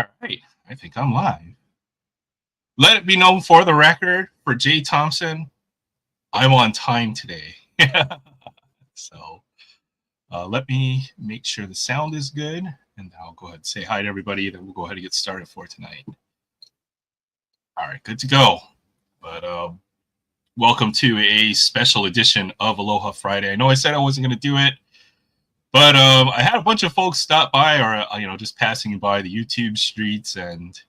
All right, I think I'm live. Let it be known for the record, for Jay Thompson, I'm on time today. so let me make sure the sound is good, and I'll go ahead and say hi to everybody, then we'll go ahead and get started for tonight. All right, good to go. But welcome to a special edition of Aloha Friday. I know I said I wasn't going to do it, but I had a bunch of folks stop by or, just passing by the YouTube streets, and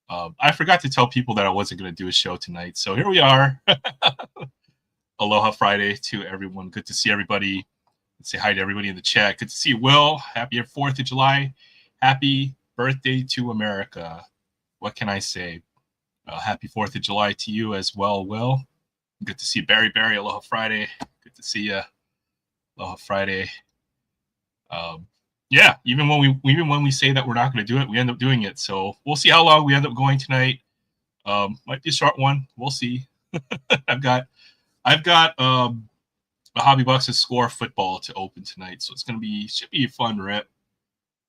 I forgot to tell people that I wasn't going to do a show tonight. So here we are. Aloha Friday to everyone. Good to see everybody. Let's say hi to everybody in the chat. Good to see you, Will. Happy 4th of July. Happy birthday to America. What can I say? Happy 4th of July to you as well, Will. Good to see Barry. Aloha Friday. Good to see you. Aloha Friday. Yeah, even when we say that we're not going to do it, we end up doing it. So we'll see how long we end up going tonight. Might be a short one. We'll see. I've got a Hobby Boxes Score football to open tonight, so should be a fun rip.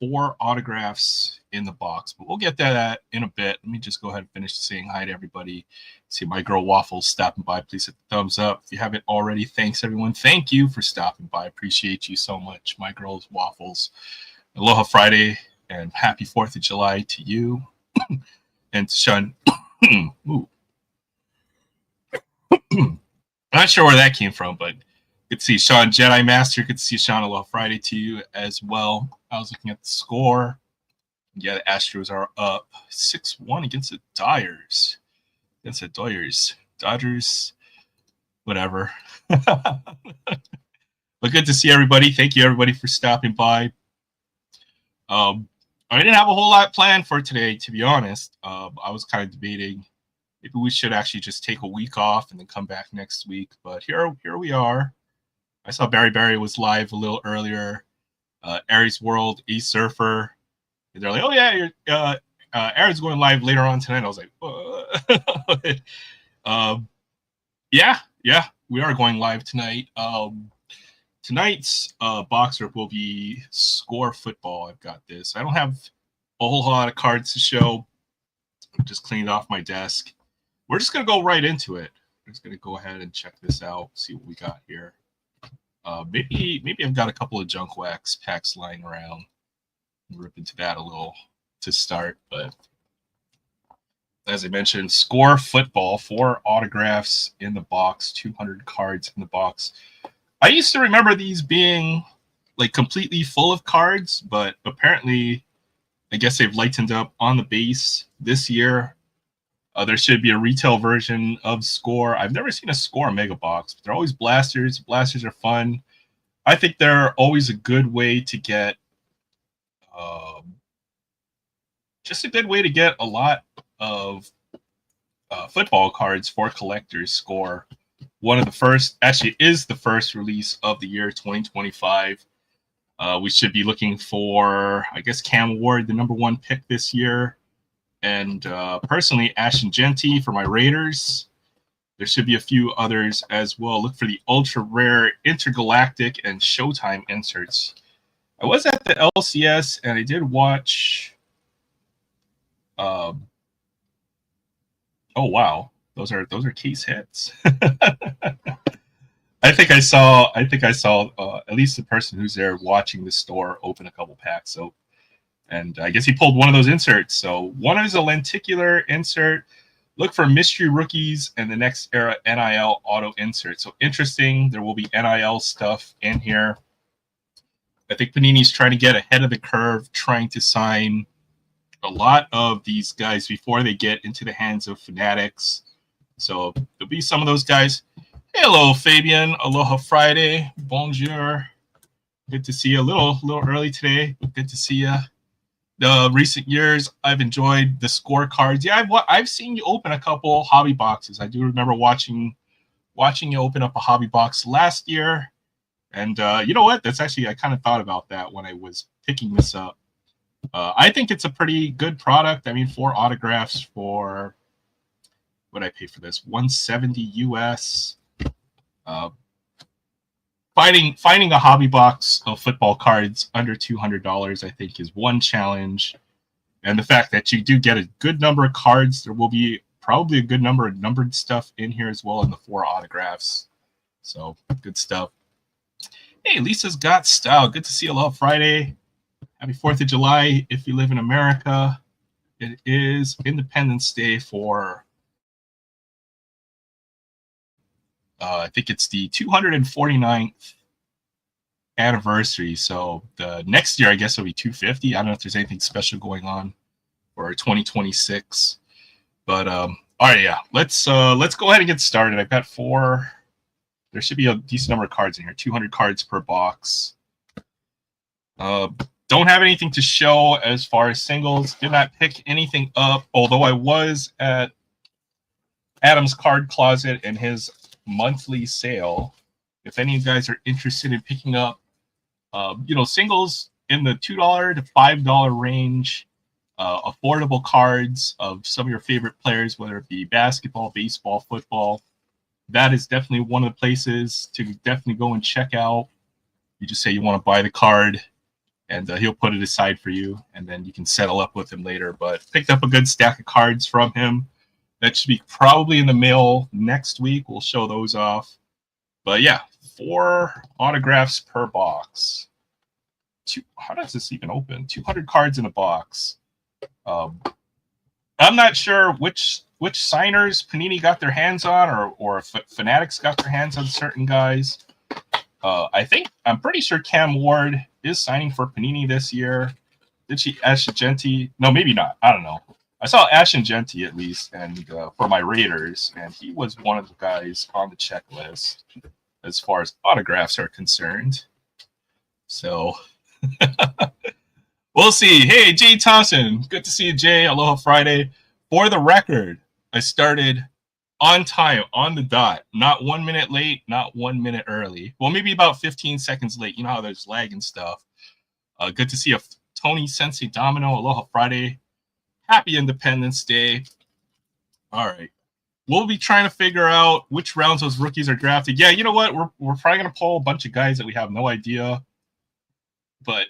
4 autographs in the box, but we'll get to that in a bit. Let me just go ahead and finish saying hi to everybody. See my girl Waffles stopping by. Please hit the thumbs up if you haven't already. Thanks everyone. Thank you for stopping by. Appreciate you so much, my girls Waffles. Aloha Friday and happy 4th of July to you and to Sean. Ooh. I'm not sure where that came from, but good to see Sean Jedi Master. Good to see Sean. Aloha Friday to you as well. I was looking at the score. Yeah, the Astros are up 6-1 against the Dodgers. Dodgers, whatever. But good to see everybody. Thank you, everybody, for stopping by. I didn't have a whole lot planned for today, to be honest. I was kind of debating maybe we should actually just take a week off and then come back next week. But here we are. I saw Barry was live a little earlier. Aries World, E-Surfer. And they're like, oh, yeah, Aaron's going live later on tonight. I was like, yeah, we are going live tonight. Tonight's box rip will be Score Football. I've got this. I don't have a whole lot of cards to show. I'm just cleaned off my desk. We're just going to go right into it. I'm just going to go ahead and check this out, see what we got here. Maybe I've got a couple of junk wax packs lying around. Rip into that a little to start, but as I mentioned, Score Football, 4 autographs in the box, 200 cards in the box. I used to remember these being like completely full of cards, but apparently I guess they've lightened up on the base this year. There should be a retail version of Score. I've never seen a Score mega box, but they're always blasters. Blasters are fun. I think they're always a good way to get a lot of football cards for collectors. Score, one of the first, actually is the first release of the year 2025. We should be looking for, I guess, Cam Ward, the #1 pick this year. And personally, Ashton Genty for my Raiders. There should be a few others as well. Look for the ultra rare Intergalactic and Showtime inserts. I was at the LCS and I did watch. Oh wow, those are case hits. I think I saw at least the person who's there watching the store open a couple packs. So. And I guess he pulled one of those inserts. So one is a lenticular insert. Look for mystery rookies and the next era NIL auto insert. So interesting. There will be NIL stuff in here. I think Panini's trying to get ahead of the curve, trying to sign a lot of these guys before they get into the hands of fanatics. So there'll be some of those guys. Hello, Fabian. Aloha Friday. Bonjour. Good to see you. A little early today, but good to see you. The recent years, I've enjoyed the scorecards. Yeah, I've seen you open a couple hobby boxes. I do remember watching you open up a hobby box last year. And you know what? That's actually, I kind of thought about that when I was picking this up. I think it's a pretty good product. I mean, 4 autographs for, what did I pay for this? $170 US. Finding a hobby box of football cards under $200, I think, is one challenge. and the fact that you do get a good number of cards. There will be probably a good number of numbered stuff in here as well in the 4 autographs. So good stuff. Hey, Lisa's got style. Good to see you. Aloha Friday. Happy 4th of July if you live in America. It is Independence Day for, I think it's the 249th anniversary. So the next year, I guess, will be 250. I don't know if there's anything special going on for 2026. But all right, yeah. Let's go ahead and get started. I've got 4. There should be a decent number of cards in here. 200 cards per box. Don't have anything to show as far as singles. Did not pick anything up, although I was at Adam's Card Closet and his monthly sale. If any of you guys are interested in picking up, singles in the $2 to $5 range, affordable cards of some of your favorite players, whether it be basketball, baseball, football, that is definitely one of the places to definitely go and check out. You just say you want to buy the card, and he'll put it aside for you, and then you can settle up with him later. But picked up a good stack of cards from him. That should be probably in the mail next week. We'll show those off. But yeah, 4 autographs per box. How does this even open? 200 cards in a box. I'm not sure which signers Panini got their hands on, or Fanatics got their hands on certain guys. I'm pretty sure Cam Ward is signing for Panini this year. Did she? Ash Genti? No, maybe not. I don't know. I saw Ash Genti at least, and for my Raiders, and he was one of the guys on the checklist as far as autographs are concerned. So we'll see. Hey, Jay Thompson. Good to see you, Jay. Aloha Friday. For the record, I started on time, on the dot, not 1 minute late, not 1 minute early. Well, maybe about 15 seconds late. You know how there's lag and stuff. Good to see you, Tony Sensei Domino. Aloha Friday. Happy Independence Day. All right. We'll be trying to figure out which rounds those rookies are drafted. Yeah, you know what? We're probably going to pull a bunch of guys that we have no idea. But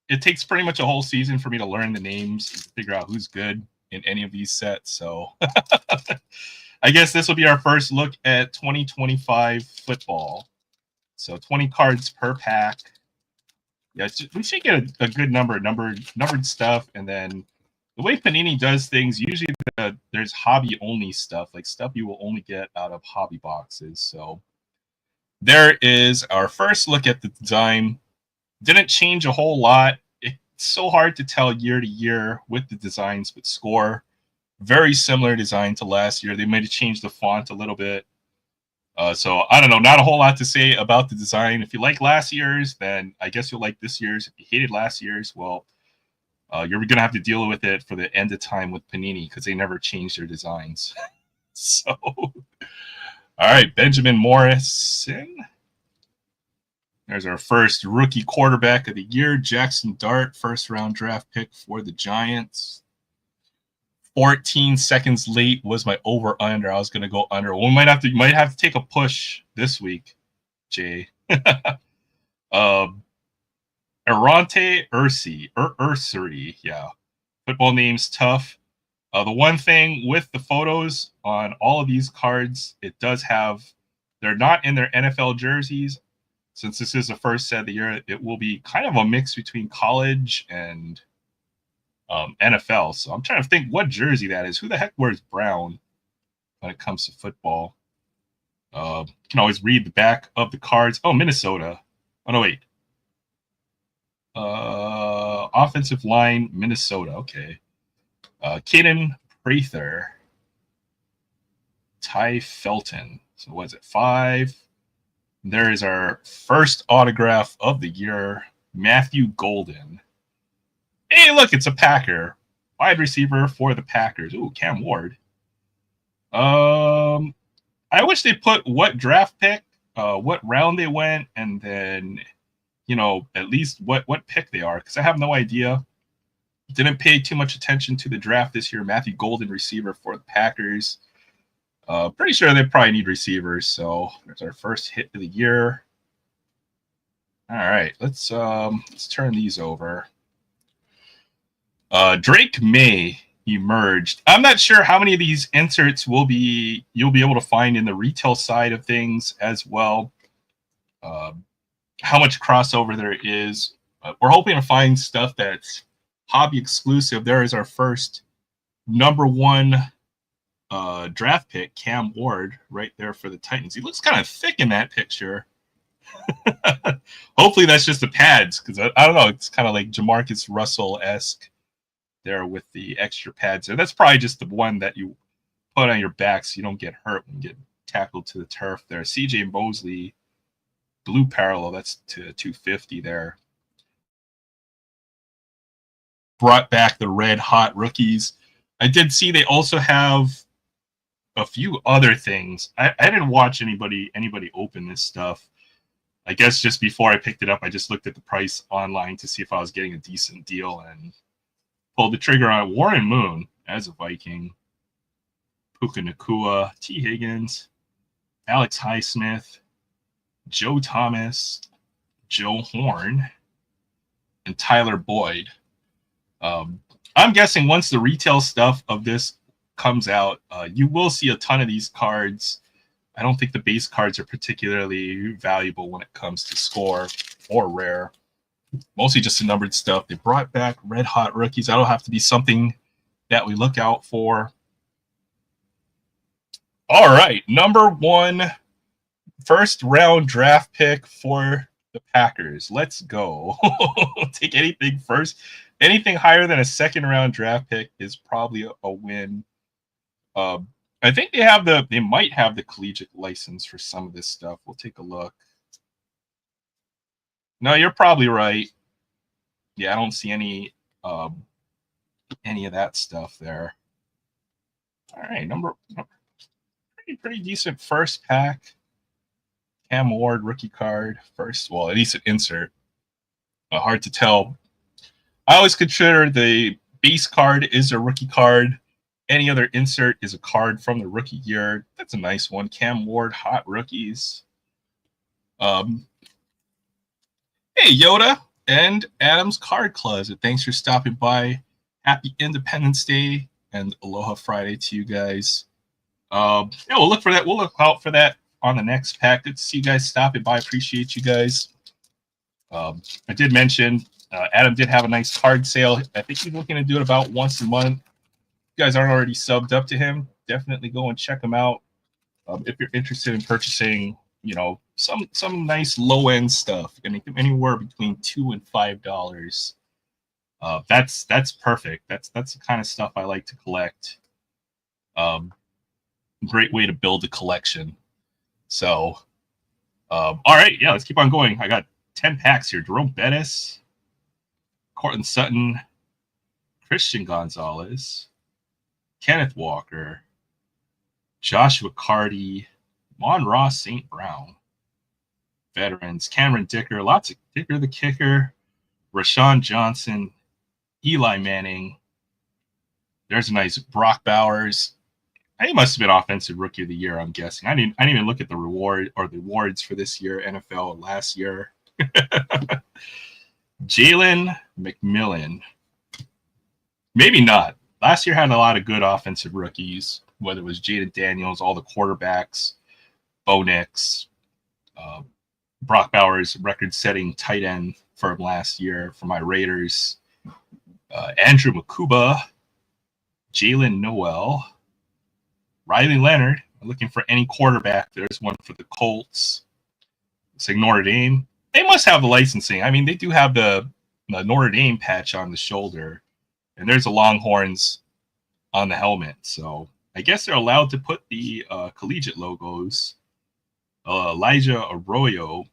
it takes pretty much a whole season for me to learn the names and figure out who's good in any of these sets. So I guess this will be our first look at 2025 football. So 20 cards per pack. Yeah, we should get a good numbered stuff. And then the way Panini does things, usually there's hobby-only stuff, like stuff you will only get out of hobby boxes. So there is our first look at the design. Didn't change a whole lot. It's so hard to tell year to year with the designs, but Score, very similar design to last year. They might have changed the font a little bit. So I don't know, not a whole lot to say about the design. If you like last year's, then I guess you'll like this year's. If you hated last year's, well, you're going to have to deal with it for the end of time with Panini because they never changed their designs. So, all right, Benjamin Morrison. There's our first rookie quarterback of the year, Jackson Dart, first-round draft pick for the Giants. 14 seconds late was my over/under. I was going to go under. We might have to take a push this week, Jay. Arante Ursary, yeah. Football name's tough. The one thing with the photos on all of these cards, it does have, they're not in their NFL jerseys. Since this is the first set of the year, it will be kind of a mix between college and NFL. So I'm trying to think what jersey that is. Who the heck wears brown when it comes to football? You can always read the back of the cards. Oh, Minnesota. Oh, no, wait. Offensive line, Minnesota. Okay. Caden Prather. Ty Felton. So what is it? 5. There is our first autograph of the year, Matthew Golden. Hey, look, it's a Packer. Wide receiver for the Packers. Ooh, Cam Ward. I wish they put what draft pick, what round they went, and then, at least what pick they are, because I have no idea. Didn't pay too much attention to the draft this year. Matthew Golden, receiver for the Packers. Pretty sure they probably need receivers, so there's our first hit of the year. All right, let's turn these over. Drake May emerged. I'm not sure how many of these inserts you'll be able to find in the retail side of things as well. How much crossover there is. We're hoping to find stuff that's hobby exclusive. There is our first #1 draft pick, Cam Ward, right there for the Titans. He looks kind of thick in that picture. Hopefully that's just the pads, because I don't know. It's kind of like Jamarcus Russell-esque there with the extra pads. And that's probably just the one that you put on your back so you don't get hurt when you get tackled to the turf there. CJ Mosley, blue parallel, that's to 250 there. Brought back the red hot rookies. I did see they also have a few other things. I didn't watch anybody open this stuff. I guess just before I picked it up, I just looked at the price online to see if I was getting a decent deal and pulled the trigger on Warren Moon as a Viking, Puka Nacua, T. Higgins, Alex Highsmith, Joe Thomas, Joe Horn, and Tyler Boyd. I'm guessing once the retail stuff of this comes out, you will see a ton of these cards. I don't think the base cards are particularly valuable when it comes to score or rare. Mostly just the numbered stuff. They brought back red hot rookies. That'll have to be something that we look out for. All right, #1 first round draft pick for the Packers. Let's go. Take anything first. Anything higher than a second round draft pick is probably a win. I think they might have the collegiate license for some of this stuff. We'll take a look. No, you're probably right. Yeah, I don't see any of that stuff there. All right, pretty decent first pack. Cam Ward rookie card first. Well, at least an insert. Hard to tell. I always consider the base card is a rookie card. Any other insert is a card from the rookie year. That's a nice one. Cam Ward, hot rookies. Hey, Yoda and Adam's Card Closet. Thanks for stopping by. Happy Independence Day and Aloha Friday to you guys. Yeah, we'll look for that. We'll look out for that on the next pack. Good to see you guys stopping by. Appreciate you guys. I did mention Adam did have a nice card sale. I think he's looking to do it about once a month. If you guys aren't already subbed up to him, definitely go and check him out. If you're interested in purchasing, some nice low end stuff, anywhere between $2 and $5. That's perfect. That's the kind of stuff I like to collect. Great way to build a collection. So, all right, yeah, let's keep on going. I got 10 packs here. Jerome Bettis, Cortland Sutton, Christian Gonzalez, Kenneth Walker, Joshua Carty, Mon Ross St. Brown, veterans, Cameron Dicker, lots of Dicker the kicker, Rashawn Johnson, Eli Manning. There's a nice Brock Bowers. He must have been Offensive Rookie of the Year, I'm guessing. I didn't even look at the reward or the awards for this year, NFL last year. Jalen McMillan. Maybe not. Last year had a lot of good offensive rookies, whether it was Jaden Daniels, all the quarterbacks, Bo Nix, Brock Bowers, record-setting tight end from last year for my Raiders, Andrew Makuba, Jalen Noel, Riley Leonard. Looking for any quarterback. There's one for the Colts. It's like Notre Dame. They must have the licensing. I mean, they do have the Notre Dame patch on the shoulder, and there's the Longhorns on the helmet. So I guess they're allowed to put the collegiate logos. Elijah Arroyo,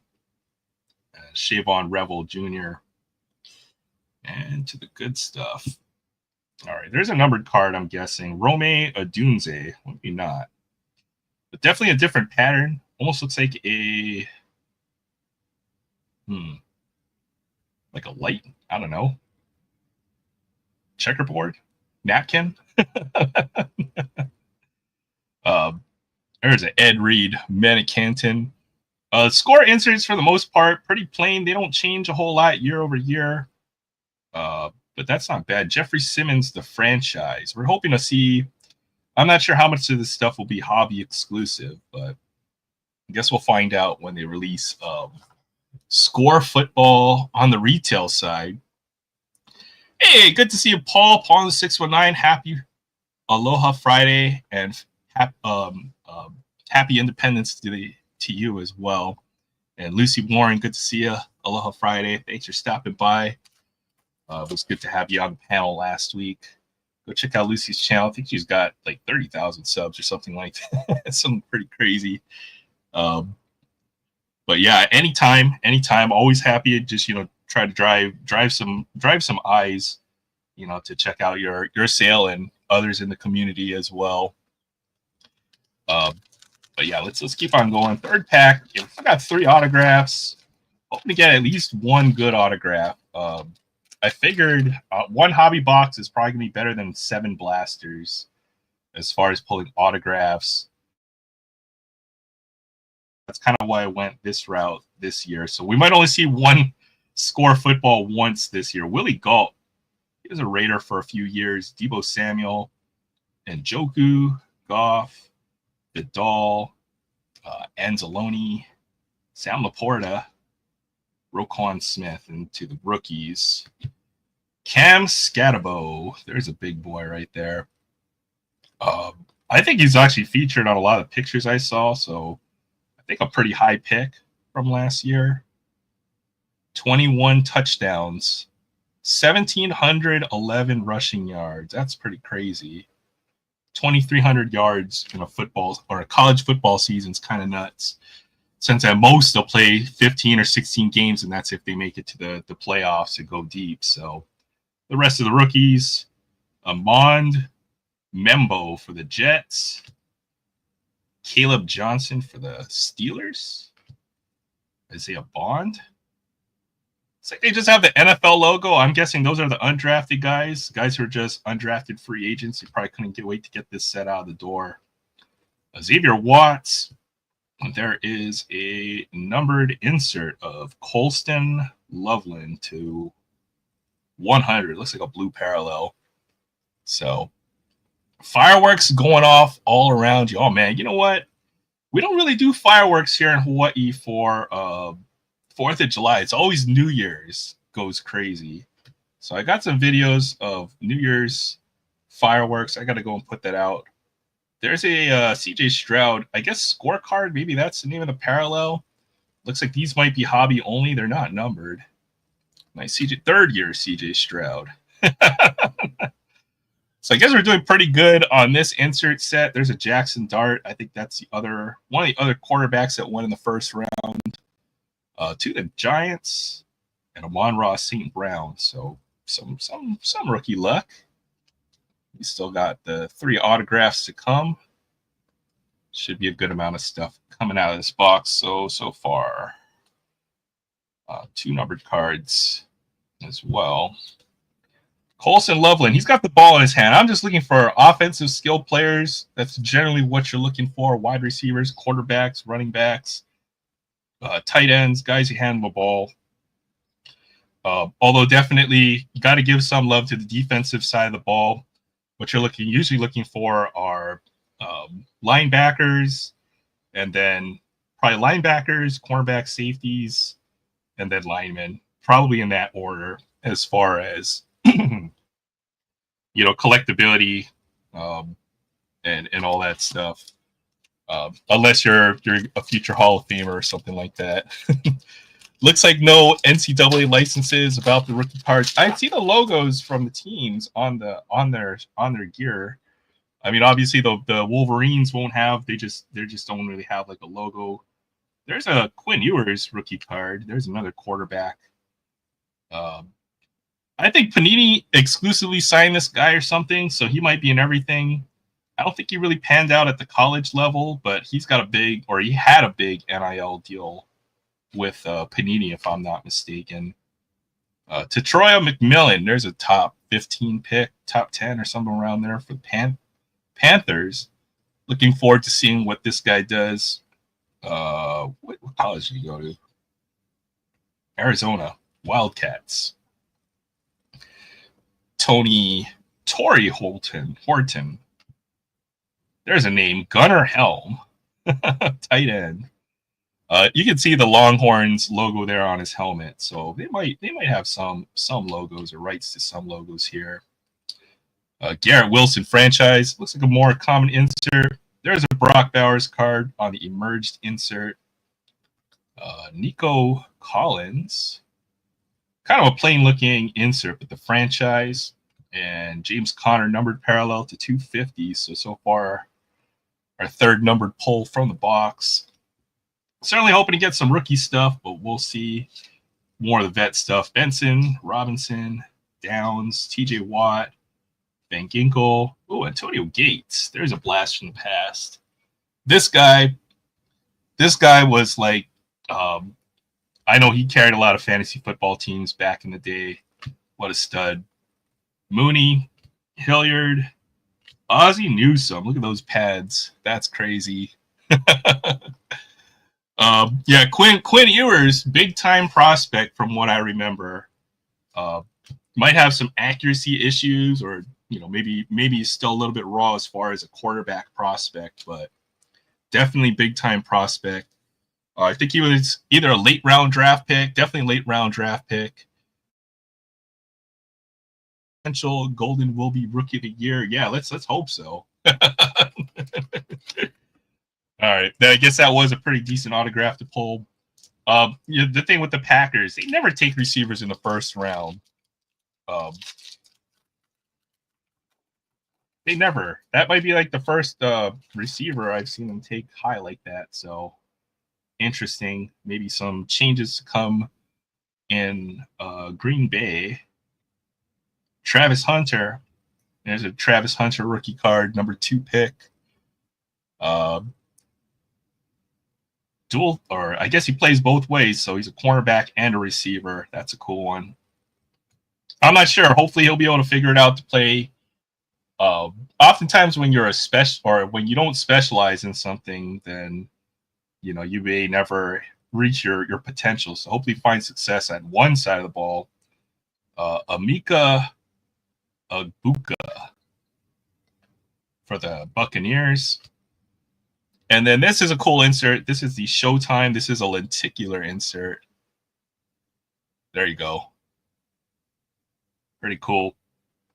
Shavon Revel Jr., and to the good stuff. All right, there's a numbered card, I'm guessing. Rome Odunze. Maybe not. But definitely a different pattern. Almost looks like a... like a light, I don't know. Checkerboard? Napkin? There's an Ed Reed, Manicanton. Score inserts, for the most part, pretty plain. They don't change a whole lot year over year. but that's not bad. Jeffrey Simmons, the franchise. We're hoping to see. I'm not sure how much of this stuff will be hobby exclusive, but I guess we'll find out when they release Score Football on the retail side. Hey, good to see you, Paul. Paul on the 619. Happy Aloha Friday and happy Independence Day to you as well. And Lucy Warren, good to see you. Aloha Friday. Thanks for stopping by. It was good to have you on the panel last week. Go check out Lucy's channel. I think she's got like 30,000 subs or something like that. Something pretty crazy. But yeah, anytime, always happy to just, try to drive some eyes, to check out your sale and others in the community as well. But yeah, let's keep on going. Third pack. I got 3 autographs. Hoping to get at least one good autograph. I figured 1 hobby box is probably gonna be better than 7 blasters as far as pulling autographs. That's kind of why I went this route this year. So we might only see 1 Score Football once this year. Willie Galt, he was a Raider for a few years. Deebo Samuel, and Njoku, Goff, Vidal, Anzalone, Sam Laporta, Roquan Smith, and to the rookies, Cam Scatabo. There's a big boy right there. I think he's actually featured on a lot of pictures I saw, so I think a pretty high pick from last year. 21 touchdowns, 1,711 rushing yards. That's pretty crazy. 2,300 yards in a football or a college football season is kind of nuts. Since at most they'll play 15 or 16 games, and that's if they make it to the playoffs and go deep. So the rest of the rookies, Amond Membo for the Jets, Caleb Johnson for the Steelers, Isaiah Bond. It's like they just have the NFL logo. I'm guessing those are the undrafted guys who are just undrafted free agents. They probably couldn't wait to get this set out of the door. Xavier Watts. There is a numbered insert of Colston Loveland to 100. Looks like a blue parallel. So fireworks going off all around you. Oh man, you know what? We don't really do fireworks here in Hawaii for 4th of July. It's always New Year's goes crazy. So I got some videos of New Year's fireworks. I got to go and put that out. There's a CJ Stroud, I guess, scorecard. Maybe that's the name of the parallel. Looks like these might be hobby only. They're not numbered. Nice third year CJ Stroud. So I guess we're doing pretty good on this insert set. There's a Jackson Dart. I think that's one of the other quarterbacks that won in the first round. To the Giants and Amon-Ra St. Brown. So some rookie luck. We still got the 3 autographs to come. Should be a good amount of stuff coming out of this box so far. 2 numbered cards as well. Colson Loveland, he's got the ball in his hand. I'm just looking for offensive skill players. That's generally what you're looking for. Wide receivers, quarterbacks, running backs, tight ends, guys who handle the ball. Although definitely you got to give some love to the defensive side of the ball. What you're usually looking for are linebackers, and then probably linebackers, cornerback, safeties, and then linemen, probably in that order as far as collectability and all that stuff. Unless you're a future Hall of Famer or something like that. Looks like no NCAA licenses about the rookie cards. I see the logos from the teams on their gear. I mean, obviously the Wolverines won't have. They just don't really have like a logo. There's a Quinn Ewers rookie card. There's another quarterback. I think Panini exclusively signed this guy or something, so he might be in everything. I don't think he really panned out at the college level, but he had a big NIL deal with Panini, if I'm not mistaken. To Troy McMillan, there's a top 15 pick, top 10 or something around there for the Panthers. Looking forward to seeing what this guy does. What college did he go to? Arizona Wildcats. Torrey Horton. There's a name. Gunnar Helm. Tight end. You can see the Longhorns logo there on his helmet, so they might have some logos or rights to some logos here. Garrett Wilson franchise looks like a more common insert. There's a Brock Bowers card on the emerged insert. Nico Collins, kind of a plain looking insert, but the franchise, and James Conner numbered parallel to 250. So far, our third numbered pull from the box. Certainly hoping to get some rookie stuff, but we'll see. More of the vet stuff. Benson, Robinson, Downs, TJ Watt, Van Ginkel. Oh, Antonio Gates. There's a blast from the past. This guy was like, I know he carried a lot of fantasy football teams back in the day. What a stud. Mooney, Hilliard, Ozzie Newsome. Look at those pads. That's crazy. Yeah, Quinn Ewers, big time prospect from what I remember. Might have some accuracy issues, or maybe he's still a little bit raw as far as a quarterback prospect, but definitely big time prospect. I think he was either a late round draft pick, definitely late round draft pick. Potential Golden will be rookie of the year. Yeah, let's hope so. All right, I guess that was a pretty decent autograph to pull. The thing with the Packers, they never take receivers in the first round. They never. That might be like the first receiver I've seen them take high like that. So interesting. Maybe some changes to come in Green Bay. Travis Hunter. There's a Travis Hunter rookie card, number 2 pick. I guess he plays both ways, so he's a cornerback and a receiver. That's a cool one. I'm not sure. Hopefully he'll be able to figure it out to play. Oftentimes when you're when you don't specialize in something, then you may never reach your potential. So hopefully find success at one side of the ball. Amika Agbuka for the Buccaneers. And then this is a cool insert. This is the Showtime. This is a lenticular insert. There you go. Pretty cool.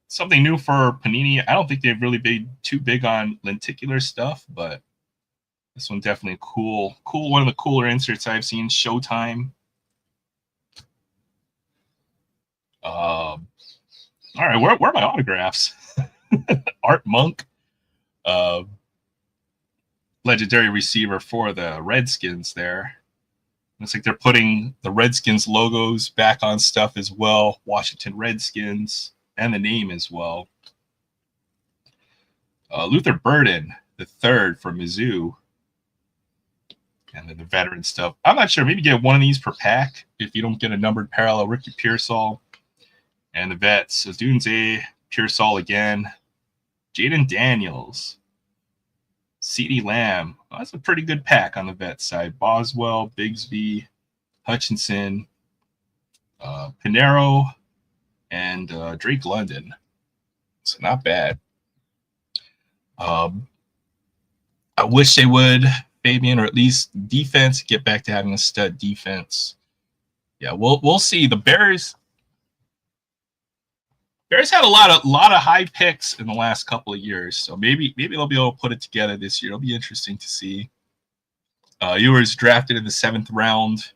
Something new for Panini. I don't think they've really been too big on lenticular stuff, but this one definitely cool. One of the cooler inserts I've seen. Showtime. All right, where are my autographs? Art Monk. Legendary receiver for the Redskins there. Looks like they're putting the Redskins logos back on stuff as well. Washington Redskins, and the name as well. Luther Burden, the third from Mizzou. And then the veteran stuff. I'm not sure. Maybe get one of these per pack if you don't get a numbered parallel. Ricky Pearsall. And the vets. Odunze, Pearsall again. Jaden Daniels. CeeDee Lamb. Oh, that's a pretty good pack on the vet side. Boswell, Bigsby, Hutchinson, Pinero, and Drake London. So not bad. I wish they would, Fabian, or at least defense, get back to having a stud defense. Yeah, we'll see. The Bears had a lot of high picks in the last couple of years, so maybe they'll be able to put it together this year. It'll be interesting to see. Ewers drafted in the 7th round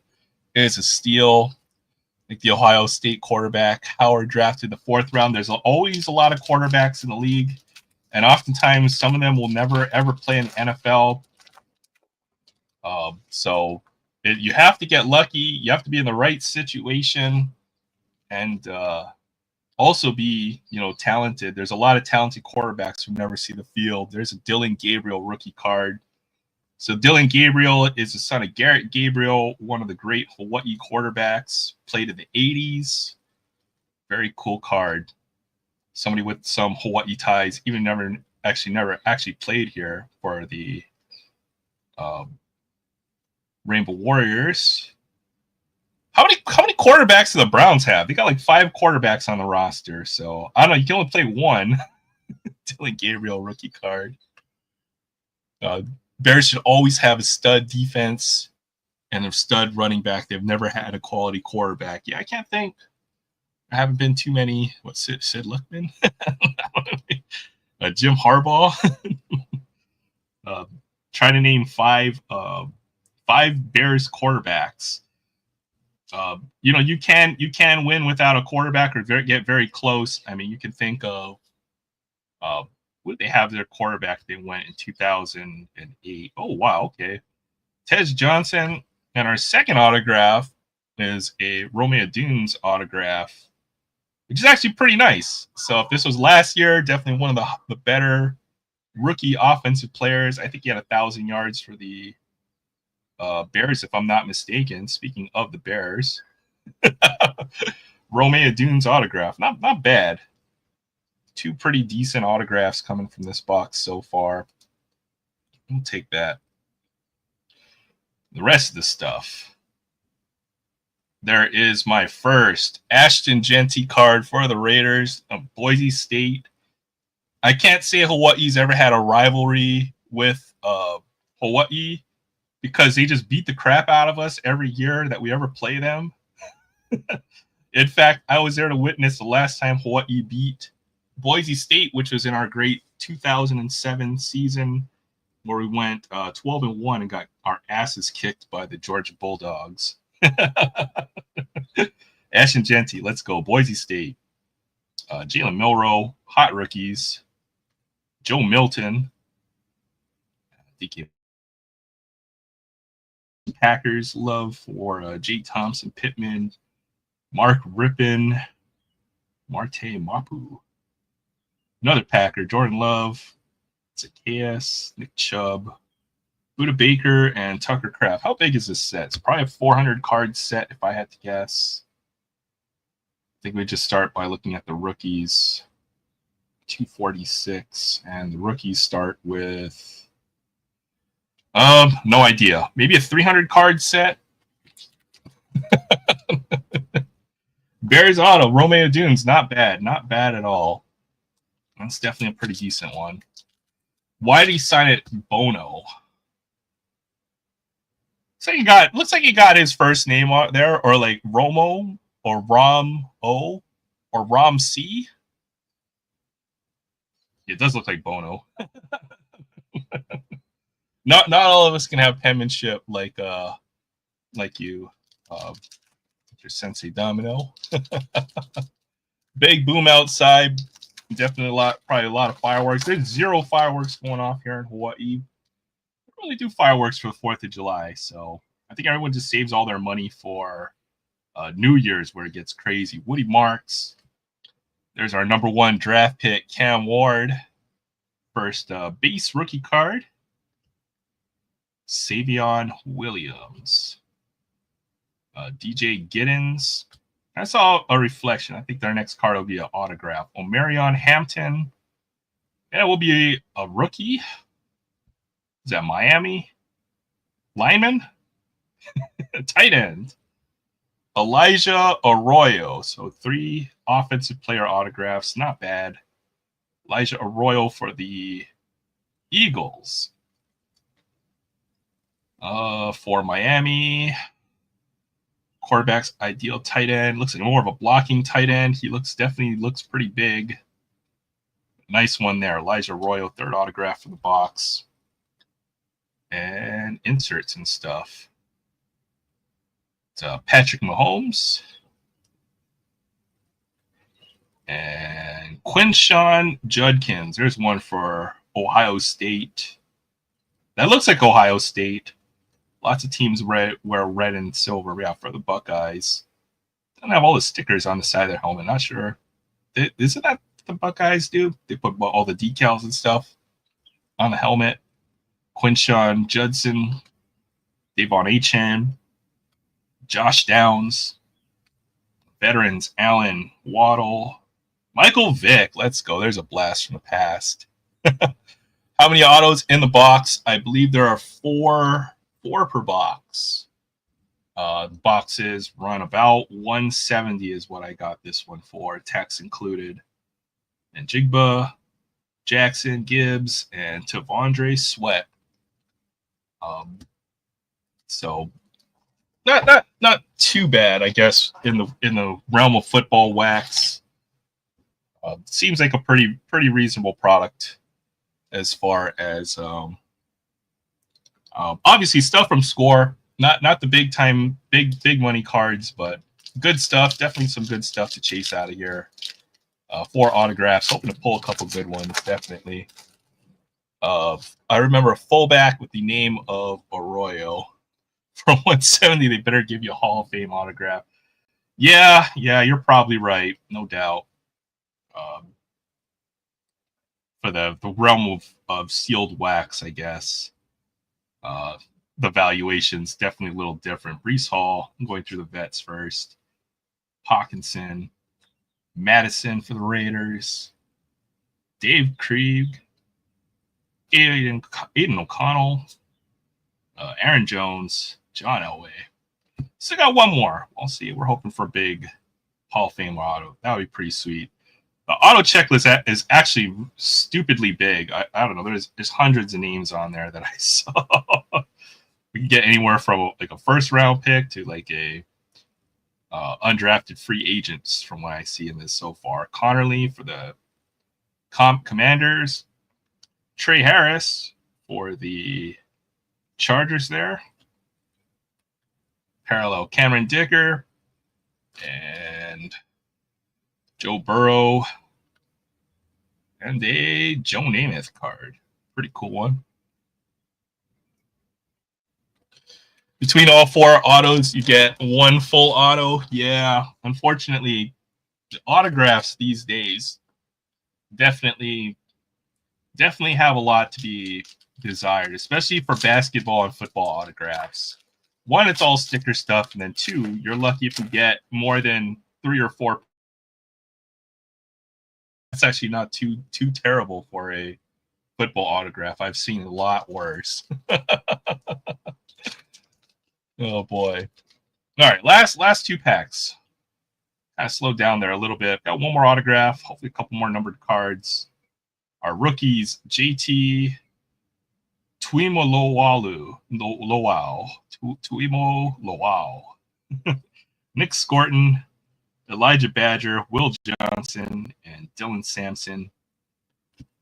is a steal, like the Ohio State quarterback. Howard drafted the 4th round. There's always a lot of quarterbacks in the league, and oftentimes some of them will never ever play in the NFL. So you have to get lucky. You have to be in the right situation, and also be, talented. There's a lot of talented quarterbacks who never see the field. There's a Dylan Gabriel rookie card. So Dylan Gabriel is the son of Garrett Gabriel, one of the great Hawaii quarterbacks, played in the 80s. Very cool card. Somebody with some Hawaii ties, even never actually played here for the Rainbow Warriors. How many quarterbacks do the Browns have? They got like 5 quarterbacks on the roster. So I don't know. You can only play one. Dylan Gabriel rookie card. Bears should always have a stud defense and a stud running back. They've never had a quality quarterback. Yeah, I can't think. I haven't been too many. What's it? Sid Luckman? Jim Harbaugh. Trying to name 5 Bears quarterbacks. You can win without a quarterback or get very close. I mean, you can think of what did they have their quarterback? They went in 2008. Oh wow, okay. Tez Johnson, and our second autograph is a Romeo Dunes autograph, which is actually pretty nice. So if this was last year, definitely one of the better rookie offensive players. I think he had 1,000 yards for the Bears, if I'm not mistaken. Speaking of the Bears, Romeo Dunes autograph, not bad. 2 pretty decent autographs coming from this box so far. We'll take that. The rest of the stuff. There is my first Ashton Jeanty card for the Raiders of Boise State. I can't say Hawaii's ever had a rivalry with Hawaii because they just beat the crap out of us every year that we ever play them. In fact, I was there to witness the last time Hawaii beat Boise State, which was in our great 2007 season where we went 12-1 and got our asses kicked by the Georgia Bulldogs. Ashton Jeanty, let's go. Boise State. Jalen Milroe, hot rookies. Joe Milton. Packers love for Jake Thompson, Pittman, Mark Rippon, Marte Mapu. Another Packer, Jordan Love, Zacchaeus, Nick Chubb, Buda Baker, and Tucker Kraft. How big is this set? It's probably a 400 card set if I had to guess. I think we just start by looking at the rookies. 246, and the rookies start with no idea. Maybe a 300 card set. Bears auto, Romeo Dunes, not bad at all. That's definitely a pretty decent one. Why did he sign it Bono? So looks like he got his first name out there, or like Romo or Rom O or Rom C. It does look like Bono. Not all of us can have penmanship like you, your Sensei Domino. Big boom outside. Definitely probably a lot of fireworks. There's 0 fireworks going off here in Hawaii. We don't really do fireworks for the 4th of July, so I think everyone just saves all their money for New Year's where it gets crazy. Woody Marks. There's our number 1 draft pick, Cam Ward. First base rookie card. Savion Williams. DJ Giddens. I saw a reflection. I think their next card will be an autograph. Omarion Hampton. And it will be a rookie. Is that Miami? Lineman? Tight end. Elijah Arroyo. So 3 offensive player autographs. Not bad. Elijah Arroyo for the Eagles. For Miami. Quarterback's ideal tight end. Looks like more of a blocking tight end. He definitely looks pretty big. Nice one there. Elijah Arroyo, 3rd autograph for the box. And inserts and stuff. It's Patrick Mahomes. And Quinshawn Judkins. There's one for Ohio State. That looks like Ohio State. Lots of teams wear red and silver. Yeah, for the Buckeyes. Don't have all the stickers on the side of their helmet. Not sure. Isn't that the Buckeyes do? They put all the decals and stuff on the helmet. Quinshawn Judson, Devon Achane, Josh Downs, veterans Allen Waddle, Michael Vick. Let's go. There's a blast from the past. How many autos in the box? I believe there are four per box. Boxes run about 170 is what I got this one for, tax included. And Jigba, Jackson, Gibbs, and Tavondre Sweat. So not too bad, I guess, in the realm of football wax. Seems like a pretty reasonable product as far as obviously stuff from Score. Not the big time big money cards, but good stuff. Definitely some good stuff to chase out of here. 4 autographs. Hoping to pull a couple good ones. Definitely. I remember a fullback with the name of Arroyo from 170. They better give you a Hall of Fame autograph. Yeah, you're probably right, no doubt. For the realm of sealed wax, I guess. The valuation's definitely a little different. Brees Hall, I'm going through the vets first. Hawkinson, Madison for the Raiders, Dave Krieg, Aiden O'Connell, Aaron Jones, John Elway. Still got one more. We'll see. We're hoping for a big Hall of Fame auto. That would be pretty sweet. The auto checklist is actually stupidly big. I don't know. There's hundreds of names on there that I saw. We can get anywhere from like a first round pick to like a undrafted free agents from what I see in this so far. Connerly for the Commanders. Trey Harris for the Chargers there. Parallel Cameron Dicker and Joe Burrow and a Joe Namath card. Pretty cool one. Between all 4 autos, you get 1 full auto. Yeah, unfortunately, the autographs these days definitely have a lot to be desired, especially for basketball and football autographs. 1, it's all sticker stuff, and then 2, you're lucky if you get more than 3 or 4. That's actually not too terrible for a football autograph. I've seen a lot worse. Oh boy. All right, last 2 packs. Kind of slowed down there a little bit. Got 1 more autograph, hopefully a couple more numbered cards. Our rookies, JT Tuimoloau, Nick Scorton, Elijah Badger, Will Johnson, and Dylan Sampson.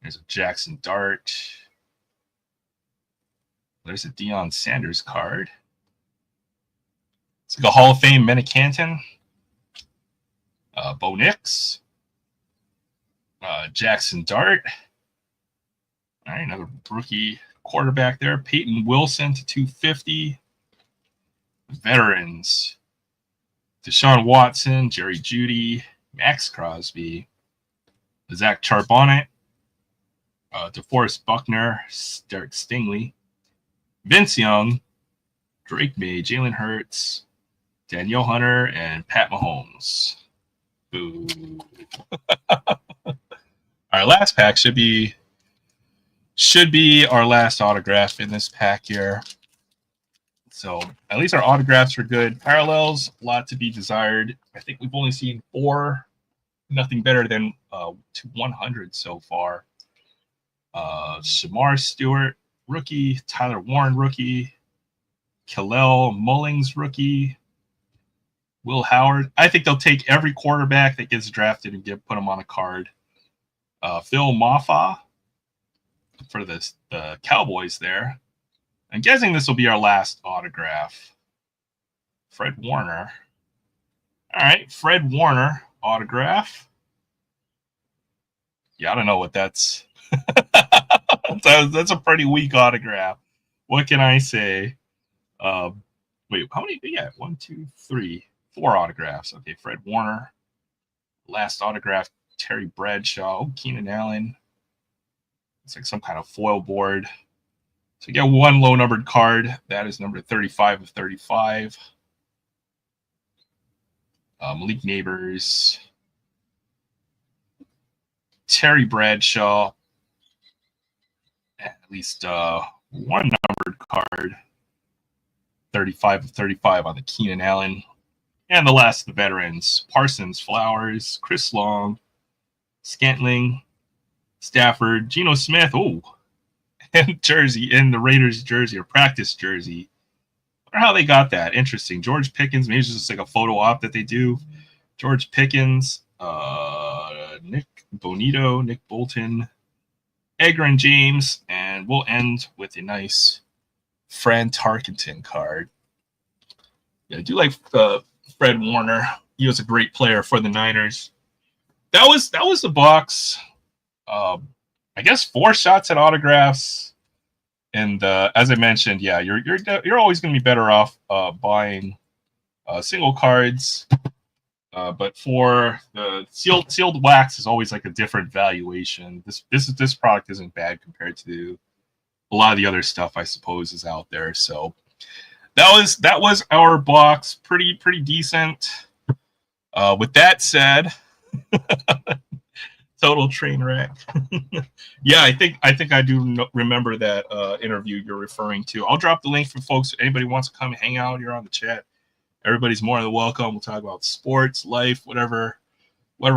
There's a Jackson Dart. There's a Deion Sanders card. It's like a Hall of Fame Mena Canton. Bo Nix. Jackson Dart. All right, another rookie quarterback there. Peyton Wilson to 250. Veterans. Deshaun Watson, Jerry Jeudy, Max Crosby, Zach Charbonnet, DeForest Buckner, Derek Stingley, Vince Young, Drake May, Jalen Hurts, Danielle Hunter, and Pat Mahomes. Boo. Our last pack should be our last autograph in this pack here. So at least our autographs are good. Parallels, a lot to be desired. I think we've only seen 4, nothing better than to 100 so far. Shamar Stewart, rookie. Tyler Warren, rookie. Khalil Mullings, rookie. Will Howard. I think they'll take every quarterback that gets drafted and put them on a card. Phil Mafah for the Cowboys there. I'm guessing this will be our last autograph. Fred Warner. All right, Fred Warner autograph. Yeah, I don't know what that's. That's a pretty weak autograph. What can I say? Wait, how many do you get? 1, 2, 3, 4 autographs. Okay, Fred Warner. Last autograph, Terry Bradshaw, Keenan Allen. It's like some kind of foil board. So you get 1 low-numbered card. That is number 35 of 35. Malik Neighbors. Terry Bradshaw. At least 1 numbered card. 35 of 35 on the Keenan Allen. And the last of the veterans, Parsons, Flowers, Chris Long, Scantling, Stafford, Geno Smith, and jersey, in the Raiders jersey or practice jersey. I wonder how they got that. Interesting. George Pickens, maybe it's just like a photo op that they do. George Pickens, Nick Bonito, Nick Bolton, Edgar and James, and we'll end with a nice Fran Tarkenton card. Yeah, I do like Fred Warner. He was a great player for the Niners. That was the box. I guess 4 shots at autographs, and as I mentioned, yeah, you're always going to be better off buying single cards. But for the sealed wax is always like a different valuation. This product isn't bad compared to a lot of the other stuff I suppose is out there. So that was our box. Pretty decent. With that said, total train wreck. Yeah, I think I do remember that interview you're referring to. I'll drop the link for folks. If anybody wants to come hang out here on the chat, everybody's more than welcome. We'll talk about sports, life, whatever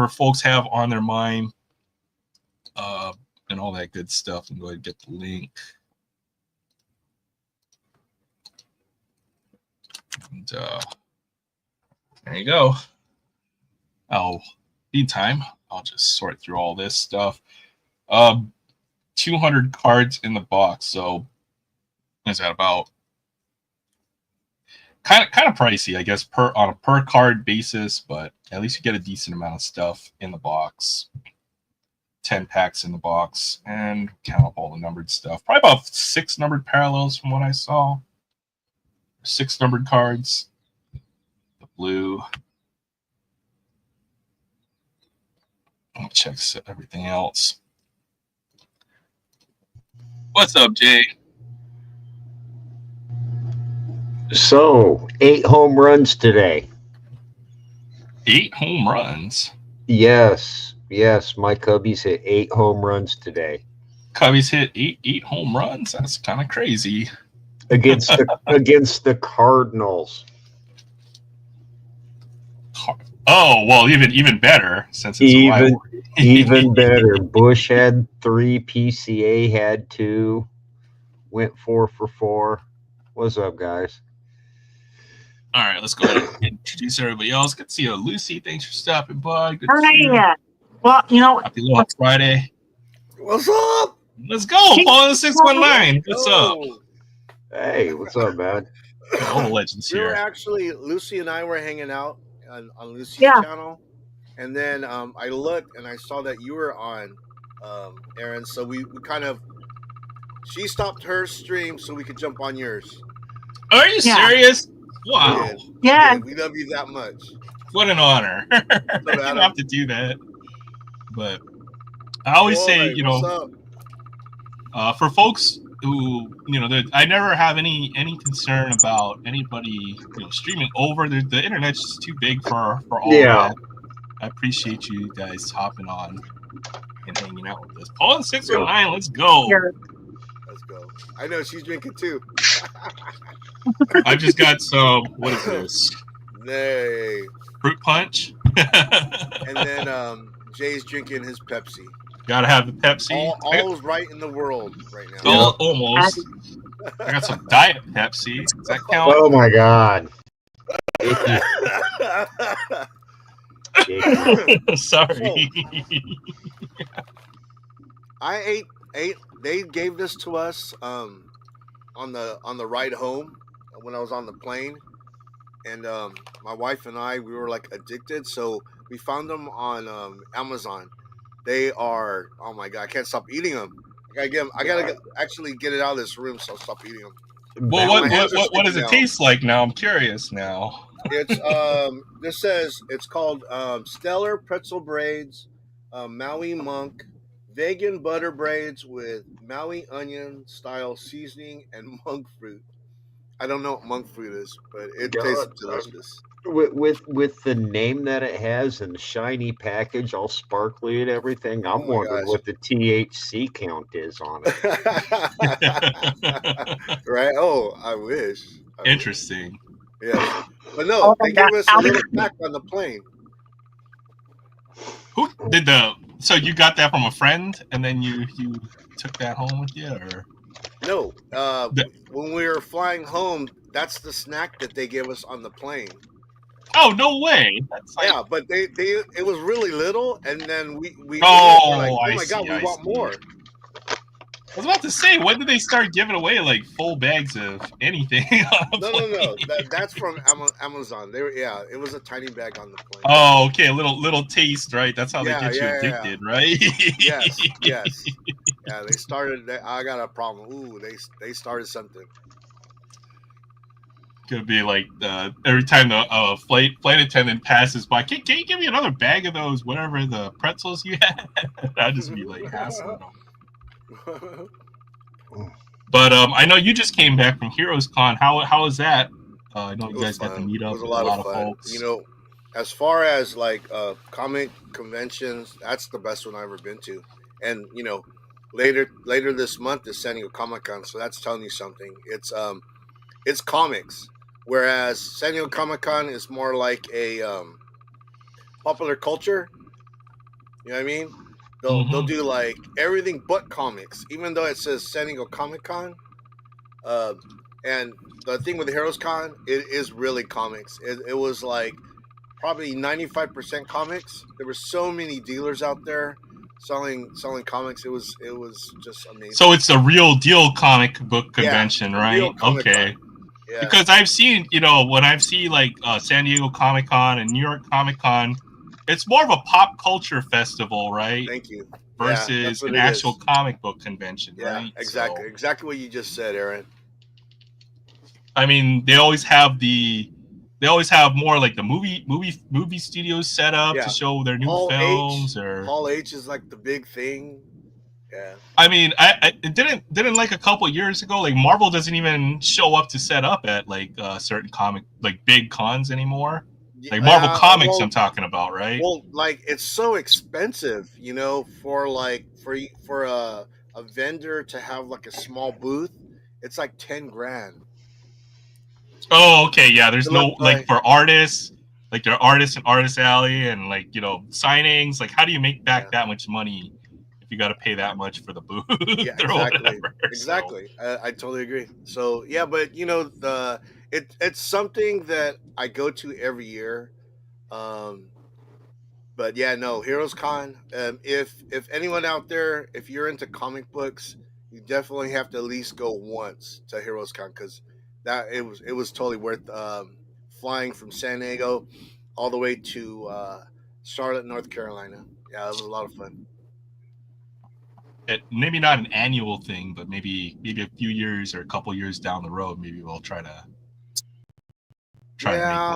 folks have on their mind, and all that good stuff. And go ahead and get the link. And there you go. Meantime, I'll just sort through all this stuff. 200 cards in the box. So is that about kind of pricey, I guess, on a per card basis, but at least you get a decent amount of stuff in the box. 10 packs in the box, and count up all the numbered stuff. Probably about 6 numbered parallels from what I saw. 6 numbered cards. The blue. I'll check everything else. What's up, Jay? So, 8 home runs today. 8 home runs? Yes, my Cubbies hit 8 home runs today. Cubbies hit eight home runs? That's kind of crazy. Against the Cardinals. Oh, well, even better since it's a rivalry. Even better. Bush had 3, PCA had 2, went 4 for 4. What's up, guys? All right, let's go ahead and introduce everybody else. Good to see you, Lucy. Thanks for stopping by. Good to see you. Well, happy Aloha Friday. What's up? Let's go. Follow the 619. What's up? Hey, what's up, man? All the legends here. Lucy and I were hanging out on Lucy's channel, and then I looked and I saw that you were on, Aaron. So we kind of, she stopped her stream so we could jump on yours. Are you serious? Wow. Yeah. We love you that much. What an honor. I didn't have to do that. But I always say, for folks who, I never have any concern about anybody, streaming over. The internet's just too big for all of that. I appreciate you guys hopping on and hanging out with us. Paul and 619, let's go. Let's go. I know she's drinking too. I just got some. What is this? Nay. Fruit punch. And then Jay's drinking his Pepsi. Gotta have the Pepsi. All's right in the world right now. Almost. I got some Diet Pepsi. Does that count? Oh my God. Sorry. I ate. They gave this to us on the ride home when I was on the plane, and my wife and I, we were like addicted, so we found them on Amazon. They are, oh my God, I can't stop eating them. I gotta actually get it out of this room, so I'll stop eating them. Well, what does it taste like now? I'm curious now. It's this says it's called Stellar Pretzel Braids, Maui Monk, vegan butter braids with Maui onion style seasoning and monk fruit. I don't know what monk fruit is, but it tastes delicious. With the name that it has and the shiny package, all sparkly and everything, I'm wondering what the THC count is on it. Right? Oh, I wish. Interesting. Yes, but no, they gave us a little pack on the plane. Who did the? So you got that from a friend, and then you took that home with you, or No, when we were flying home, that's the snack that they gave us on the plane. oh no way! That's like Yeah, but they it was really little, and then we ate it, we're like, oh, oh I my god, see, we I want see. more. I was about to say, when did they start giving away like full bags of anything? On a No. plane? That's from Amazon. They were, yeah, it was a tiny bag on the plane. Oh, okay, a little taste, right? That's how they Yeah, get you yeah. addicted, right? Yes. Yeah, they started. I got a problem. Ooh, they started something. Could be like every time the flight attendant passes by, can you give me another bag of those whatever the pretzels you had? I'd just be like hassling them. But I know you just came back from Heroes Con. How was that? I know It you was guys got to fun. meet It up was a with a lot of lot of fun. folks. You know, as far as like comic conventions, that's the best one I've ever been to. And you know, later this month is San Diego Comic Con, so that's telling you something. It's comics, whereas San Diego Comic Con is more like a popular culture. You know what I mean? They'll do like everything but comics, even though it says San Diego Comic Con. And the thing with Heroes Con, it is really comics. It was like probably 95% comics. There were so many dealers out there selling comics. It was just amazing. So it's a real deal comic book convention, a right? real Comic-Con. Okay. Because I've seen, when I've seen like San Diego Comic Con and New York Comic Con, it's more of a pop culture festival, right? Thank you. Versus an actual comic book convention, right? Exactly. So, Exactly what you just said, Aaron. I mean, they always have more like the movie studios set up to show their new films Hall H is like the big thing. Yeah. I mean, I didn't like a couple years ago. Like Marvel doesn't even show up to set up at like certain comic like big cons anymore. Like Marvel Comics, I'm talking about, right? Well, like it's so expensive, for like for a vendor to have like a small booth. It's like 10 grand. Oh, okay, yeah. There's no like for artists, like there are artists in Artist Alley and like signings. Like, how do you make back that much money if you got to pay that much for the booth? Yeah, exactly. I totally agree. So yeah, but it's something that I go to every year. But yeah, no, Heroes Con. If anyone out there, if you're into comic books, you definitely have to at least go once to Heroes Con because it was totally worth flying from San Diego all the way to Charlotte, North Carolina. Yeah, it was a lot of fun. Maybe not an annual thing, but maybe a few years or a couple years down the road, maybe we'll try to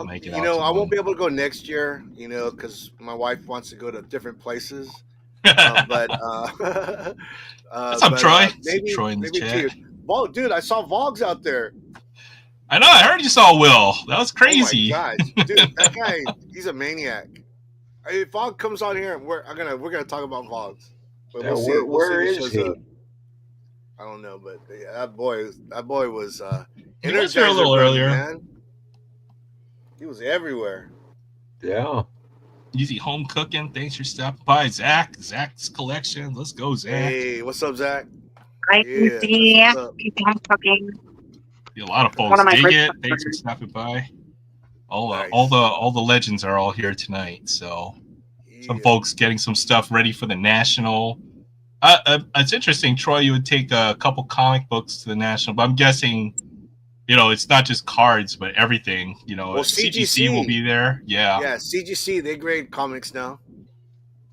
make it out. I won't be able to go next year, because my wife wants to go to different places. But what's up, Troy? Maybe Troy in the chat. Dude, I saw Vogs out there. I know. I heard you saw Will. That was crazy. Oh my gosh, dude, that guy, he's a maniac. If Vog comes on here, we're gonna talk about Vogs. But we'll see. Where is he? I don't know, but yeah, that boy was he was here a little earlier. Man. He was everywhere. Yeah. Easy home cooking. Thanks for stopping by, Zach. Zach's collection. Let's go, Zach. Hey, what's up, Zach? Hi, Easy. Keep cooking. A lot of folks dig it. Thanks for stopping by. All the legends are all here tonight. So some folks getting some stuff ready for the national. It's interesting, Troy. You would take a couple comic books to the national, but I'm guessing. It's not just cards, but everything. Well, CGC will be there. Yeah. Yeah, CGC, they grade comics now.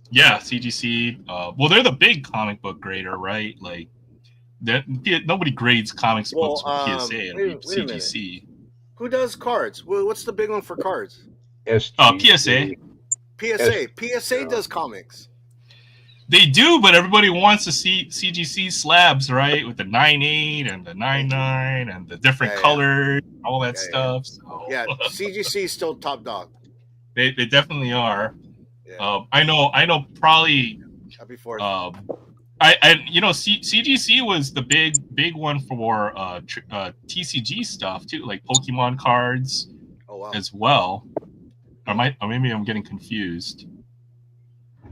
Yeah, CGC. Well, they're the big comic book grader, right? Like, nobody grades comics books with PSA. It'll be CGC. Who does cards? Well, what's the big one for cards? PSA. PSA does comics. They do, but everybody wants to see CGC slabs, right? With the 9.8 and the 9.9 and the different colors, all that stuff. So. Yeah, CGC is still top dog. They definitely are. Yeah. I know. Probably. Happy 4th. CGC was the big one for TCG stuff too, like Pokemon cards as well. Or maybe I'm getting confused.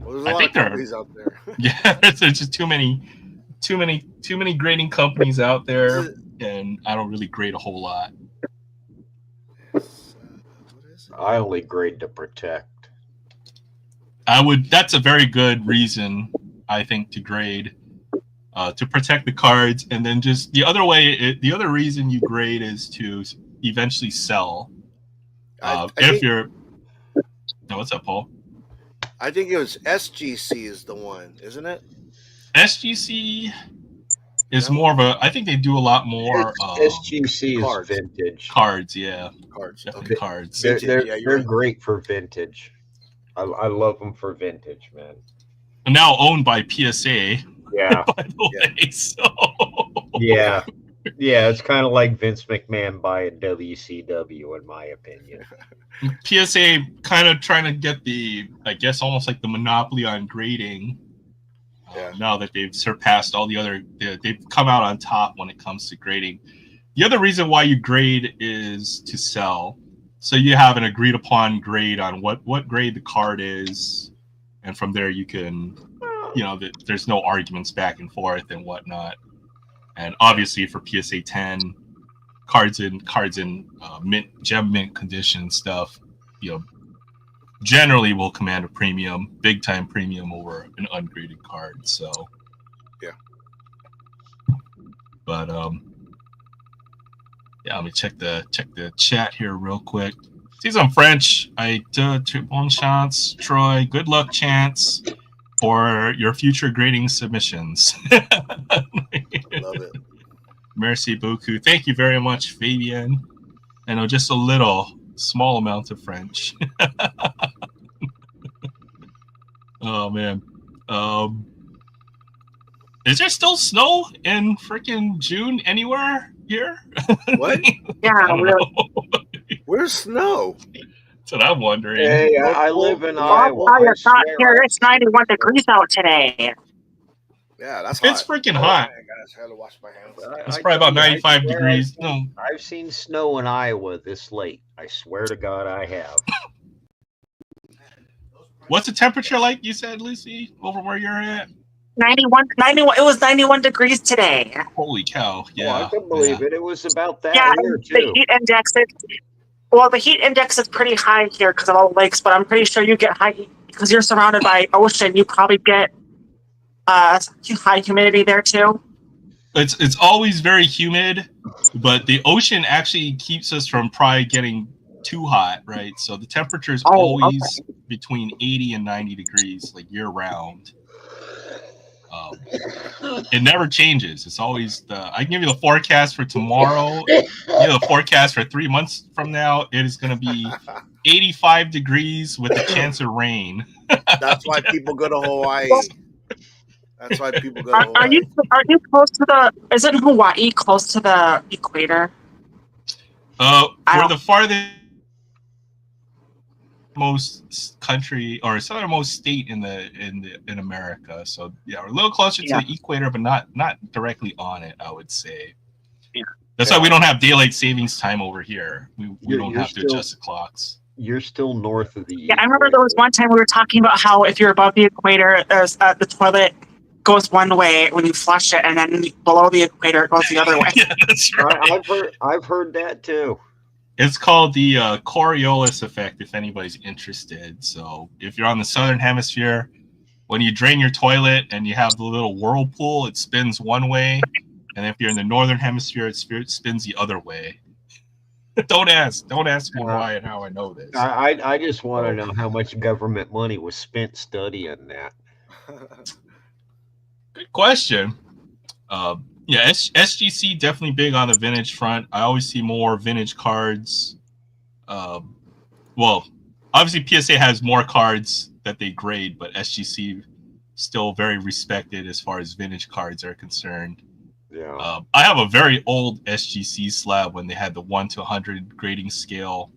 Well, there's a lot of companies out there. Yeah, there's just too many grading companies out there, and I don't really grade a whole lot. I only grade to protect. That's a very good reason, I think, to grade, to protect the cards, and then just the other reason you grade is to eventually sell. What's up, Paul? I think it was SGC is the one, isn't it? SGC is more of a. I think they do a lot more. SGC cards. is vintage. Cards, yeah. Cards. Definitely cards. They're great for vintage. I love them for vintage, man. Now owned by PSA. Yeah. By the way, so. Yeah. Yeah, it's kind of like Vince McMahon buying WCW, in my opinion. PSA kind of trying to get I guess, almost like the monopoly on grading. Now that they've surpassed all the other, they've come out on top when it comes to grading. The other reason why you grade is to sell. So you have an agreed upon grade on what grade the card is, and from there you can, there's no arguments back and forth and whatnot. And obviously for PSA 10, cards in gem mint condition stuff, generally will command a premium, big time premium over an ungraded card. So yeah. But let me check the chat here real quick. See some French. Bon chance, Troy. Good luck, Chance, for your future grading submissions. Love it. Merci beaucoup. Thank you very much, Fabian. I know just a small amount of French. Oh man. Is there still snow in freaking June anywhere here? What? Yeah, where's snow? That's what I'm wondering. Hey, I live in Iowa. It's not here. It's 91 degrees out today. Yeah, that's hot. It's freaking hot. Man, guys, I had to wash my hands. It's probably about 95 degrees. I've seen snow in Iowa this late. I swear to God, I have. What's the temperature like, you said, Lucy, over where you're at? 91. It was 91 degrees today. Holy cow. Yeah. I can believe it. It was about that here, too. The heat index the heat index is pretty high here because of all the lakes, but I'm pretty sure you get high because you're surrounded by ocean. You probably get high humidity there too. It's always very humid, but the ocean actually keeps us from probably getting too hot, right? So the temperature is always between 80 and 90 degrees, like year round. It never changes. It's always I can give you the forecast for tomorrow. The forecast for 3 months from now. It is going to be 85 degrees with a chance of rain. That's why people go to Hawaii. That's why people go to Hawaii. Are you close to isn't Hawaii close to the equator? We're the farthest most country or southernmost state in America. So yeah, we're a little closer to the equator, but not directly on it, I would say. Yeah. That's why we don't have daylight savings time over here. We don't have to adjust the clocks. You're still north of the equator. I remember there was one time we were talking about how if you're above the equator, there's the toilet goes one way when you flush it, and then below the equator it goes the other way. Yeah, that's right. I've heard that too. It's called the Coriolis effect, if anybody's interested. So if you're on the southern hemisphere, when you drain your toilet and you have the little whirlpool, it spins one way. And if you're in the northern hemisphere, it spins the other way. Don't ask me why and how I know this. I just want to know how much government money was spent studying that. Good question. SGC definitely big on the vintage front. I always see more vintage cards. Obviously PSA has more cards that they grade, but SGC still very respected as far as vintage cards are concerned. Yeah. I have a very old SGC slab when they had the 1 to 100 grading scale.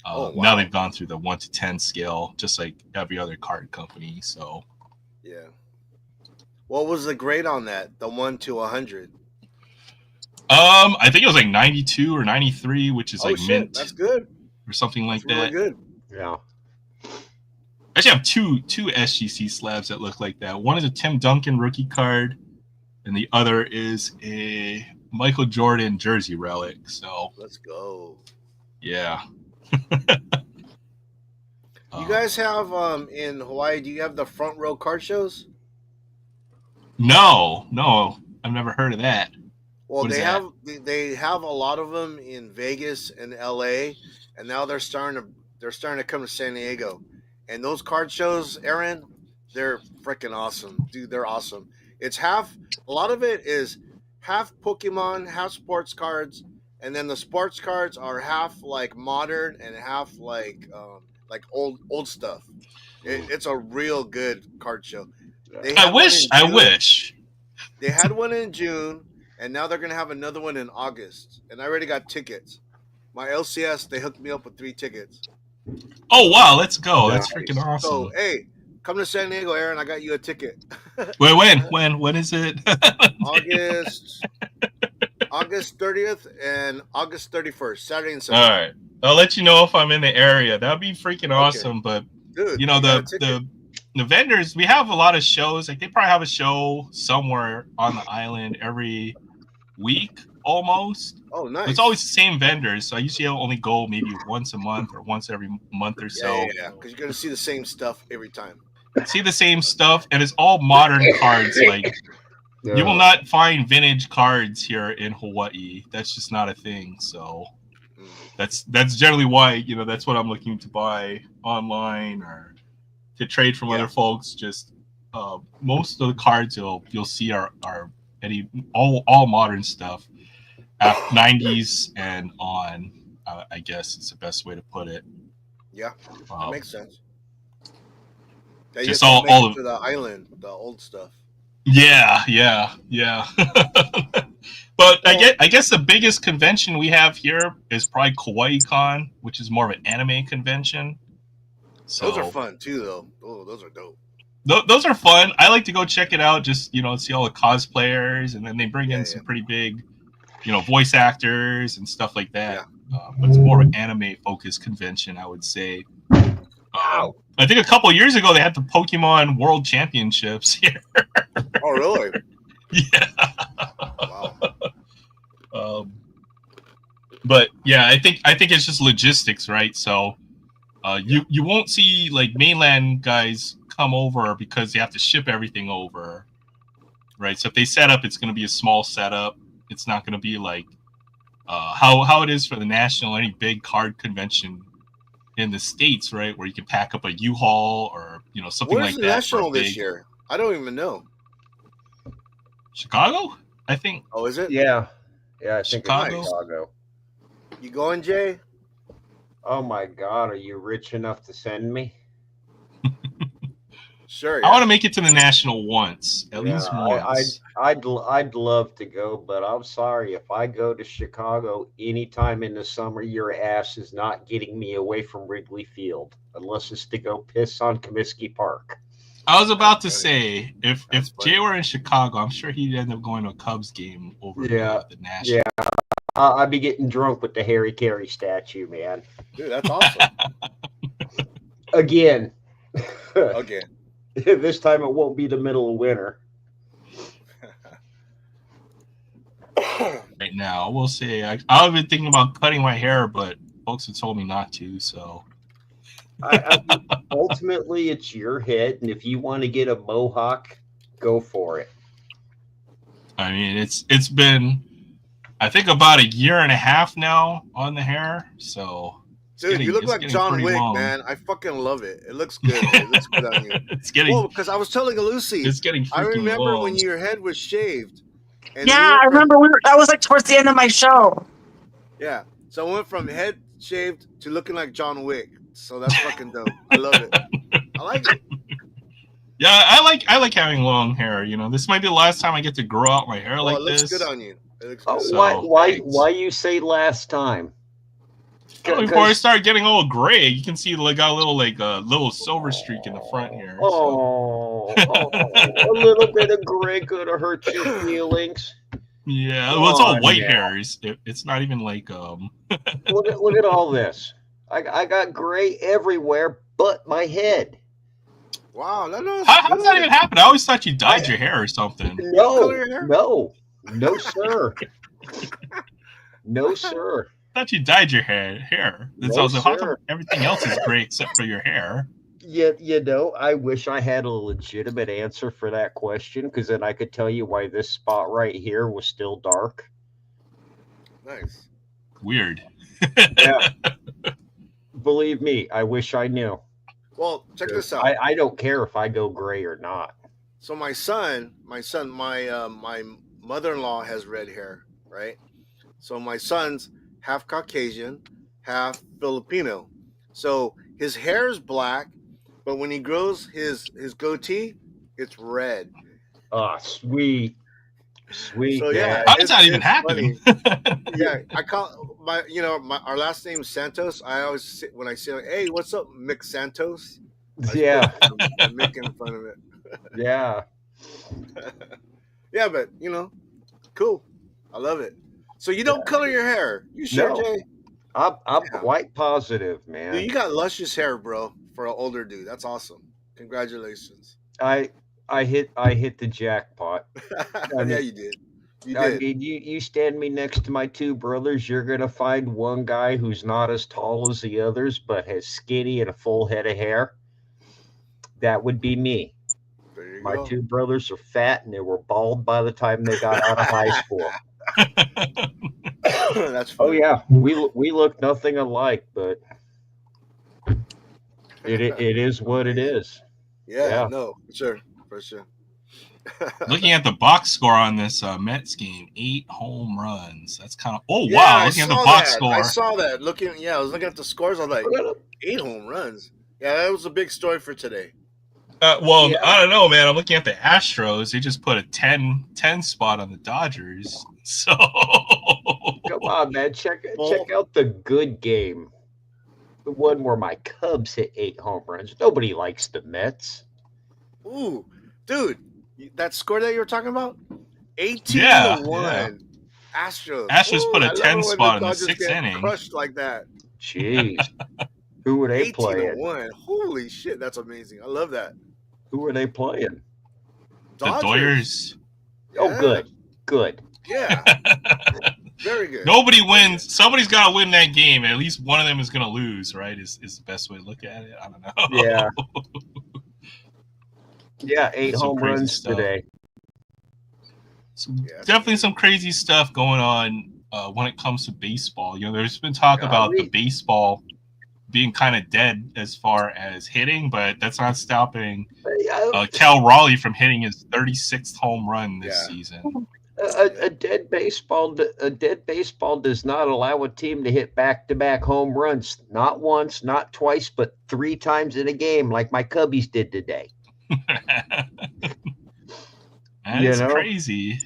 Now they've gone through the 1 to 10 scale, just like every other card company. So yeah. What was the grade on that? The 1 to 100. I think it was like 92 or 93, which is like mint That's good. or something like That's really that. good. Yeah. I actually have two SGC slabs that look like that. One is a Tim Duncan rookie card, and the other is a Michael Jordan jersey relic. So Let's go. yeah. You guys have in Hawaii? Do you have the front row card shows? No, I've never heard of that. Well, What is they have a lot of them in Vegas and LA, and now they're starting to come to San Diego. And those card shows, Aaron, they're freaking awesome, dude. They're awesome. It's a lot of it is half Pokemon, half sports cards, and then the sports cards are half like modern and half like old stuff. It's a real good card show. I wish. They had one in June, and now they're gonna have another one in August. And I already got tickets. My LCS, they hooked me up with 3 tickets. Oh wow, let's go! Nice. That's freaking awesome. So hey, come to San Diego, Aaron. I got you a ticket. Wait, when is it? August 30th and August 31st, Saturday and Sunday. All right, I'll let you know if I'm in the area. That'd be freaking awesome. But Dude, you know the vendors, we have a lot of shows. Like they probably have a show somewhere on the island every week almost. Oh, nice. It's always the same vendors, so I usually only go maybe once a month or once every month or so. Yeah, because you're gonna see the same stuff every time. See the same stuff, and it's all modern cards. Like you will not find vintage cards here in Hawaii. That's just not a thing. So that's generally why that's what I'm looking to buy online or to trade from other folks. Just most of the cards you'll see are all modern stuff. 90s and on, I guess it's the best way to put it. Yeah, that makes sense. Yeah, just all of the island, the old stuff. Yeah. But I guess the biggest convention we have here is probably Kawaii Con, which is more of an anime convention. So those are fun too, though. Oh, those are dope. Those are fun. I like to go check it out. Just see all the cosplayers, and then they bring in some pretty big, voice actors and stuff like that. Yeah. But it's more of an anime-focused convention, I would say. Wow. I think a couple of years ago they had the Pokemon World Championships here. Oh, really? Yeah. Wow. But yeah, I think it's just logistics, right? So you won't see like mainland guys come over because they have to ship everything over, right? So if they set up, it's going to be a small setup. It's not going to be like how it is for the national, any big card convention in the States, right? Where you can pack up a U-Haul or something like that. Where's the national this year? I don't even know. Chicago, I think. Oh, is it? Yeah, I think Chicago. It's Chicago. You going, Jay? Oh my God, are you rich enough to send me? Sure. Yeah. I want to make it to the national once, at least once. I'd love to go, but I'm sorry. If I go to Chicago anytime in the summer, your ass is not getting me away from Wrigley Field unless it's to go piss on Comiskey Park. I was about to say, if Jay were in Chicago, I'm sure he'd end up going to a Cubs game over the national. Yeah, I'd be getting drunk with the Harry Carey statue, man. Dude, that's awesome. Again. Okay. This time it won't be the middle of winter. Right now, we'll say I've been thinking about cutting my hair, but folks have told me not to. So ultimately, it's your head, and if you want to get a mohawk, go for it. I mean, it's been, I think, about a year and a half now on the hair. So, dude, you look like John Wick, man. I fucking love it. It looks good. It looks good on you. It's getting. Because I was telling Lucy, it's getting. I remember when your head was shaved. And yeah, I remember that was like towards the end of my show. Yeah, so I went from head shaved to looking like John Wick. So that's fucking dope. I love it. I like it. Yeah, I like having long hair. This might be the last time I get to grow out my hair like this. It looks good on you. It looks good. So, why you say last time? Before I start getting a little gray, you can see got a little silver streak in the front here. Oh, a little bit of gray could have hurt your feelings. Yeah, Come well, it's all on white now. hairs. It's not even like Look at all this. I got gray everywhere but my head. Wow, that looks How does that good. even happen? I always thought you dyed your hair or something. No, color your hair? no, sir. No, sir. I thought you dyed your hair. That's No, also how sir. come everything else is gray except for your hair. You know, I wish I had a legitimate answer for that question, because then I could tell you why this spot right here was still dark. Nice. Weird. Yeah. Believe me, I wish I knew. Well, check this out. I don't care if I go gray or not. So my mother-in-law has red hair, right? So my son's half Caucasian, half Filipino. So his hair is black, but when he grows his goatee, it's red. Ah, sweet. So yeah, How does that even happen? Yeah, I call our last name is Santos. I always say, when I say, "Hey, what's up, Mick Santos?" Yeah. I'm making fun of it. Yeah. Yeah, but cool. I love it. So you don't color your hair? You sure, No. Jay? I'm Yeah. quite positive, man. Dude, you got luscious hair, bro, for an older dude. That's awesome. Congratulations. I hit the jackpot. Yeah, you did. You I did. mean, you stand me next to my two brothers, you're gonna find one guy who's not as tall as the others, but has skinny and a full head of hair. That would be me. There you My go. two brothers are fat and they were bald by the time they got out of high school. That's funny. Oh yeah, we look nothing alike, but it is what it is. Yeah, no, for sure. Looking at the box score on this Mets game, 8 home runs. That's kind of Yeah, wow. I Looking at the saw box that. score, I saw that. I was looking at the scores. I was like, 8 home runs. Yeah, that was a big story for today. well, Yeah. I don't know, man. I'm looking at the Astros. They just put a 10 spot on the Dodgers. So Come on, man, check out the good game. The one where my Cubs hit 8 home runs. Nobody likes the Mets. Ooh, dude, that score that you were talking about? 18-1. Yeah. Astros. Astros put a I love 10 it when spot in the Dodgers 6th get inning. crushed like that. Jeez. Who were they playing? 18-1. Holy shit, that's amazing. I love that. Who were they playing? The Dodgers. Doyers. Oh, good. Yeah. Very good. Nobody wins. Somebody's got to win that game. At least one of them is going to lose, right? Is the best way to look at it. I don't know. Yeah. Yeah, 8 Some home crazy runs stuff. today. Definitely some crazy stuff going on when it comes to baseball. There's been talk about the baseball being kind of dead as far as hitting, but that's not stopping Cal Raleigh from hitting his 36th home run this season. A dead baseball does not allow a team to hit back-to-back home runs. Not once, not twice, but 3 times in a game, like my Cubbies did today. That is crazy.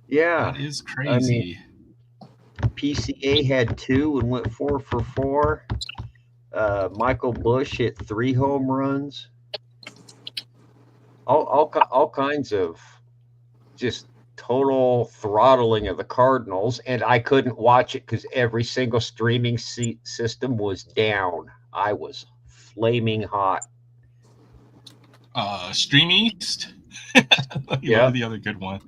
Yeah, that is crazy. I mean, PCA had 2 and went 4 for 4. Michael Bush hit 3 home runs. All kinds of just total throttling of the Cardinals, and I couldn't watch it because every single streaming system was down. I was flaming hot. Stream East. Yeah, the other good one.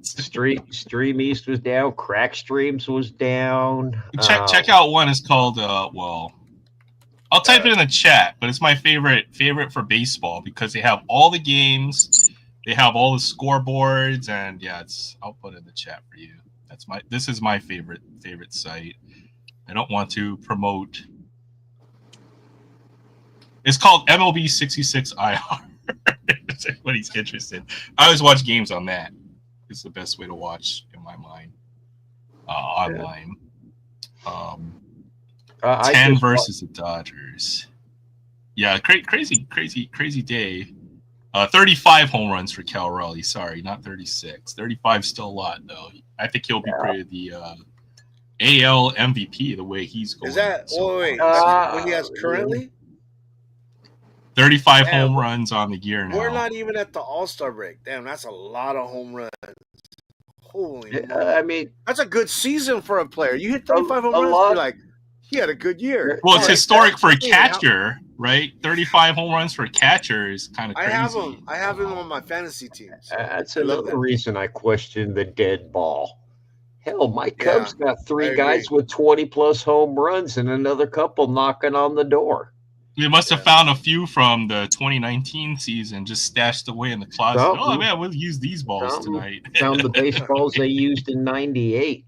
Stream East was down. Crack Streams was down. Check out one. It's called I'll type it in the chat, but it's my favorite for baseball because they have all the games, they have all the scoreboards, and I'll put it in the chat for you. This is my favorite site. I don't want to promote. It's called MLB 66 IR. If anybody's interested. I always watch games on that. It's the best way to watch in my mind. Online. 10 versus the Dodgers. Yeah, crazy day. 35 home runs for Cal Raleigh. Sorry, not 36. 35 still a lot, though. I think he'll be created the AL MVP the way he's going. Is that? So Wait. That's what he has currently? 35 Damn, home runs on the year now. we're not even at the All-Star break. Damn, that's a lot of home runs. Holy Yeah, moly. I mean, That's a good season for a player. You hit a, 35 home a runs, lot. you're like, he had a good year. Well, it's Yeah, historic for a That's me, man. catcher, right? 35 home runs for a catcher is kind of I crazy. have him. I have him on my fantasy team. So That's I love another that. reason I question the dead ball. Hell, my Yeah, Cubs got I three agree. guys with 20-plus home runs and another couple knocking on the door. We must have Yeah. found a few from the 2019 season just stashed away in the closet. Oh, Something. man, we'll use these balls tonight. Found the baseballs they used in '98.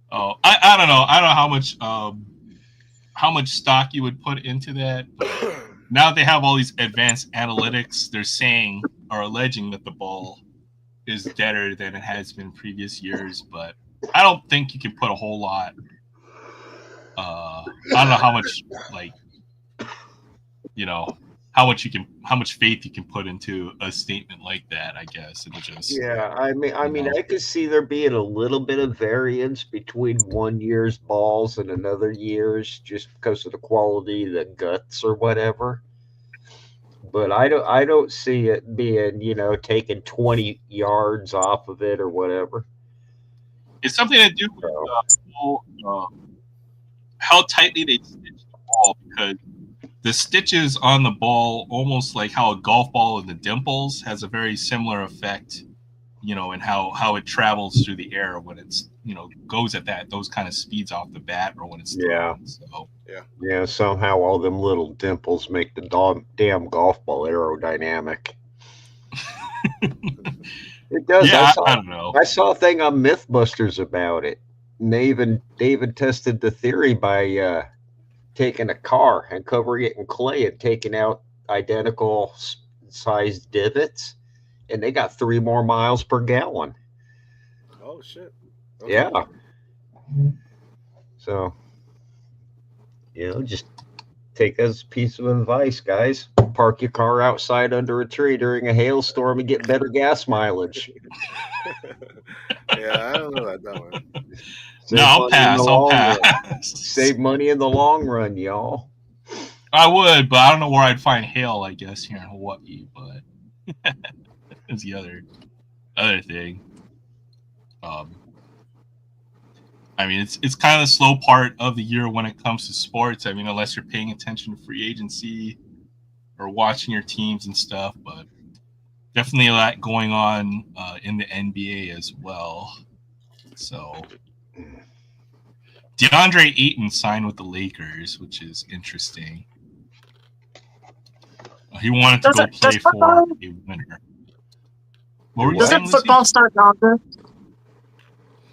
Oh, I don't know. I don't know how much stock you would put into that. But now they have all these advanced analytics. They're saying or alleging that the ball is deader than it has been previous years, but I don't think you can put a whole lot. I don't know how much, like, how much faith you can put into a statement like that. I guess it'll just Yeah, I mean, know. I could see there being a little bit of variance between one year's balls and another year's, just because of the quality of the guts or whatever. But I don't see it being, taking 20 yards off of it or whatever. It's something to do with how tightly they stitch the ball, because the stitches on the ball, almost like how a golf ball in the dimples, has a very similar effect, and how it travels through the air when it's, goes at those kind of speeds off the bat or when it's thrown. So Yeah, somehow all them little dimples make the damn golf ball aerodynamic. It does. yeah, I don't know. I saw a thing on MythBusters about it. And they even tested the theory by taking a car and covering it in clay and taking out identical sized divots, and they got 3 more miles per gallon. Oh shit. Okay. Yeah. So, just take as a piece of advice, guys. Park your car outside under a tree during a hailstorm and get better gas mileage. Yeah, I don't know about that one. No, I'll pass. Save money in the long run, y'all. I would, but I don't know where I'd find hail, I guess, here in Hawaii. But that's the other thing. I mean, it's kind of the slow part of the year when it comes to sports. I mean, unless you're paying attention to free agency or watching your teams and stuff, but definitely a lot going on in the NBA as well. So DeAndre Ayton signed with the Lakers, which is interesting. He wanted to go play for a winner. Doesn't football start in August?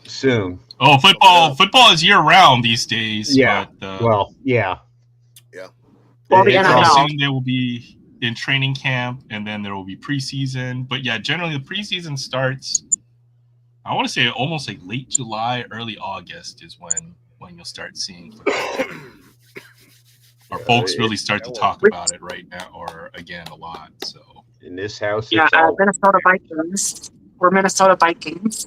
Soon. Oh, football is year round these days. Yeah. But, yeah. Well, the NFL. Soon they will be in training camp, and then there will be preseason. But yeah, generally the preseason starts, I want to say almost like late July, early August is when you'll start seeing football. Or folks really start to talk about it right now, or again a lot. So in this house, yeah, Minnesota Vikings. We're Minnesota Vikings.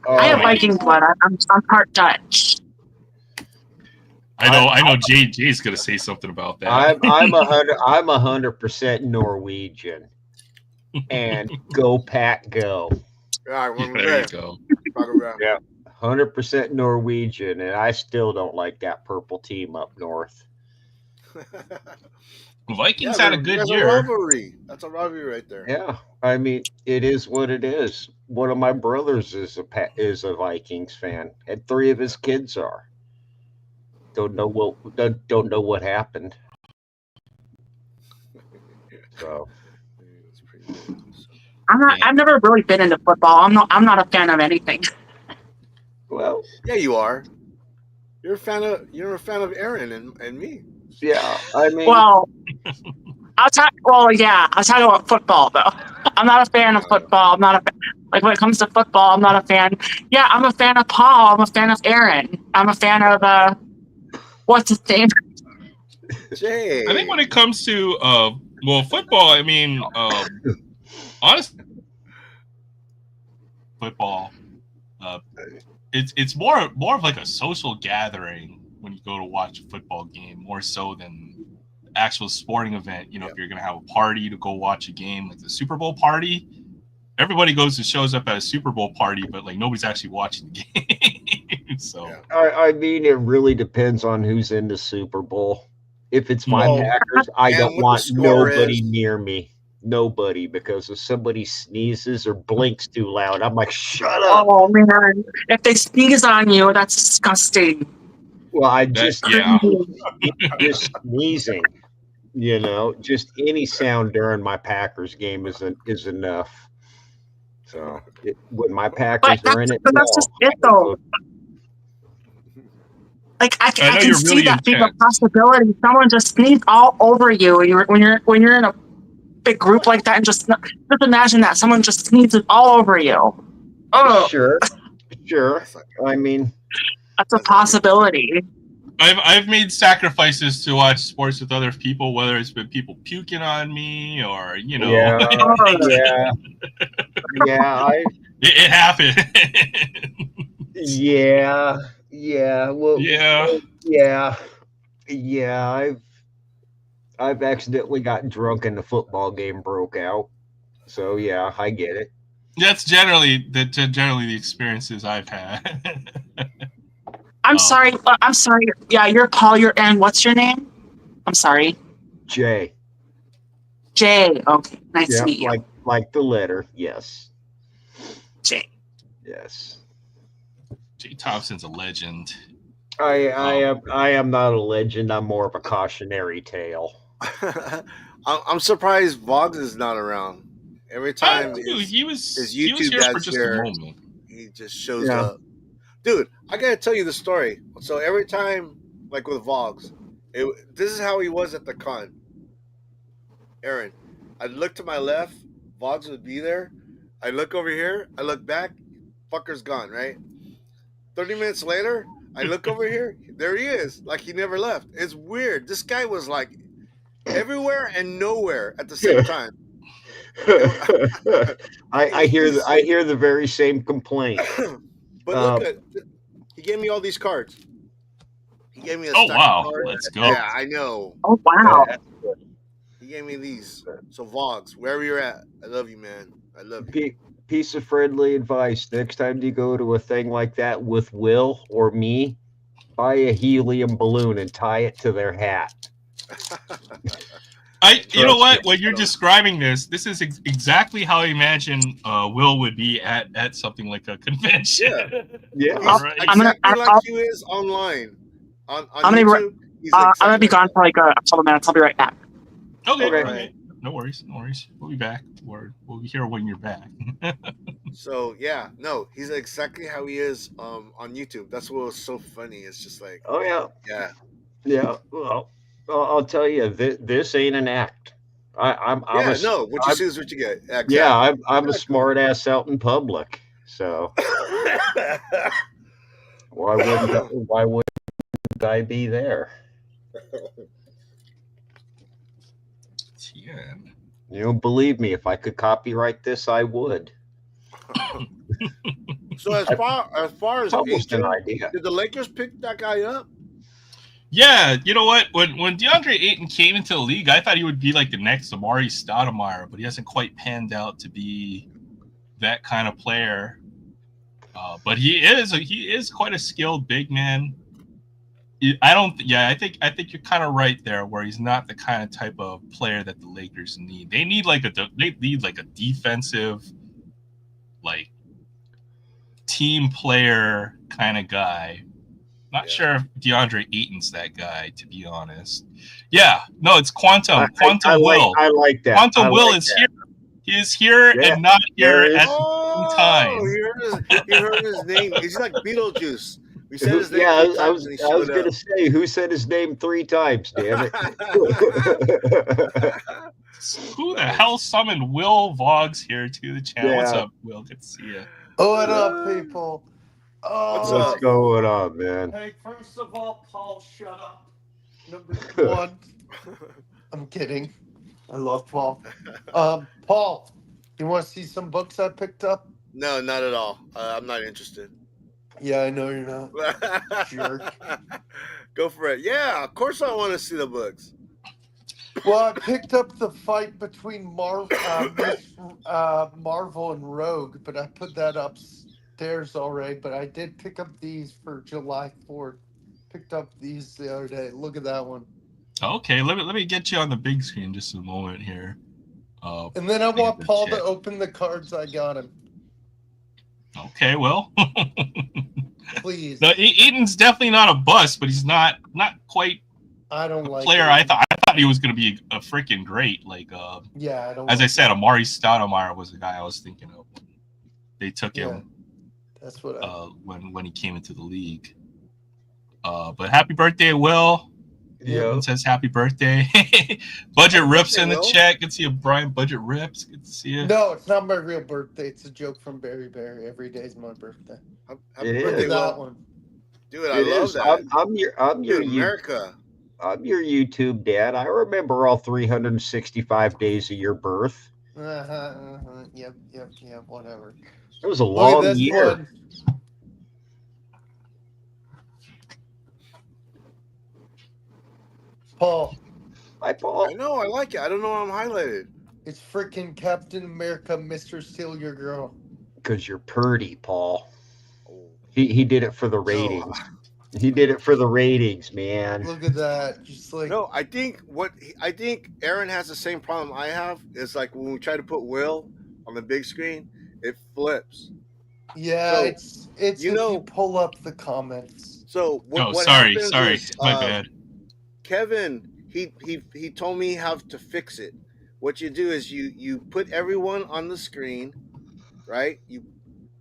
I have Viking blood. I'm part Dutch. I know. Jay's gonna say something about that. I'm 100% Norwegian, and go Pack go. Yeah, there you go. Yeah, 100% Norwegian, and I still don't like that purple team up north. Vikings had a good year. That's a rivalry right there. Yeah, I mean, it is what it is. One of my brothers is a Vikings fan, and 3 of his kids are. Don't know what happened. So, I've never really been into football. I'm not a fan of anything. Well, yeah, you are. You're a fan of Aaron and me. Yeah, I mean, well, I'll talk about football though. I'm not a fan of football. I'm not a fan. Like when it comes to football, I'm not a fan. Yeah, I'm a fan of Paul. I'm a fan of Aaron. I'm a fan of what's his name? Jay. I think when it comes to football, I mean, honestly, football, it's more of like a social gathering when you go to watch a football game, more so than actual sporting event, if you're gonna have a party to go watch a game, like the Super Bowl party, everybody shows up at a Super Bowl party, but like nobody's actually watching the game. So I mean, it really depends on who's in the Super Bowl. If it's my Oh, Packers, I and don't what the want score nobody is. near me. Nobody, because if somebody sneezes or blinks too loud, I'm like, shut up. Oh man, if they sneeze on you, that's disgusting. Well, I just yeah. just sneezing, just any sound during my Packers game is enough. So when my Packers are in it, that's just it though. Like I know can you're see really that being a intense. possibility. Someone just sneezed all over you, and when you're in a big group like that, and just imagine that someone just sneezes all over you. Oh, Sure. I mean, that's a possibility. I've made sacrifices to watch sports with other people, whether it's been people puking on me or yeah, it happened. Well, yeah. I've accidentally gotten drunk and the football game broke out. So yeah, I get it. That's generally the experiences I've had. I'm sorry. Yeah, you're Paul. You're Ann. What's your name? I'm sorry. Jay. Jay. Okay, nice to meet you. Like the letter. Yes. Jay. Yes. Jay Thompson's a legend. I am not a legend. I'm more of a cautionary tale. I'm surprised Voggs is not around. Every time he was his he was YouTube here for dad's just here, a moment. he just shows up. Dude, I gotta tell you the story. So every time, like with Voggs, this is how he was at the con. Aaron, I'd look to my left, Voggs would be there. I look over here, I look back, fucker's gone, right? 30 minutes later, I look over here, there he is, like he never left. It's weird. This guy was like everywhere and nowhere at the same time. I hear the very same complaint. But look at, he gave me all these cards. He gave me a Oh stack wow, of cards. let's go. Yeah, I know. Oh wow. He gave me these. So Voggs, wherever you're at, I love you, man. I love you. Piece of friendly advice. Next time you go to a thing like that with Will or me, buy a helium balloon and tie it to their hat. You know what? When you're describing this is exactly how I imagine Will would be at something like a convention. Yeah. Right. Exactly like he is online. On YouTube, I'm gonna be gone for like a couple of minutes. I'll be right back. Okay. No worries. We'll be back. We'll be here when you're back. So yeah, no, he's exactly how he is on YouTube. That's what was so funny. It's just like, yeah. Well, I'll tell you, this ain't an act. What you see is what you get. Exactly. Yeah, I'm a smart ass out in public. So why wouldn't I be there? Yeah. Believe me, if I could copyright this, I would. So as far as an idea. Did the Lakers pick that guy up? Yeah, you know what? When DeAndre Ayton came into the league, I thought he would be like the next Amari Stoudemire, but he hasn't quite panned out to be that kind of player. But he is quite a skilled big man. I think you're kind of right there, where he's not the kind of type of player that the Lakers need. They need like a defensive, like team player kind of guy. Not sure if DeAndre Ayton's that guy, to be honest. Yeah, no, it's Quantum. Quantum Will. I like that. Quantum Will is here. He is here and not here at the same time. You heard his name. He's like Beetlejuice. We said his name. Yeah, I was going to say, who said his name 3 times, damn it. Who the hell summoned Will Voggs here to the channel? Yeah. What's up, Will? Good to see you. What up, people? What's going on, man? Hey, first of all, Paul, shut up. Number 1. I'm kidding. I love Paul. Paul, you want to see some books I picked up? No, not at all. I'm not interested. Yeah, I know you're not. Jerk. Go for it. Yeah, of course I want to see the books. Well, I picked up the fight between Miss Marvel and Rogue, but I put that upstairs already. But I did pick up these for July 4th. Picked up these the other day. Look at that one. Okay, let me get you on the big screen just a moment here. And then I Looking at want the Paul chat. to open the cards I got him. Okay, well. Please. No, Eaton's definitely not a bust, but he's not quite I don't the like player it. I thought he was going to be a freaking great. Like, Yeah, I don't. as like I said, it. Amari Stoudemire was the guy I was thinking of. They took him. That's what I. When he came into the league. But happy birthday, Will. Yeah. It says happy birthday. Budget Happy Rips birthday, in the Will. chat. Good to see you, Brian. Budget Rips. Good to see you. No, it's not my real birthday. It's a joke from Barry Barry. Every day's my birthday. Happy It birthday, is. That Will. one. Dude, I It love is. that. I'm your Dude, America. I'm your YouTube dad. I remember all 365 days of your birth. Yep, whatever. It was a Look at long this year. one. Paul, Hi, Paul. I know, I like it. I don't know why I'm highlighted. it's freaking Captain America, Mr. Steal Your Girl. Because you're purty, Paul. Oh. He did it for the ratings. He did it for the ratings, man. Look at that. Just like No, I think Aaron has the same problem I have. It's like when we try to put Will on the big screen, it flips. yeah, So, it's you if know- you pull up the comments. So what sorry. happens Sorry. is, My bad. Kevin, he told me how to fix it. What you do is you put everyone on the screen, right?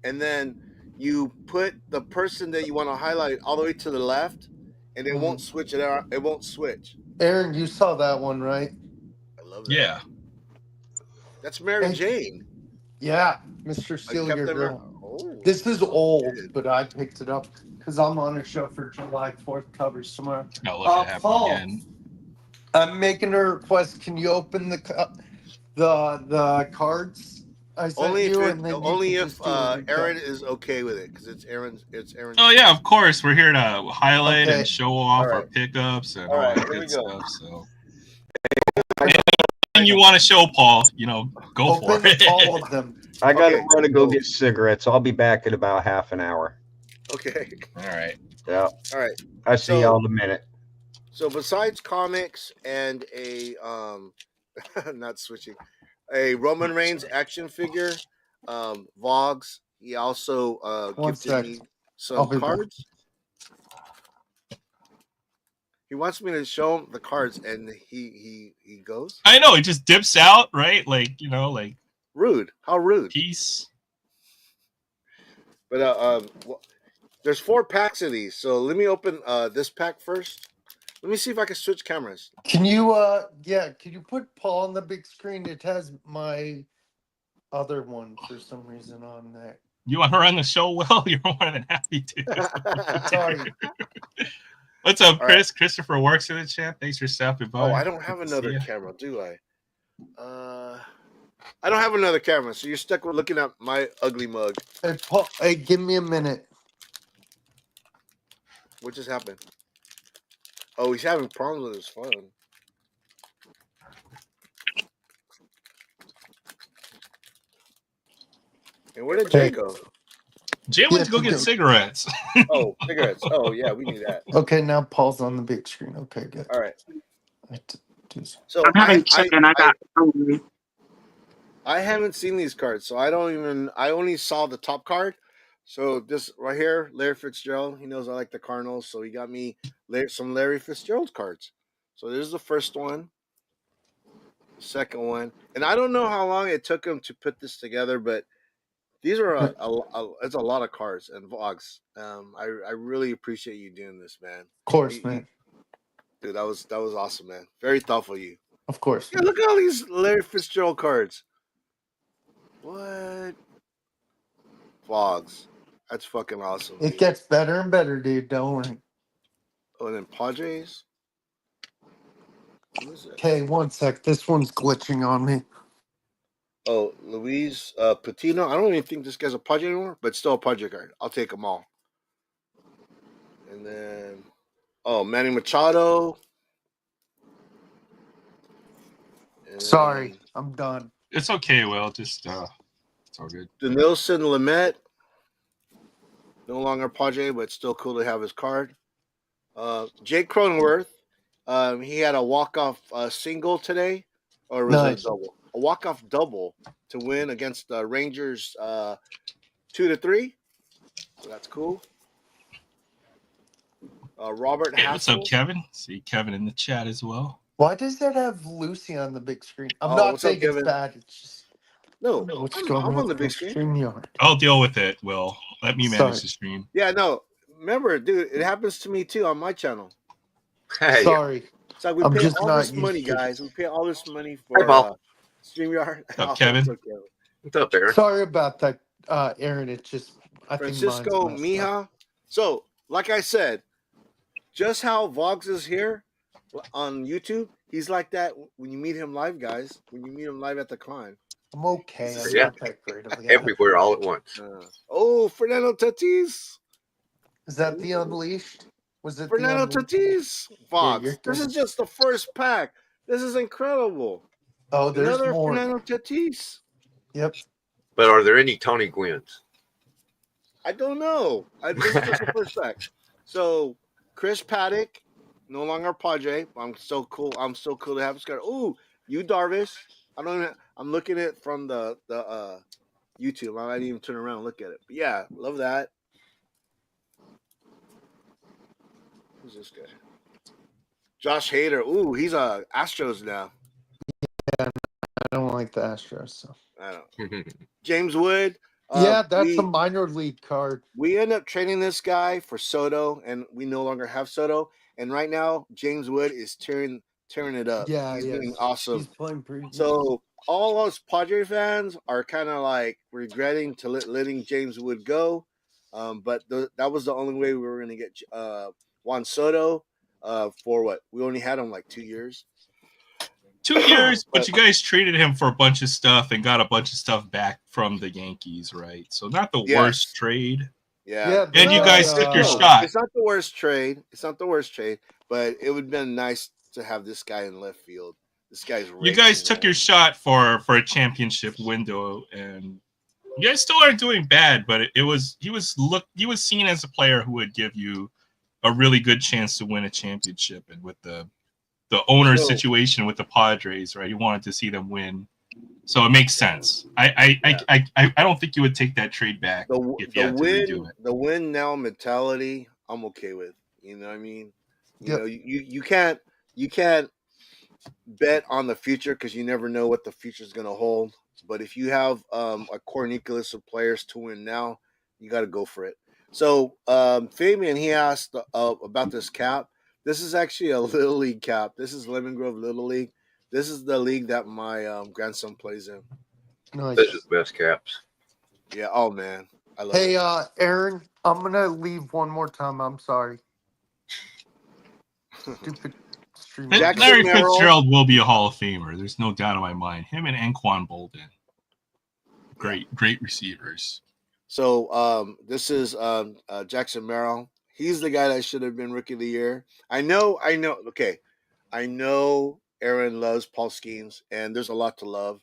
And then you put the person that you want to highlight all the way to the left, and it won't switch it out. It won't switch. Aaron, you saw that one, right? I love that. Yeah. That's Mary Hey. Jane. Yeah, Mr. Steal Your Captain Girl. America. Oh. This is old, Good. but I picked it up because I'm on a show for July 4th covers tomorrow. No, look at happened Paul, again. I'm making a request. Can you open the cards I sent Only you? if And then you only can if just do a recap. Aaron is okay with it, because it's Aaron's. Oh yeah, of course. We're here to highlight Okay. and show off All our right. pickups and All all right, that here we good go. stuff. So, anything you want to show, Paul, go for Open it. all of them. I got to Okay. run and go get cigarettes. I'll be back in about half an hour. Okay. All right. Yeah. All right. I see y'all in a minute. So besides comics and a not switching, a Roman Reigns action figure, Vogs, he also One gifted sec. me I'll some be back. cards. He wants me to show him the cards, and he goes I know it just dips out, right? Like rude. How rude! peace. But there's 4 packs of these, so let me open this pack first. Let me see if I can switch cameras. Can you can you put Paul on the big screen? It has my other one for some reason on there. You want to run the show, Will? You're more than happy to. Sorry. What's up, All Chris? Christopher works in the chat. Thanks for stopping by. Oh, I don't have Good to see another ya. camera, do I? I don't have another camera, so you're stuck with looking at my ugly mug. Hey Paul, hey, give me a minute. What just happened? Oh, he's having problems with his phone. And where did Jay go? Jay went to go get cigarettes. Oh, cigarettes. Oh, yeah, we knew that. Okay, now Paul's on the big screen. Okay, good. All right. I have to do some- So I'm having chicken. I got hungry. I haven't seen these cards, so I only saw the top card. So this right here, Larry Fitzgerald, he knows I like the Cardinals, so he got me some Larry Fitzgerald cards. So this is the first one, the second one, and I don't know how long it took him to put this together, but these are it's a lot of cards and vlogs. I really appreciate you doing this, man. Of course, man. Dude, that was awesome, man. Very thoughtful of you. Of course. Yeah, look at all these Larry Fitzgerald cards. What? Vlogs. That's fucking awesome. It dude. gets better and better, dude. Don't worry. Oh, and then Padres. What is it? Okay, one sec. This one's glitching on me. Oh, Luis Patino. I don't even think this guy's a Padre anymore, but still a Padre card. I'll take them all. And then, Manny Machado. Sorry, I'm done. It's okay, Will. Just it's all good. Denilson Lamet, no longer Padre, but still cool to have his card. Jake Cronenworth, he had a walk-off single today, or was it Nice. a double? A walk-off double to win against the Rangers 2-3. So that's cool. Robert Hey, what's up, Hassel. Kevin? See Kevin in the chat as well. Why does that have Lucy on the big screen? I'm Oh, not what's up, saying it's Kevin? bad. It's just No, what's I'm going on the big screen. StreamYard. I'll deal with it, Will. Let me manage Sorry. the stream. Yeah, no. Remember, dude, it happens to me too on my channel. Hey, Sorry. It's like we I'm pay just all not this used money, to it. guys. We pay all this money Hey, for Paul. StreamYard. What's up, Kevin? What's up, Aaron? Sorry about that, Aaron. It's just I Francisco think mine's messed up. Mija. So, like I said, just how Vox is here on YouTube, he's like that when you meet him live, guys. When you meet him live at the con. I'm okay. I'm Yeah. not that great of a guy. Everywhere all at once. Fernando Tatis. Is that the Unleashed? Was it Fernando the Unleashed? Tatis. Vox. you're This good. is just the first pack. This is incredible. Oh, there's Another more. Fernando Tatis. Yep. But are there any Tony Gwynns? I don't know. This is just the first pack. So Chris Paddock, no longer Padre. I'm so cool. I'm so cool to have this card. Ooh, you Darvish. I'm looking at it from the YouTube. I didn't even turn around and look at it. But yeah, love that. Who's this guy? Josh Hader. Ooh, he's a Astros now. I don't like the Astros. So. I don't. James Wood. Yeah, that's a minor league card. We end up trading this guy for Soto, and we no longer have Soto. And right now, James Wood is tearing it up. Yeah, he's yes. doing awesome. He's playing pretty good. So all us Padre fans are kind of like regretting to letting James Wood go. But that was the only way we were going to get Juan Soto for what? We only had him like 2 years. 2 years, but you guys traded him for a bunch of stuff and got a bunch of stuff back from the Yankees, right? So not the worst trade. Yeah. And you guys took your shot. It's not the worst trade. But it would have been nice to have this guy in left field. This guy's you guys took your shot for a championship window, and you guys still aren't doing bad, but he was seen as a player who would give you a really good chance to win a championship. And with the owner's situation with the Padres, right? You wanted to see them win, so it makes sense. I don't think you would take that trade back if you had to redo it. The win now mentality, I'm okay with. You know what I mean? You know, you can't bet on the future because you never know what the future is going to hold. But if you have a core nucleus of players to win now, you got to go for it. So Fabian, he asked about this cap. This is actually a Little League cap. This is Lemon Grove Little League. This is the league that my grandson plays in. Nice. Those are the best caps. Yeah. Oh, man. I love it. Hey, Aaron, I'm going to leave one more time. I'm sorry. Stupid stream. Larry Fitzgerald will be a Hall of Famer. There's no doubt in my mind. Him and Anquan Bolden. Great receivers. So this is Jackson Merrill. He's the guy that should have been Rookie of the Year. I know. Okay, I know Aaron loves Paul Skeens, and there's a lot to love.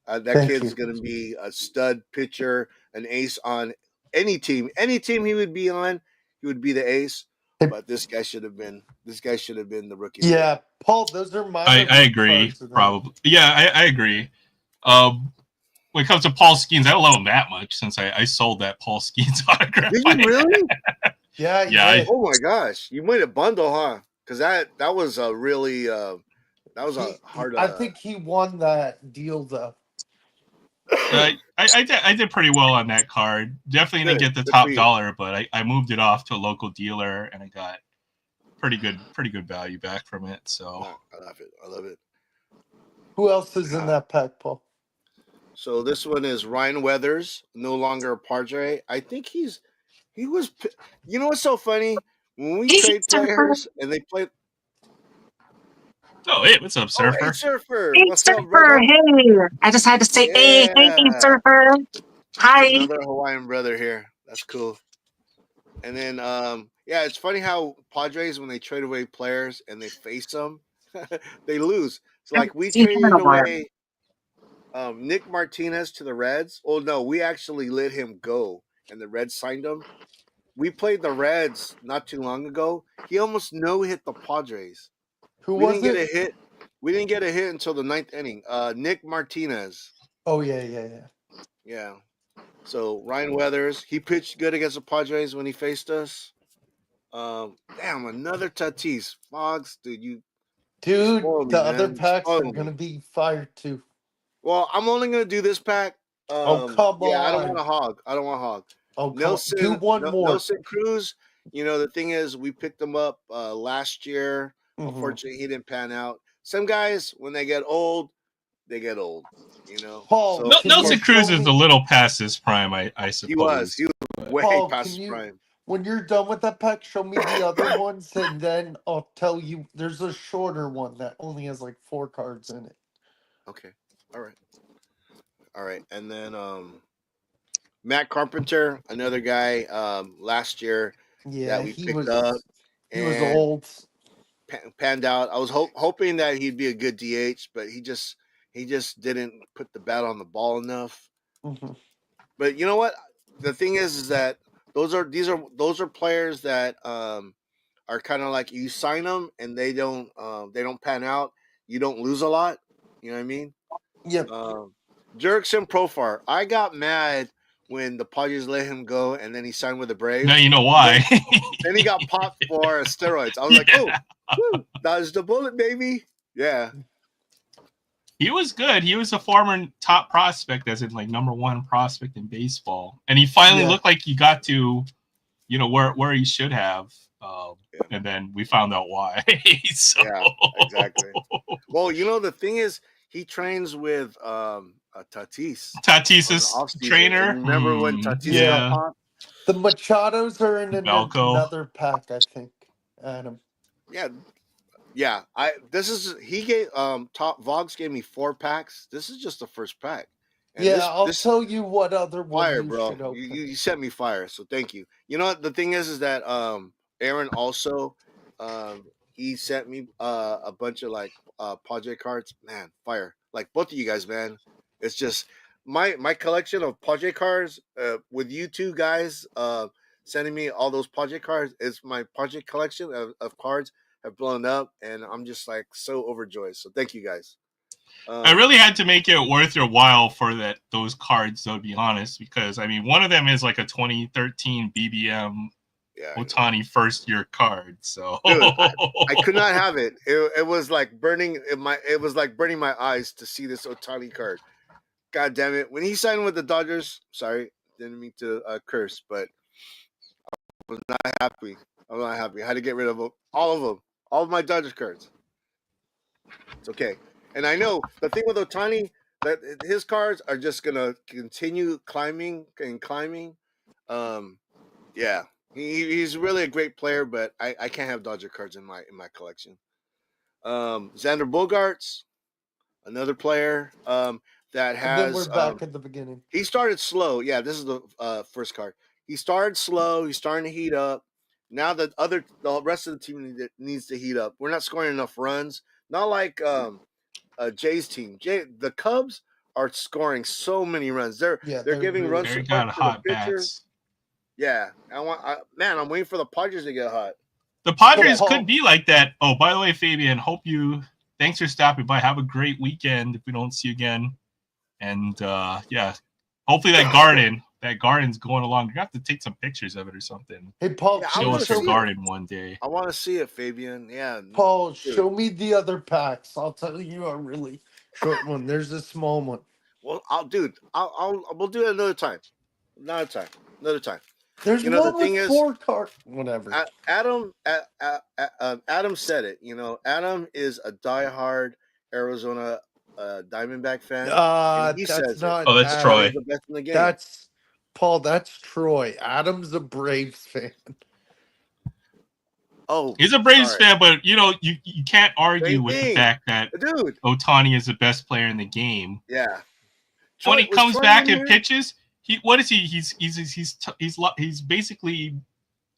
That kid's going to be a stud pitcher, an ace on any team. Any team he would be on, he would be the ace. But this guy should have been the Rookie of the Year. Yeah, Paul, those are my. I agree. Probably. Yeah, I agree. When it comes to Paul Skeens, I don't love him that much since I sold that Paul Skeens autograph. Did you really? Yeah. Oh my gosh, you made a bundle, huh? Because that was a really that was a hard. I think he won that deal though. I did pretty well on that card. Definitely didn't get the top dollar, but I moved it off to a local dealer and I got pretty good value back from it. So I love it. Who else is in that pack, Paul? So this one is Ryan Weathers, no longer a Padre. I think he was. You know what's so funny? When we trade players and they play. Oh, hey, what's up, Surfer? Oh, hey, Surfer. Hey, What's Surfer. up, brother? Hey, I just had to say, hey, Surfer. Hi. Another Hawaiian brother here. That's cool. And then, it's funny how Padres, when they trade away players and they face them, they lose. So like we Seen him in traded a while. away Nick Martinez to the Reds. Oh no, we actually let him go, and the Reds signed him. We played the Reds not too long ago. He almost no hit the Padres. Who We was didn't get a it? hit. We didn't get a hit until the ninth inning. Nick Martinez. Oh yeah. Yeah. So Ryan Weathers, he pitched good against the Padres when he faced us. Damn, another Tatis. Fox, dude, you Dude, spoiled me, the other man. You packs are spoiled gonna me. be fire too. Well, I'm only gonna do this pack. Oh come Yeah, I don't want on. a hog. I don't want a hog. Oh come on. Do one more. Nelson Cruz. You know the thing is, we picked him up last year. Mhm. Unfortunately, he didn't pan out. Some guys, when they get old, they get old. You know. Paul, So can Nelson you Cruz show is me- a little past his prime, I suppose. he was way Paul, past can his you, prime. when you're done with that pack, show me the other ones, and then I'll tell you. There's a shorter one that only has like 4 cards in it. Okay. All right. And then Matt Carpenter, another guy last year Yeah, that we he picked up was and old. panned out. I was hoping that he'd be a good DH, but he just didn't put the bat on the ball enough. Mhm. But you know what? The thing is that those are players that are kind of like you sign them and they don't pan out. You don't lose a lot. You know what I mean? Yep. Jurickson Profar. I got mad when the Padres let him go and then he signed with the Braves. Now you know why. Then he got popped for steroids. I was like, oh, woo, dodge the bullet, baby. Yeah. He was good. He was a former top prospect, as in like #1 prospect in baseball, and he finally Yeah. looked like he got to, where he should have. And then we found out why. So. Yeah, exactly. Well, the thing is, he trains with Tatis. Tatis's on the off-season. trainer. And remember when Tatis Yeah. got popped? The Machados are in Belko. another pack, I think. Adam. Yeah. He gave Vox gave me 4 packs. This is just the first pack. And Yeah, I'll tell you what other one fire, you bro. should open. You sent me fire, so thank you. You know what the thing is that Aaron also he sent me a bunch of like Padre cards. Man, fire. Like both of you guys, man. It's just my collection of Padre cards with you two guys sending me all those Padre cards. It's my Padre collection of cards have blown up, and I'm just like so overjoyed. So thank you guys. I really had to make it worth your while for those cards, though, to be honest, because I mean, one of them is like a 2013 BBM Ohtani first year card. So dude, I could not have it. It was like burning it was like burning my eyes to see this Ohtani card. God damn it. When he signed with the Dodgers, sorry, didn't mean to curse, but I was not happy. I'm not happy. I had to get rid of all of them. All of my Dodgers cards. It's okay. And I know the thing with Ohtani, that his cards are just gonna continue climbing and climbing. Yeah. He's really a great player, but I can't have Dodger cards in my collection. Xander Bogaerts, another player that has. And then we're back at the beginning. He started slow. Yeah, this is the first card. He started slow. He's starting to heat up. Now the rest of the team needs to heat up. We're not scoring enough runs. Not like Jay's team. The Cubs are scoring so many runs. They're giving really runs They support got to hot the pitcher. bats. Yeah, I'm waiting for the Padres to get hot. The Padres could be like that. Oh, by the way, Fabian, thanks for stopping by. Have a great weekend if we don't see you again. And yeah, hopefully that garden's going along. You have to take some pictures of it or something. Hey, Paul, show us your garden one day. I want to see it, Fabian. Yeah. Paul, show me the other packs. I'll tell you a really short one. There's a small one. Well, we'll do it another time. Another time. There's one with 4 cards. Whatever. Adam said it. Adam is a diehard Arizona Diamondback fan. That's not. Oh, that's Adam. Troy. The best in the game. That's Paul. That's Troy. Adam's a Braves fan. Oh, he's a Braves fan, but you can't argue with the fact that Ohtani is the best player in the game. Yeah. When he comes back and pitches, what is he? He's basically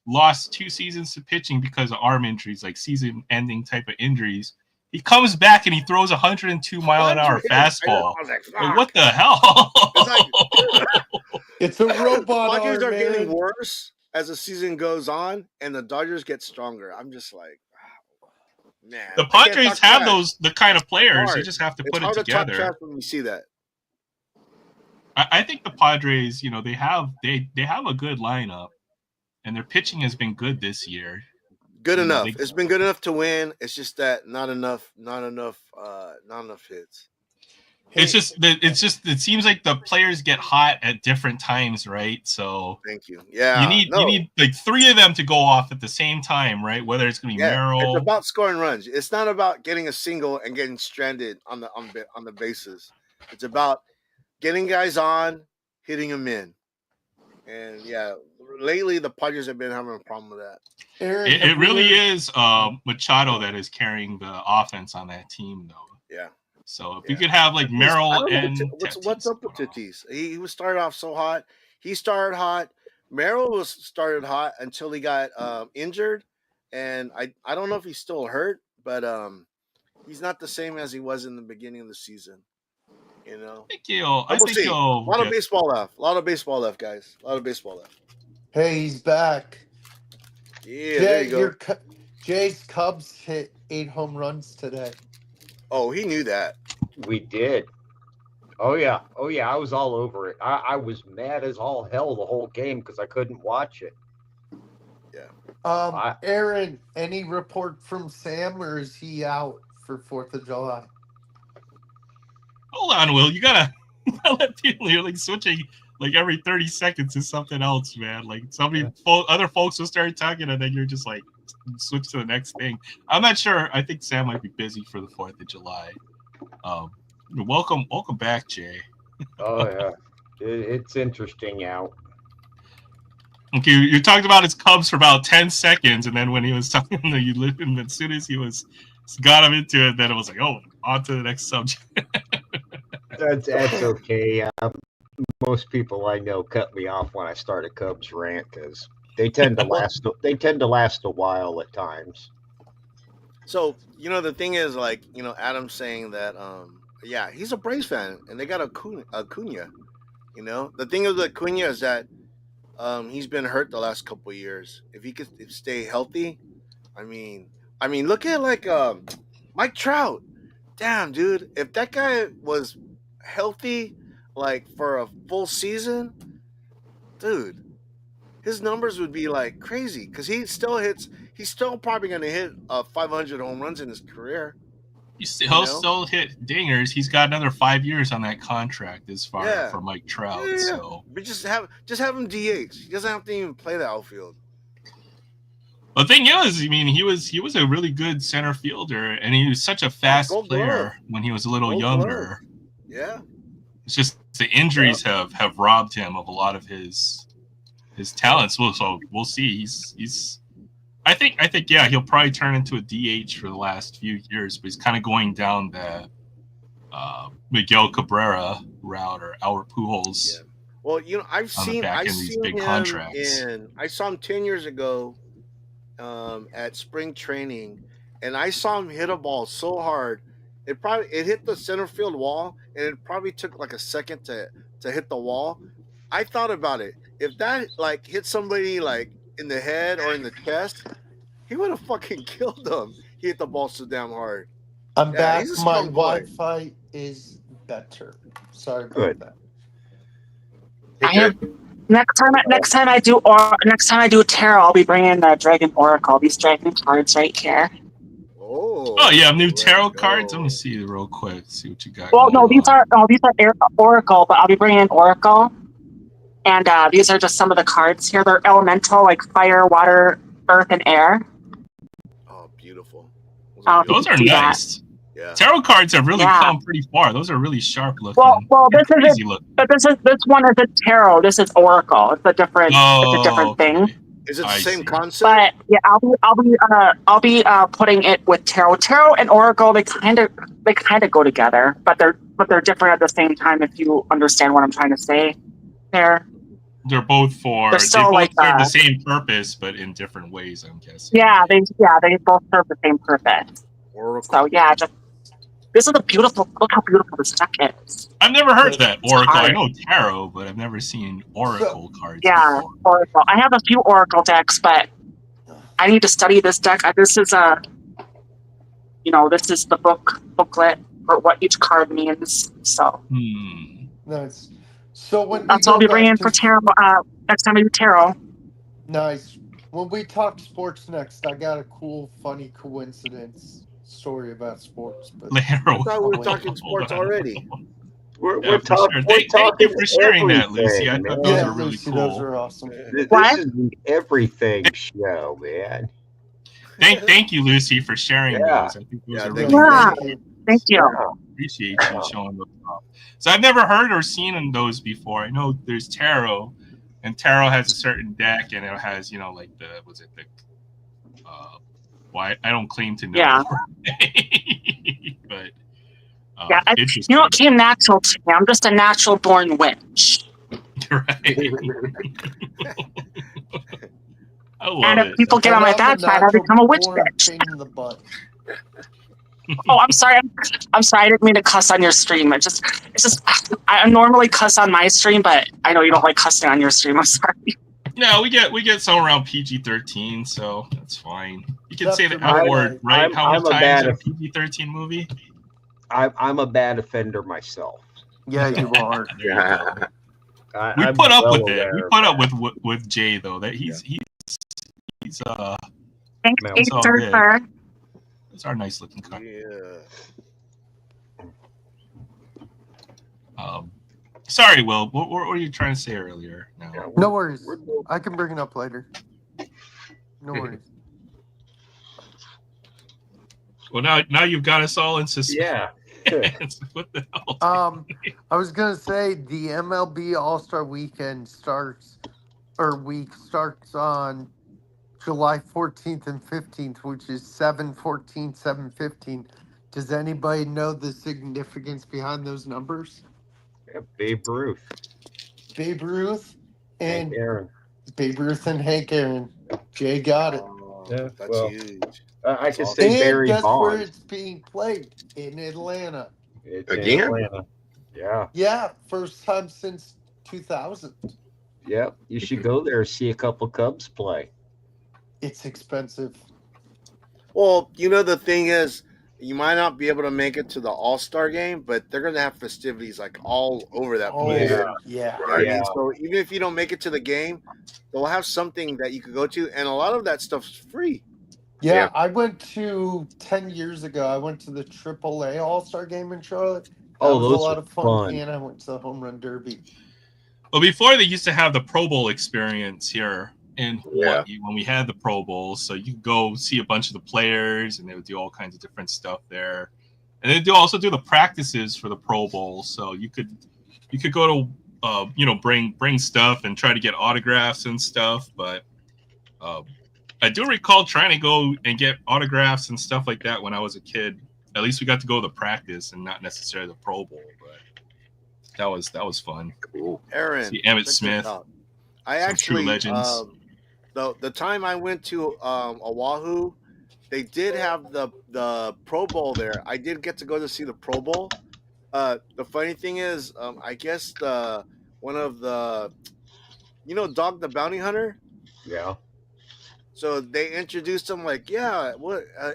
lost 2 seasons to pitching because of arm injuries, like season-ending type of injuries. He comes back and he throws 102-mile-an-hour 100. fastball. I was like, Like, fuck. what the hell? It's like It's a robot the Padres arm, are getting Aaron. worse as the season goes on, and the Dodgers get stronger. I'm just like, wow, man. The I can't Padres talk have trash. the kind of players. You Hard. just have to It's put it hard to talk trash together. when you see that. I think the Padres, they have a good lineup, and their pitching has been good this year. Good enough. It's been good enough to win. It's just that not enough hits. It seems like the players get hot at different times, right? So thank you. Yeah, you need like 3 of them to go off at the same time, right? Whether it's going to be Merrill. It's about scoring runs. It's not about getting a single and getting stranded on the bases. It's about getting guys on, hitting them in. And yeah, lately the Padres have been having a problem with that. Aaron, It really is Machado that is carrying the offense on that team, though. Yeah. So if you could have like Merrill and what's up with Tatis? He was started off so hot. He started hot. Merrill was started hot until he got injured, and I don't know if he's still hurt, but he's not the same as he was in the beginning of the season. You know, I think a lot of baseball left. A lot of baseball left, guys. A lot of baseball left. Hey, he's back. Yeah, there you go. Jay's Cubs hit 8 home runs today. Oh, he knew that. We did. Oh yeah. I was all over it. I was mad as all hell the whole game because I couldn't watch it. Yeah. Aaron, any report from Sam, or is he out for 4th of July? Hold on, Will. You gotta let people. You're like switching like every 30 seconds to something else, man. Like other folks will start talking, and then you're just like switch to the next thing. I'm not sure. I think Sam might be busy for the 4th of July. Welcome back, Jay. Oh yeah, it's interesting out. Okay, you talked about his Cubs for about 10 seconds, and then when he was talking, and as soon as he got him into it, then it was like, oh, on to the next subject. That's okay. Most people I know cut me off when I start a Cubs rant because they tend to last. They tend to last a while at times. So the thing is, like, Adam's saying that, yeah, he's a Braves fan, and they got Acuna. The thing with Acuna is that he's been hurt the last couple of years. If he could stay healthy, I mean, look at like Mike Trout. Damn, dude, if that guy was healthy, like for a full season, dude, his numbers would be like crazy because he's still probably going to hit 500 home runs in his career. He'll still hit dingers. He's got another 5 years on that contract as far for Mike Trout. Yeah. So, but just have him DH. He doesn't have to even play the outfield. The thing is, he was a really good center fielder, and he was such a fast player when he was a little younger. Yeah. It's just the injuries have robbed him of a lot of his talents. So we'll see. He's I think yeah, he'll probably turn into a DH for the last few years, but he's kind of going down the Miguel Cabrera route or Albert Pujols. Yeah. Well, I've seen big him contracts. I saw him 10 years ago at spring training, and I saw him hit a ball so hard it hit the center field wall, and it probably took like a second to hit the wall. I thought about it. If that like hit somebody like in the head or in the chest, he would have fucking killed them. He hit the ball so damn hard. I'm back. My Wi-Fi is better. Sorry about that. I have next time I do tarot, I'll be bringing the Dragon Oracle. These dragon cards right here. Oh yeah, new tarot cards. Let me see real quick. See what you got. Well, no, these are Oracle, but I'll be bringing an Oracle, and these are just some of the cards here. They're elemental, like fire, water, earth, and air. Oh, beautiful. Those are nice. Yeah. Tarot cards have really come pretty far. Those are really sharp looking. Well, this one isn't tarot. This is Oracle. It's a different thing. Is it the same concept? But yeah, I'll be putting it with tarot. Tarot and Oracle, they kind of go together, but they're different at the same time. If you understand what I'm trying to say, there. They're both serve the same purpose, but in different ways. I'm guessing. Yeah, they both serve the same purpose. Oracle. So yeah, just this is a beautiful. Look how beautiful this deck is. I've never heard of that Oracle. I hard. know Tarot, but I've never seen Oracle cards. Yeah, before. Oracle. I have a few Oracle decks, but I need to study this deck. This is a, this is the booklet for what each card means. So Nice. So when that's we what I'll go be bringing back for to tarot next time I do tarot. nice. When we talk sports next, I got a cool, funny coincidence story about sports. But I thought we were talking sports already. We're Yeah, for talking. sure. We're Thank talking you for sharing that, Lucy. I everything, thought man. those yeah, were really Lucy, cool. those are awesome. This What? is an everything show, man. Thank you, Lucy, for sharing Yeah. those. I think those Yeah, are thank really you. Yeah, Thank you. thank you. Yeah. appreciate you showing those off. So I've never heard or seen those before. I know there's tarot, and tarot has a certain deck, and it has like why I don't claim to know. Yeah. But Yeah, interesting. it came natural to me. I'm just a natural born witch. Right. I love And if it. people get on my And I'm bad side, I become a witch natural-born bitch. pain in the butt. Oh, I'm sorry. I'm sorry. I didn't mean to cuss on your stream. It's just. I normally cuss on my stream, but I know you don't like cussing on your stream. I'm sorry. No, we get some around PG-13, so that's fine. You can That's say the right. F word, right? How many I'm a times bad in a aff- PG-13 movie? I'm a bad offender myself. Yeah, you are. There you go. We I'm put up well with it. aware We of put up that. with Jay though. That he's Thanks, No, it's all good. sir. It's our nice looking car. Yeah. Sorry, Will. What were you trying to say earlier? No. Yeah, No worries. we're- I can bring it up later. No worries. Well, now you've got us all in suspense. Yeah. What the hell? I was gonna say the MLB All-Star Weekend starts on July 14th and 15th, which is 7/14, 7/15. Does anybody know the significance behind those numbers? Yeah, Babe Ruth. Babe Ruth Hank and Aaron. Babe Ruth and Hank Aaron. Jay got it. Yeah, That's well, huge. I could awesome. say And Barry guess where Bonds. it's being played? In Atlanta. It's Again? in Atlanta. Yeah. Yeah, first time since 2000. Yep. You should go there and see a couple Cubs play. It's expensive. Well, the thing is, you might not be able to make it to the All-Star game, but they're gonna have festivities like all over that Oh, place. Yeah. yeah. You know what I mean? Yeah. So even if you don't make it to the game, they'll have something that you could go to, and a lot of that stuff's free. Yeah, Yeah. I went to 10 years ago. I went to the AAA All-Star game in Charlotte. That Oh, was those a lot are of fun. fun. And I went to the Home Run Derby. Well, before they used to have the Pro Bowl experience here in Yeah. Hawaii when we had the Pro Bowl, so you could go see a bunch of the players, and they would do all kinds of different stuff there, and they also do the practices for the Pro Bowl, so you could go to bring stuff and try to get autographs and stuff, but I do recall trying to go and get autographs and stuff like that when I was a kid. At least we got to go to the practice and not necessarily the Pro Bowl, but that was fun. Cool. Aaron, See Emmitt check this Smith, out. I some actually, true legends. the time I went to Oahu, they did have the Pro Bowl there. I did get to go to see the Pro Bowl. The funny thing is, I guess one of the, Dog the Bounty Hunter. Yeah. So they introduced him like, yeah,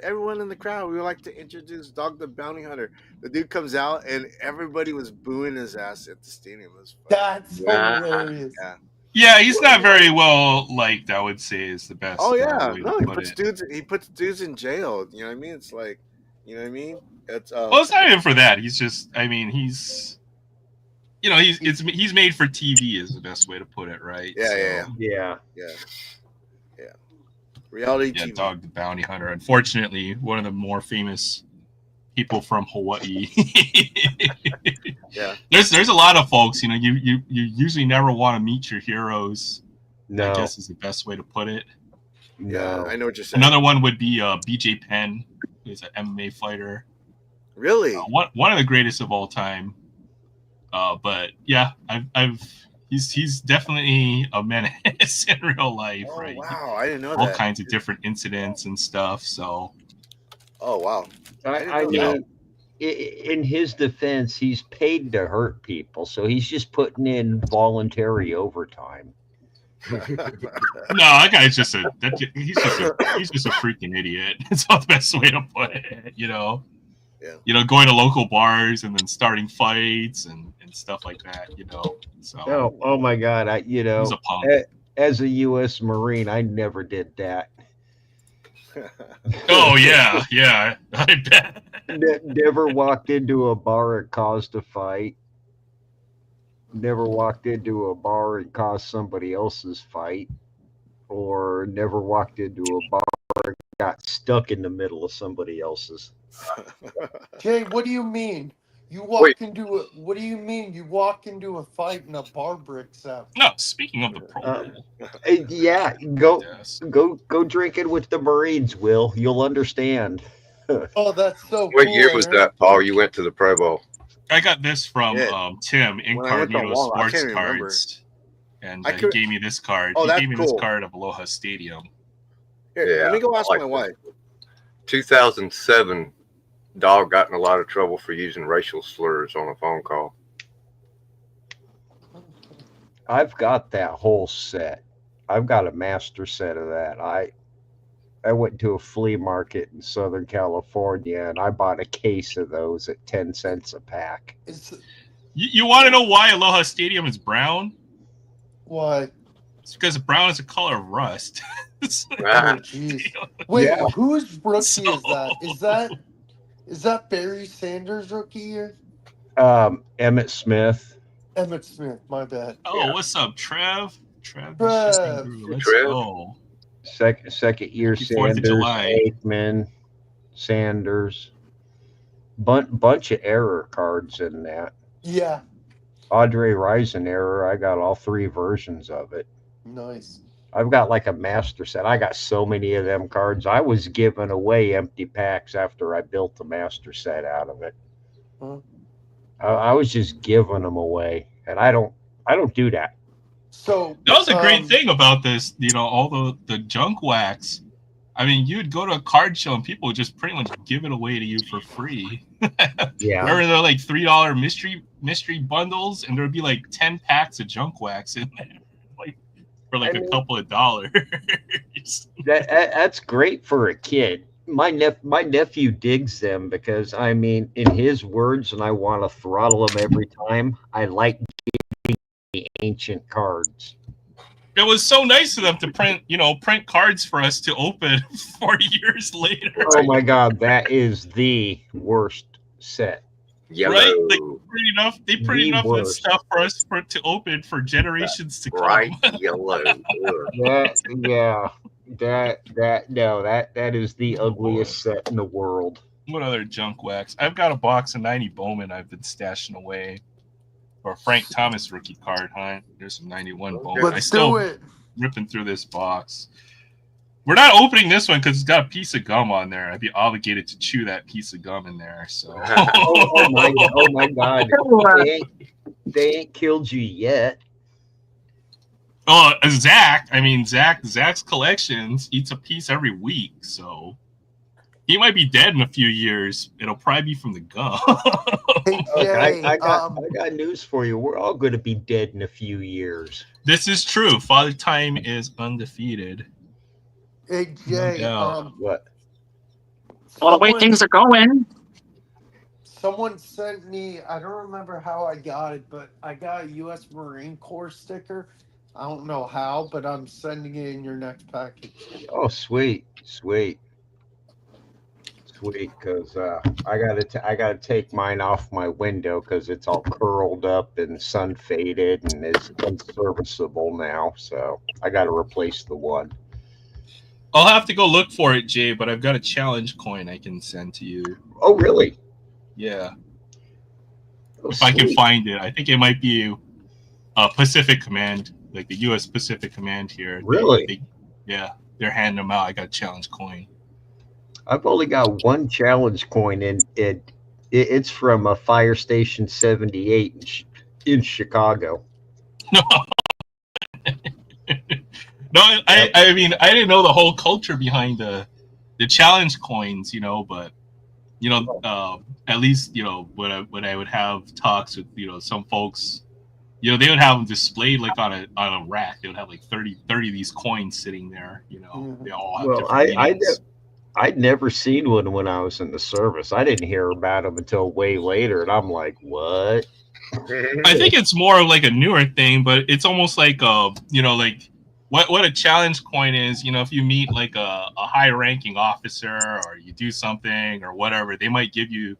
everyone in the crowd, we would like to introduce Dog the Bounty Hunter. The dude comes out and everybody was booing his ass at the stadium. It was fun. That's Yeah. hilarious. Yeah. Yeah, he's not very well liked, I would say, is the best. Oh yeah, way to no, he put puts it. dudes in jail. You know what I mean? It's like, you know what I mean? It's Well, it's not even for that. He's just, I mean, he's made for TV is the best way to put it, right? Yeah. Yeah. Reality Yeah, TV. Dog the Bounty Hunter. Unfortunately, one of the more famous people from Hawaii. Yeah. There's a lot of folks, you usually never want to meet your heroes, No. I guess is the best way to put it. Yeah, No. I know what you're saying. Another one would be BJ Penn, who's an MMA fighter. Really? One of the greatest of all time. But yeah, he's definitely a menace in real life, Oh right? wow, I didn't know All that. kinds of different incidents and stuff. So Oh wow. I didn't know that. mean, in his defense, he's paid to hurt people, so he's just putting in voluntary overtime. No, that guy's just he's just a freaking idiot. It's not the best way to put it. Yeah. Going to local bars and then starting fights and stuff like that. So Oh my God! he's a punk. As a U.S. Marine, I never did that. Oh yeah, I bet. Never walked into a bar and caused a fight. Never walked into a bar and caused somebody else's fight, or never walked into a bar and got stuck in the middle of somebody else's. Jay, what do you mean? Wait. What do you mean you walk into a fight and a bar breaks out? No, speaking of the Pro Bowl, Yeah, go yes. go drinking with the Marines, Will. You'll understand. Oh, that's so What cool. year was Aaron. that, Paul? You went to the Pro Bowl? I got this from Yeah. Tim When I went to Incognito Walmart, I Sports can't even remember. Cards, and I he could- gave me this card. Oh, He that's gave me this cool. card of Aloha Stadium. Here, Yeah, let me go I ask like my this. wife. 2007, Dog got in a lot of trouble for using racial slurs on a phone call. I've got that whole set. I've got a master set of that. I went to a flea market in Southern California and I bought a case of those at 10 cents a pack. You want to know why Aloha Stadium is brown? Why? It's because brown is a color of rust. It's like- Oh, Ah, jeez. Wait, Yeah. whose rookie So- is that? Is that Barry Sanders' rookie year? Emmett Smith. Emmett Smith, my bad. Oh, what's up, Trev? Trev. Trev. Let's Trev. go. Second year Happy 4th of Sanders, July. Aikman, Sanders. Bunch of error cards in that. Yeah, Audrey Rison error. I got all 3 versions of it. nice. I've got like a master set. I got so many of them cards. I was giving away empty packs after I built the master set out of it. Huh. I was just giving them away, and I don't do that. So That was a great thing about this, all the junk wax. I mean, you'd go to a card show and people would just pretty much give it away to you for free. Yeah. Remember, they're like $3 mystery bundles, and there would be like 10 packs of junk wax in there, like for like a couple of dollars. That's great for a kid. My nephew digs them because, I mean, in his words, and I want to throttle him every time, I like getting the ancient cards. It was so nice of them to print cards for us to open 40 years later. Oh my God, that is the worst set. yellow. Right? Like, they printed The enough of worst. stuff for us to open for generations to come. Bright yellow. Ugh. That is the ugliest set in the world. What other junk wax? I've got a box of 90 Bowman I've been stashing away. Or Frank Thomas rookie card, huh? There's some 91 Bowman. let's do it. Ripping through this box. We're not opening this one because it's got a piece of gum on there. I'd be obligated to chew that piece of gum in there. So. Oh my God. They ain't killed you yet. Oh, Zach. I mean, Zach's collections eats a piece every week, so he might be dead in a few years. It'll probably be from the gum. Hey, Jay, I got news for you. We're all going to be dead in a few years. This is true. Father Time is undefeated. hey, Jay, doubt. What? Well, the way things are going. Someone sent me, I don't remember how I got it, but I got a U.S. Marine Corps sticker. I don't know how, but I'm sending it in your next package. Oh, sweet. Because I gotta take mine off my window because it's all curled up and sun faded and it's unserviceable now. So I gotta replace the one. I'll have to go look for it, Jay, but I've got a challenge coin I can send to you. Oh, really? Yeah. Oh, If I can sweet. find it. I think it might be a Pacific Command, like the U.S. Pacific Command here. Really? They're handing them out. I got a challenge coin. I've only got one challenge coin, and it's from a Fire Station 78 in Chicago. No, I mean, I didn't know the whole culture behind the the challenge coins, but at least when I would have talks with some folks, they would have them displayed like on a rack. They would have like 30 of these coins sitting there. They all have Well, different meanings. I'd never seen one when I was in the service. I didn't hear about them until way later, and I'm like, what? I think it's more of like a newer thing, but it's almost like like what a challenge coin is. If you meet like a high-ranking officer or you do something or whatever, they might give you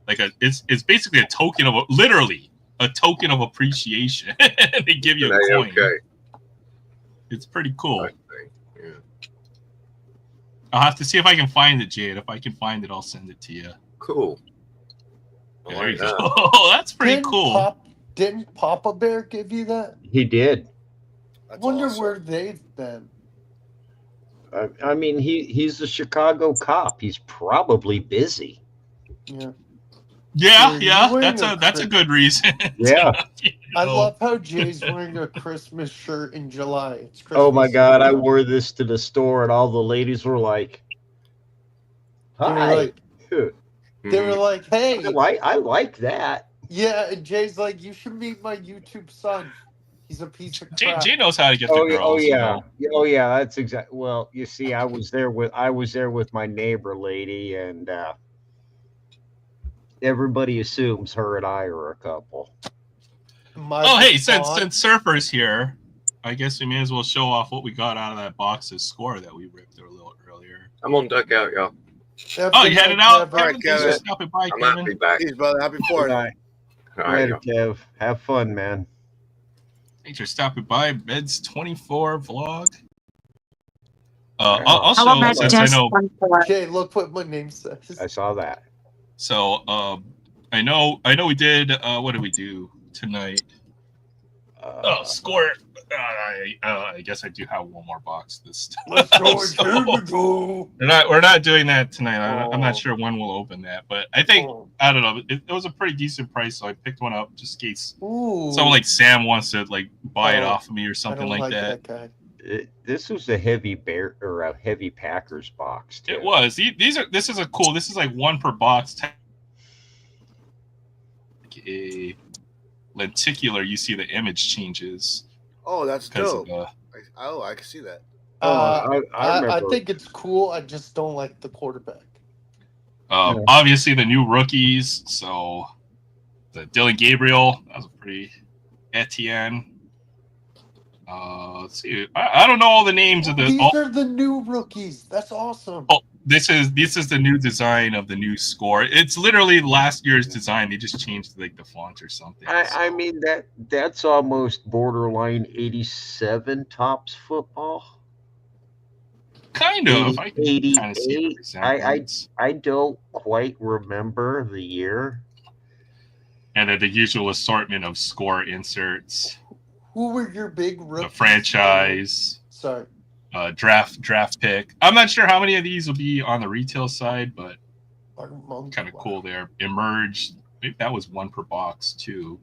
like it's basically a token of literally a token of appreciation. They give you a coin. Okay. It's pretty cool. Yeah. I'll have to see if I can find it, Jade. If I can find it, I'll send it to you. Cool. Yeah, there you go. Oh, that's pretty cool. Didn't Papa Bear give you that? He did. I wonder where they've been. I mean, he's a Chicago cop. He's probably busy. Yeah. Yeah. That's a good reason. Yeah. I love how Jay's wearing a Christmas shirt in July. It's Christmas. Oh my God! I wore this to the store, and all the ladies were like, "Hi." They were like, "Hey, I like that." Yeah, and Jay's like, "You should meet my YouTube son. He's a piece of crap." Jay knows how to get the girls. Oh yeah, that's exactly. Well, you see, I was there with my neighbor lady, and everybody assumes her and I are a couple. Hey, since Surfer's here, I guess we may as well show off what we got out of that box of score that we ripped a little earlier. I'm on duck out, y'all. Oh, you headed out? All right, Kevin. Stopping by, I might be back. Peace, brother. Happy 4th. Later, Kev. Have fun, man. Thanks for stopping by. Meds 24 vlog. Also, since I know, Jay, look what my name says. I saw that. So, I know we did. What did we do tonight? Score. I guess I do have one more box this time. Let's go. We're not doing that tonight. I'm not sure when we'll open that, but I think I don't know. It was a pretty decent price, so I picked one up just in case someone like Sam wants to like buy it off of me or something like that. This was a heavy bear or a heavy Packers box too. It was. This is a cool. This is like one per box. Like a lenticular. You see the image changes. Oh, that's dope. I can see that. I think it's cool. I just don't like the quarterback. Obviously, the new rookies. So, the Dylan Gabriel. That was a pretty Etienne. Let's see. I don't know all the names of the. These are the new rookies. That's awesome. Oh, this is the new design of the new score. It's literally last year's design. They just changed like the font or something. I mean that's almost borderline 87 Tops football. Kind of. 88. I don't quite remember the year. And then the usual assortment of score inserts. Who were your big rookies? The franchise. Sorry. Draft pick. I'm not sure how many of these will be on the retail side, but kind of cool there. Emerged. Maybe that was one per box too.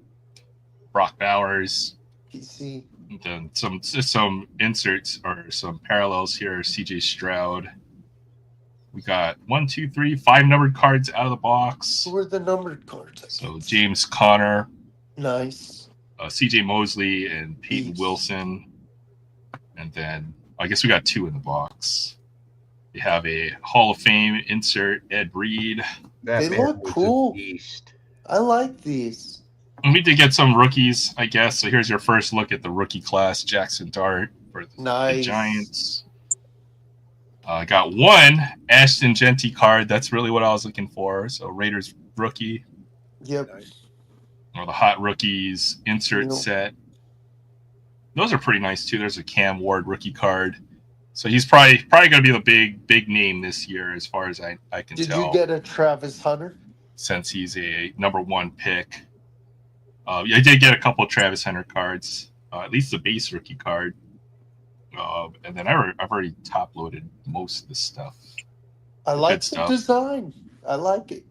Brock Bowers. PC. And then some inserts or some parallels here. CJ Stroud. We got 1, 2, 3, 5 numbered cards out of the box. Who are the numbered cards? So James Conner. Nice. CJ Mosley and Peyton Wilson. And then I guess we got 2 in the box. We have a Hall of Fame insert, Ed Reed. They look cool. I like these. And we did get some rookies, I guess. So here's your first look at the rookie class. Jackson Dart for the Giants. Got 1 Ashton Genty card. That's really what I was looking for. So Raiders rookie. Yep. Or the Hot Rookies insert set. Those are pretty nice too. There's a Cam Ward rookie card. So he's probably going to be the big name this year as far as I can tell. Did you get a Travis Hunter? Since he's a #1 pick. I did get a couple of Travis Hunter cards. At least the base rookie card. And then I've already top loaded most of the stuff. I like the design. I like it.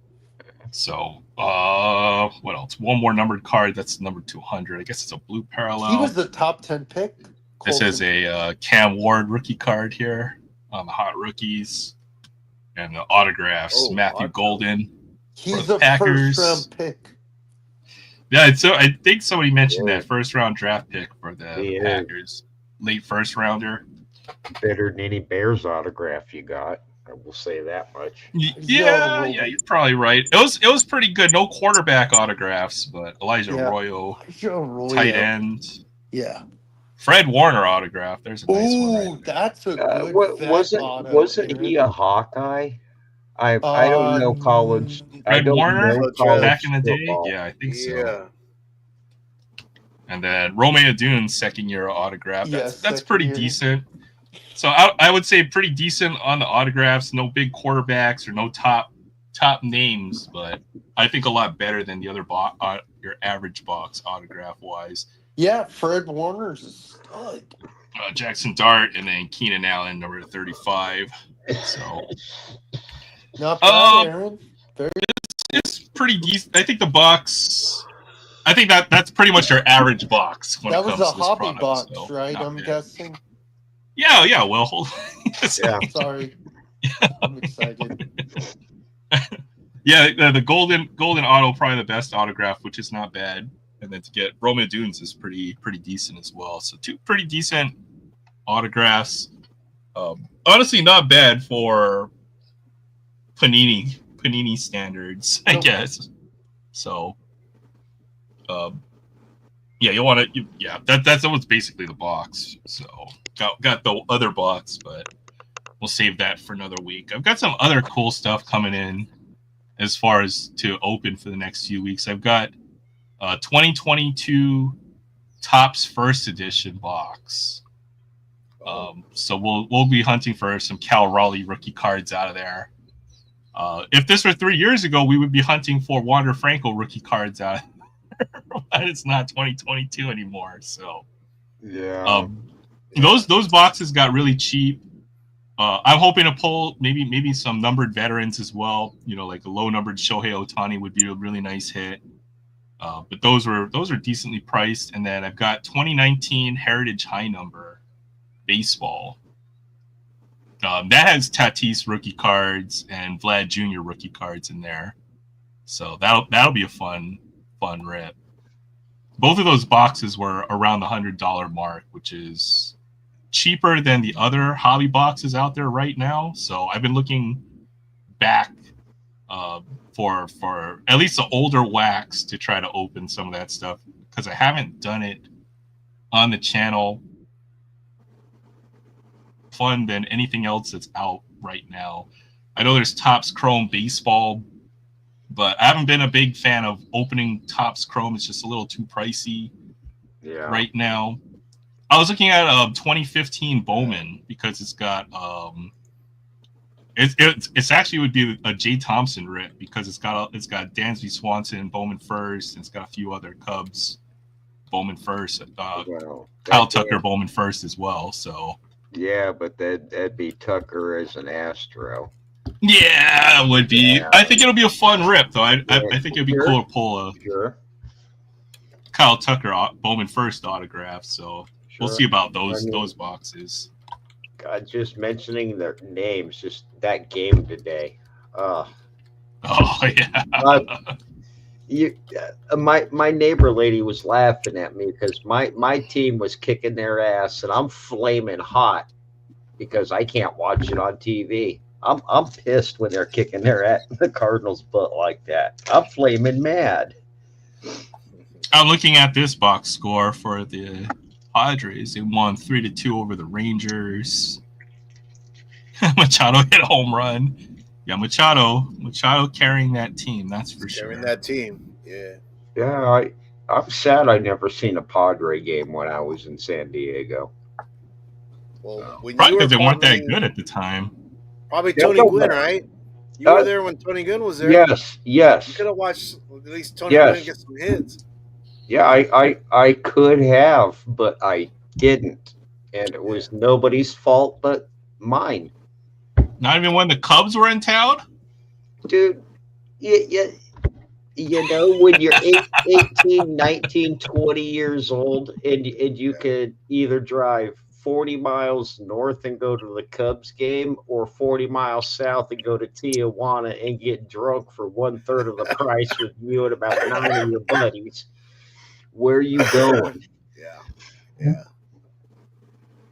So, what else? One more numbered card. That's number 200. I guess it's a blue parallel. He was the top 10 pick. This is a Cam Ward rookie card here on the Hot Rookies. And the autographs, Oh, Matthew autograph. Golden. He's the a Packers. first-round pick. Yeah, so I think somebody mentioned Yeah. that first round draft pick for the He is. Packers, late first rounder. Better than any Bears autograph you got. I will say that much. Yeah, you're probably right. It was pretty good. No quarterback autographs, but Elijah Yeah. Arroyo, Arroyo. tight end. Yeah. Fred Warner autograph. There's a nice one. Ooh, Right there. that's a good vet wasn't auto, he Aaron. a Hawkeye? I don't know college. I Fred don't Warner know Coach, college back in the day. football. Yeah, I think so. Yeah. And then Romeo Dune's second year autograph. That's Yes, pretty second year. decent. So I would say pretty decent on the autographs. No big quarterbacks or no top names, but I think a lot better than the other your average box autograph wise. Yeah, Fred Warner's a stud. Jackson Dart and then Keenan Allen, number 35. So Not bad, Aaron. Very it's pretty decent. I think the box. I think that's pretty much your average box when that it was comes a to this hobby product, box, so right? not I'm bad. guessing. Yeah. Well, Yeah. Sorry. I'm excited. Yeah, the golden auto, probably the best autograph, which is not bad. And then to get Romeo Dunes is pretty decent as well. So two pretty decent autographs. Honestly, not bad for Panini standards, I guess. So, yeah, you want to, that was basically the box. So got the other box, but we'll save that for another week. I've got some other cool stuff coming in as far as to open for the next few weeks. I've got 2022 Topps First Edition box. So we'll be hunting for some Cal Raleigh rookie cards out of there. If this were 3 years ago, we would be hunting for Wander Franco rookie cards out. But it's not 2022 anymore. So Yeah. those boxes got really cheap. I'm hoping to pull maybe some numbered veterans as well. You know, like a low numbered Shohei Ohtani would be a really nice hit. But those are decently priced. And then I've got 2019 Heritage High Number baseball. That has Tatis rookie cards and Vlad Jr. rookie cards in there. So that'll be a fun rip. Both of those boxes were around the $100 mark, which is cheaper than the other hobby boxes out there right now. So I've been looking back for at least the older wax to try to open some of that stuff, because I haven't done it on the channel fun than anything else that's out right now. I know there's Topps Chrome Baseball, but I haven't been a big fan of opening Topps Chrome. It's just a little too pricey right now. I was looking at 2015 Bowman because it's got it's actually would be a Jay Thompson rip, because it's got Dansby Swanson Bowman first, and it's got a few other Cubs Bowman first, Kyle Tucker Bowman first as well. So Yeah, but that'd be Tucker as an Astro. yeah, it would be. Yeah. I think it'll be a fun rip, though. I think it'd be cool to pull a Kyle Tucker Bowman first autograph. So we'll see about those boxes. God, just mentioning their names, just that game today. Oh yeah. My neighbor lady was laughing at me because my team was kicking their ass, and I'm flaming hot because I can't watch it on TV. I'm pissed when they're kicking the Cardinals' butt like that. I'm flaming mad. I'm looking at this box score for the Padres. They won 3-2 over the Rangers. Machado hit a home run. Yeah, Machado carrying that team. That's for sure. Carrying that team. Yeah. Yeah, I'm sad I never seen a Padre game when I was in San Diego. Well, when Probably you were because they weren't that following- good at the time. Probably Yeah, Tony no, Gwynn, but- right? You were there when Tony Gwynn was there. Yes. You could have watched at least Tony Gwynn get some hits. Yeah, I could have, but I didn't. And it was nobody's fault but mine. Not even when the Cubs were in town? Dude, you know, when you're 18, 19, 20 years old and you could either drive 40 miles north and go to the Cubs game, or 40 miles south and go to Tijuana and get drunk for 1/3 of the price with you and about 9 of your buddies? Where are you going? Yeah.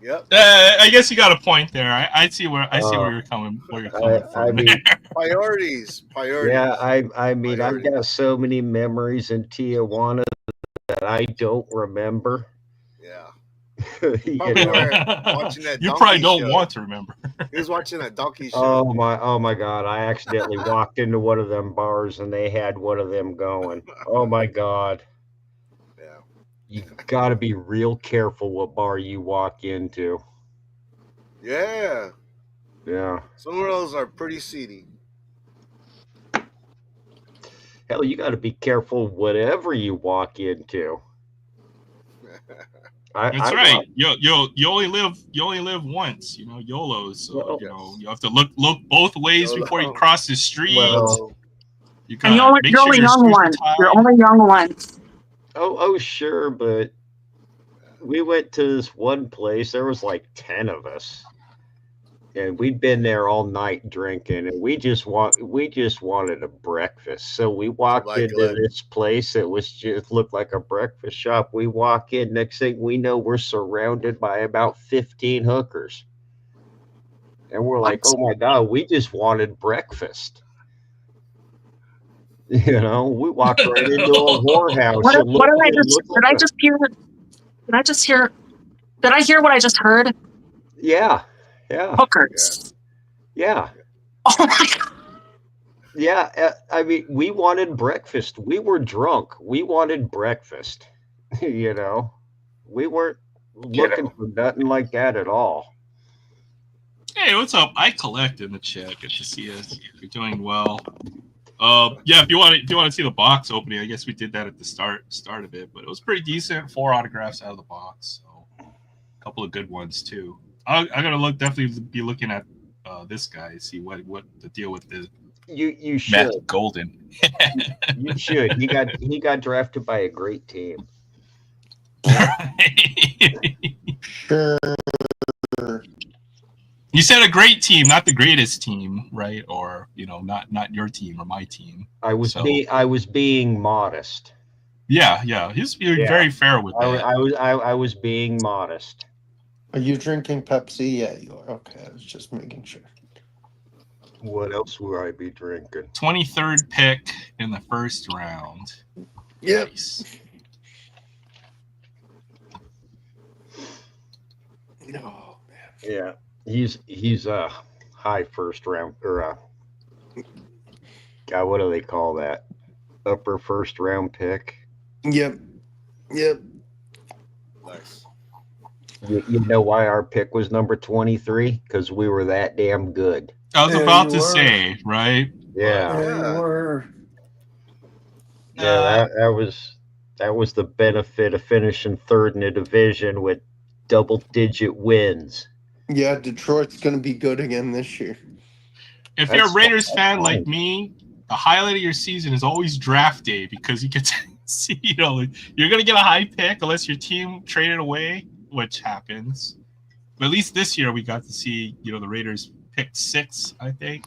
Yep. I guess you got a point there. I see where you're coming from. I mean, Priorities. yeah, I mean, I've Priorities. got so many memories in Tijuana that I don't remember. Yeah. You Probably know? were watching that You donkey probably don't show. want to remember. He was watching that donkey show. Oh my God! I accidentally walked into one of them bars and they had one of them going. Oh my God! Yeah. You got to be real careful what bar you walk into. Yeah. Yeah. Some of those are pretty seedy. Hell, you got to be careful whatever you walk into. That's right. You only live once. You know, YOLOs. So Well, you know you have to look both ways YOLO. before you cross the street. Well, You And gotta make you're sure only your young shoes are ones. tied. You're only young ones. oh, sure, but we went to this one place. There was like 10 of us, and we'd been there all night drinking, and we just wanted a breakfast. So we walked Like into this place. It was just looked like a breakfast shop. We walk in. Next thing we know, we're surrounded by about 15 hookers, and we're like, "Oh my God, we just wanted breakfast." You know, we walked right into a whorehouse. What It did looked- I it just? looked Did like I just hear? Did I just hear? Did I hear what I just heard? Yeah. Hookers. Yeah. Oh my God. Yeah, I mean, we wanted breakfast. We were drunk. We wanted breakfast. You know, we weren't looking for nothing like that at all. Hey, what's up? I collect in the chat. Good to see you. You're doing well. Yeah, if you want to see the box opening, I guess we did that at the start of it, but it was pretty decent. 4 autographs out of the box, so a couple of good ones too. I'm gonna definitely be looking at this guy, see what the deal with the You should. Matt Golden. You should. He got drafted by a great team. Sure. You said a great team, not the greatest team, right? Or not your team or my team. I was being modest. Yeah. He's being very fair with that. I was being modest. Are you drinking Pepsi? Yeah, you are. Okay, I was just making sure. What else would I be drinking? 23rd pick in the first round. Yep. Nice. Oh man. Yeah, he's a high first round or God, what do they call that? Upper first round pick. Yep. Nice. You know why our pick was number 23? Because we were that damn good. I was Yeah, about you to were. say, right? Yeah, Yeah, you were. that was the benefit of finishing third in a division with double-digit wins. Yeah, Detroit's going to be good again this year. If you're a Raiders That's fan fine. like me, the highlight of your season is always draft day because you get to see, you're going to get a high pick unless your team traded away, which happens. But at least this year we got to see, the Raiders pick 6, I think,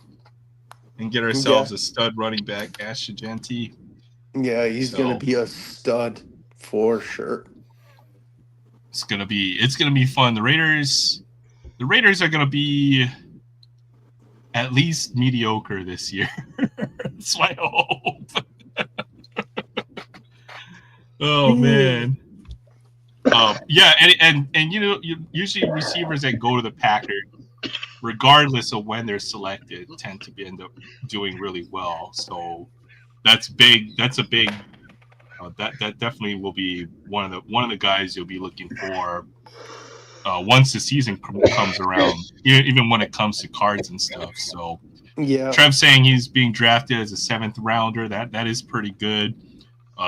and get ourselves a stud running back, Ash Shagenti. Yeah, he's going to be a stud for sure. It's gonna be fun. The Raiders are gonna be at least mediocre this year. That's my hope. Oh man. Yeah, and usually receivers that go to the Packers, regardless of when they're selected, tend to end up doing really well. So that's big. That's a big. That definitely will be one of the guys you'll be looking for once the season comes around. Even when it comes to cards and stuff. So Yeah. Trev saying he's being drafted as a 7th rounder. That is pretty good.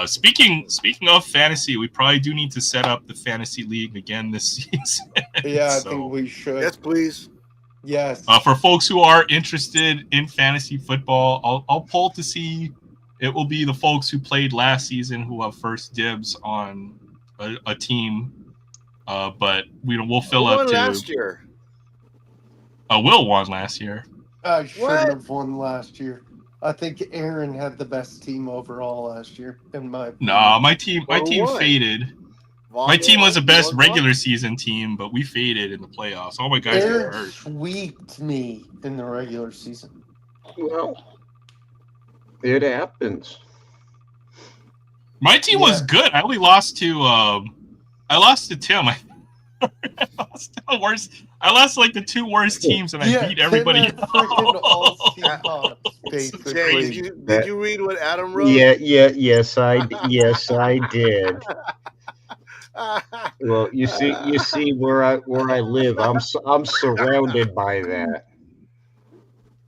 Speaking of fantasy, we probably do need to set up the fantasy league again this season. Yeah, I think we should. Yes, please. Yes. For folks who are interested in fantasy football, I'll poll to see. It will be the folks who played last season who have first dibs on a team but we'll Who fill up won to. last year? Will won last year. I shouldn't What? have won last year. I think Aaron had the best team overall last year, in my opinion. No, my team Well, who won? faded. Vaughn My team was the won? best You won, regular season team, but we faded in the playoffs. All my guys got Aaron hurt. sweeped me in the regular season. Well, it happens. My team was Yeah. good. I only lost to Tim. I lost like the two worst teams, and I beat everybody. Tim had freaking all else. Seahawks, Jay, basically. did you read what Adam wrote? Yes, I did. Well, you see where I live. I'm surrounded by that.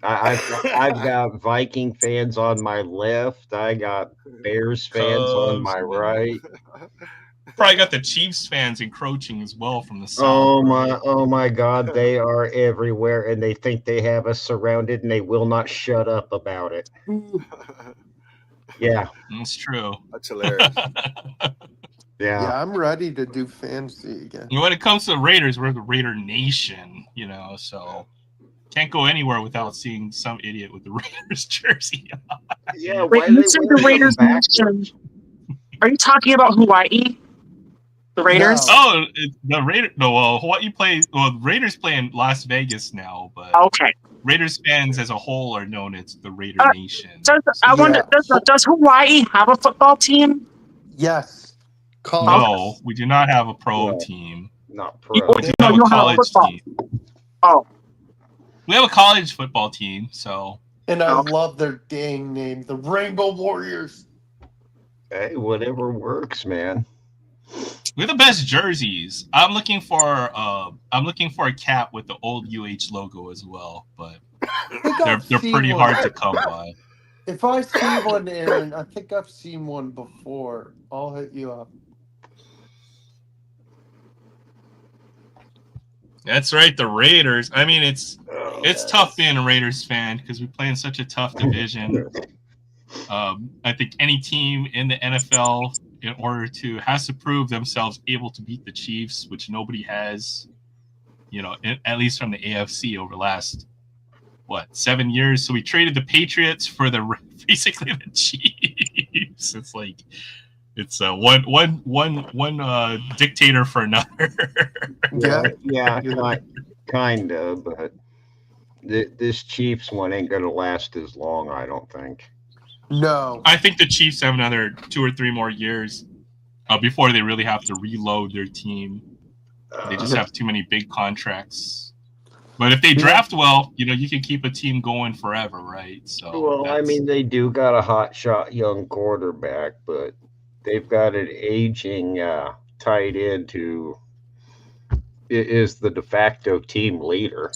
I've got Viking fans on my left. I got Bears fans on Cubs, my and right. Probably got the Chiefs fans encroaching as well from the south. Oh my God, they are everywhere, and they think they have us surrounded, and they will not shut up about it. Yeah, That's true. That's hilarious. Yeah, I'm ready to do fantasy again. When it comes to the Raiders, we're the Raider Nation, so can't go anywhere without seeing some idiot with the Raiders jersey. yeah. Wait, Why you they said wear the Raiders them backwards? Are you talking about Hawaii? The Raiders? No. Oh, the Raiders. No, well, Hawaii plays. Well, Raiders play in Las Vegas now, but Okay. Raiders fans as a whole are known as the Raider Nation. I wonder, does Hawaii have a football team? Yes. No, we do not have a pro No. team. Not You pro. We do No, have you a don't have a college football. team. Oh, We have a college football team, so And I Okay. love their dang name, the Rainbow Warriors. Hey, whatever works, man. we have the best jerseys. I'm looking for a cap with the old UH logo as well, but I think they're I've seen pretty one. hard to come by. If I see one, Aaron, I think I've seen one before. I'll hit you up. That's right, the Raiders. I mean, it's Yes. tough being a Raiders fan because we play in such a tough division. I think any team in the NFL, in order to has to prove themselves able to beat the Chiefs, which nobody has, at least from the AFC over the last 7 years. So we traded the Patriots for basically the Chiefs. It's like it's one dictator for another. Yeah, kind of, but this Chiefs one ain't gonna last as long, I don't think. No. I think the Chiefs have another 2 or 3 more years before they really have to reload their team. They just have too many big contracts. But if they draft well, you can keep a team going forever, right? So Well, I mean, they do got a hotshot young quarterback, but they've got an aging tight end who is the de facto team leader.